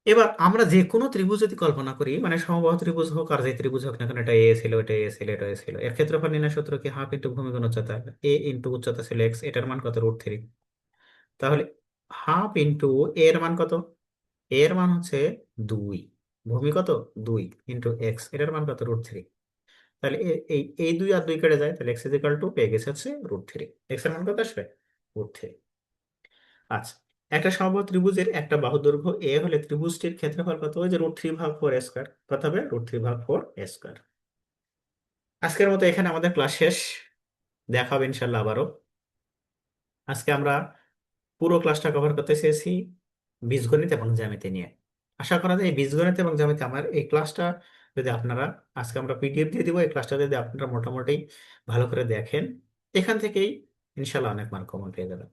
এবার আমরা যে কোনো ত্রিভুজ যদি কল্পনা করি, মানে সমবাহু ত্রিভুজ হোক আর যে ত্রিভুজ হোক না কেন, এটা এ ছিল, এটা এ ছিল, এটা এ ছিল, এর ক্ষেত্রফল নির্ণয় সূত্র কি? হাফ ইন্টু ভূমি গুণ উচ্চতা। এ ইন্টু উচ্চতা ছিল এক্স, এটার মান কত? √3। তাহলে হাফ ইন্টু এর মান কত? এর মান হচ্ছে 2। ভূমি কত? 2 ইন্টু এক্স, এটার মান কত? √3। তাহলে এই 2 আর 2 কেটে যায়, তাহলে এক্স ইজ ইকাল টু পেয়ে গেছে হচ্ছে √3। এক্স এর মান কত আসবে? √3। আচ্ছা, একটা সমবাহু ত্রিভুজের একটা বাহু দৈর্ঘ্য এ হলে ত্রিভুজটির ক্ষেত্রফল কত? ওই যে √3/4 স্কোয়ার। কত হবে? √3/4 স্কোয়ার। আজকের মতো এখানে আমাদের ক্লাস শেষ। দেখা হবে ইনশাল্লাহ আবারও। আজকে আমরা পুরো ক্লাসটা কভার করতে চেয়েছি বীজগণিত এবং জ্যামিতি নিয়ে। আশা করা যায় এই বীজগণিত এবং জ্যামিতি আমার এই ক্লাসটা যদি আপনারা, আজকে আমরা পিডিএফ দিয়ে দিব, এই ক্লাসটা যদি আপনারা মোটামুটি ভালো করে দেখেন, এখান থেকেই ইনশাল্লাহ অনেক মান কমন পেয়ে যাবেন।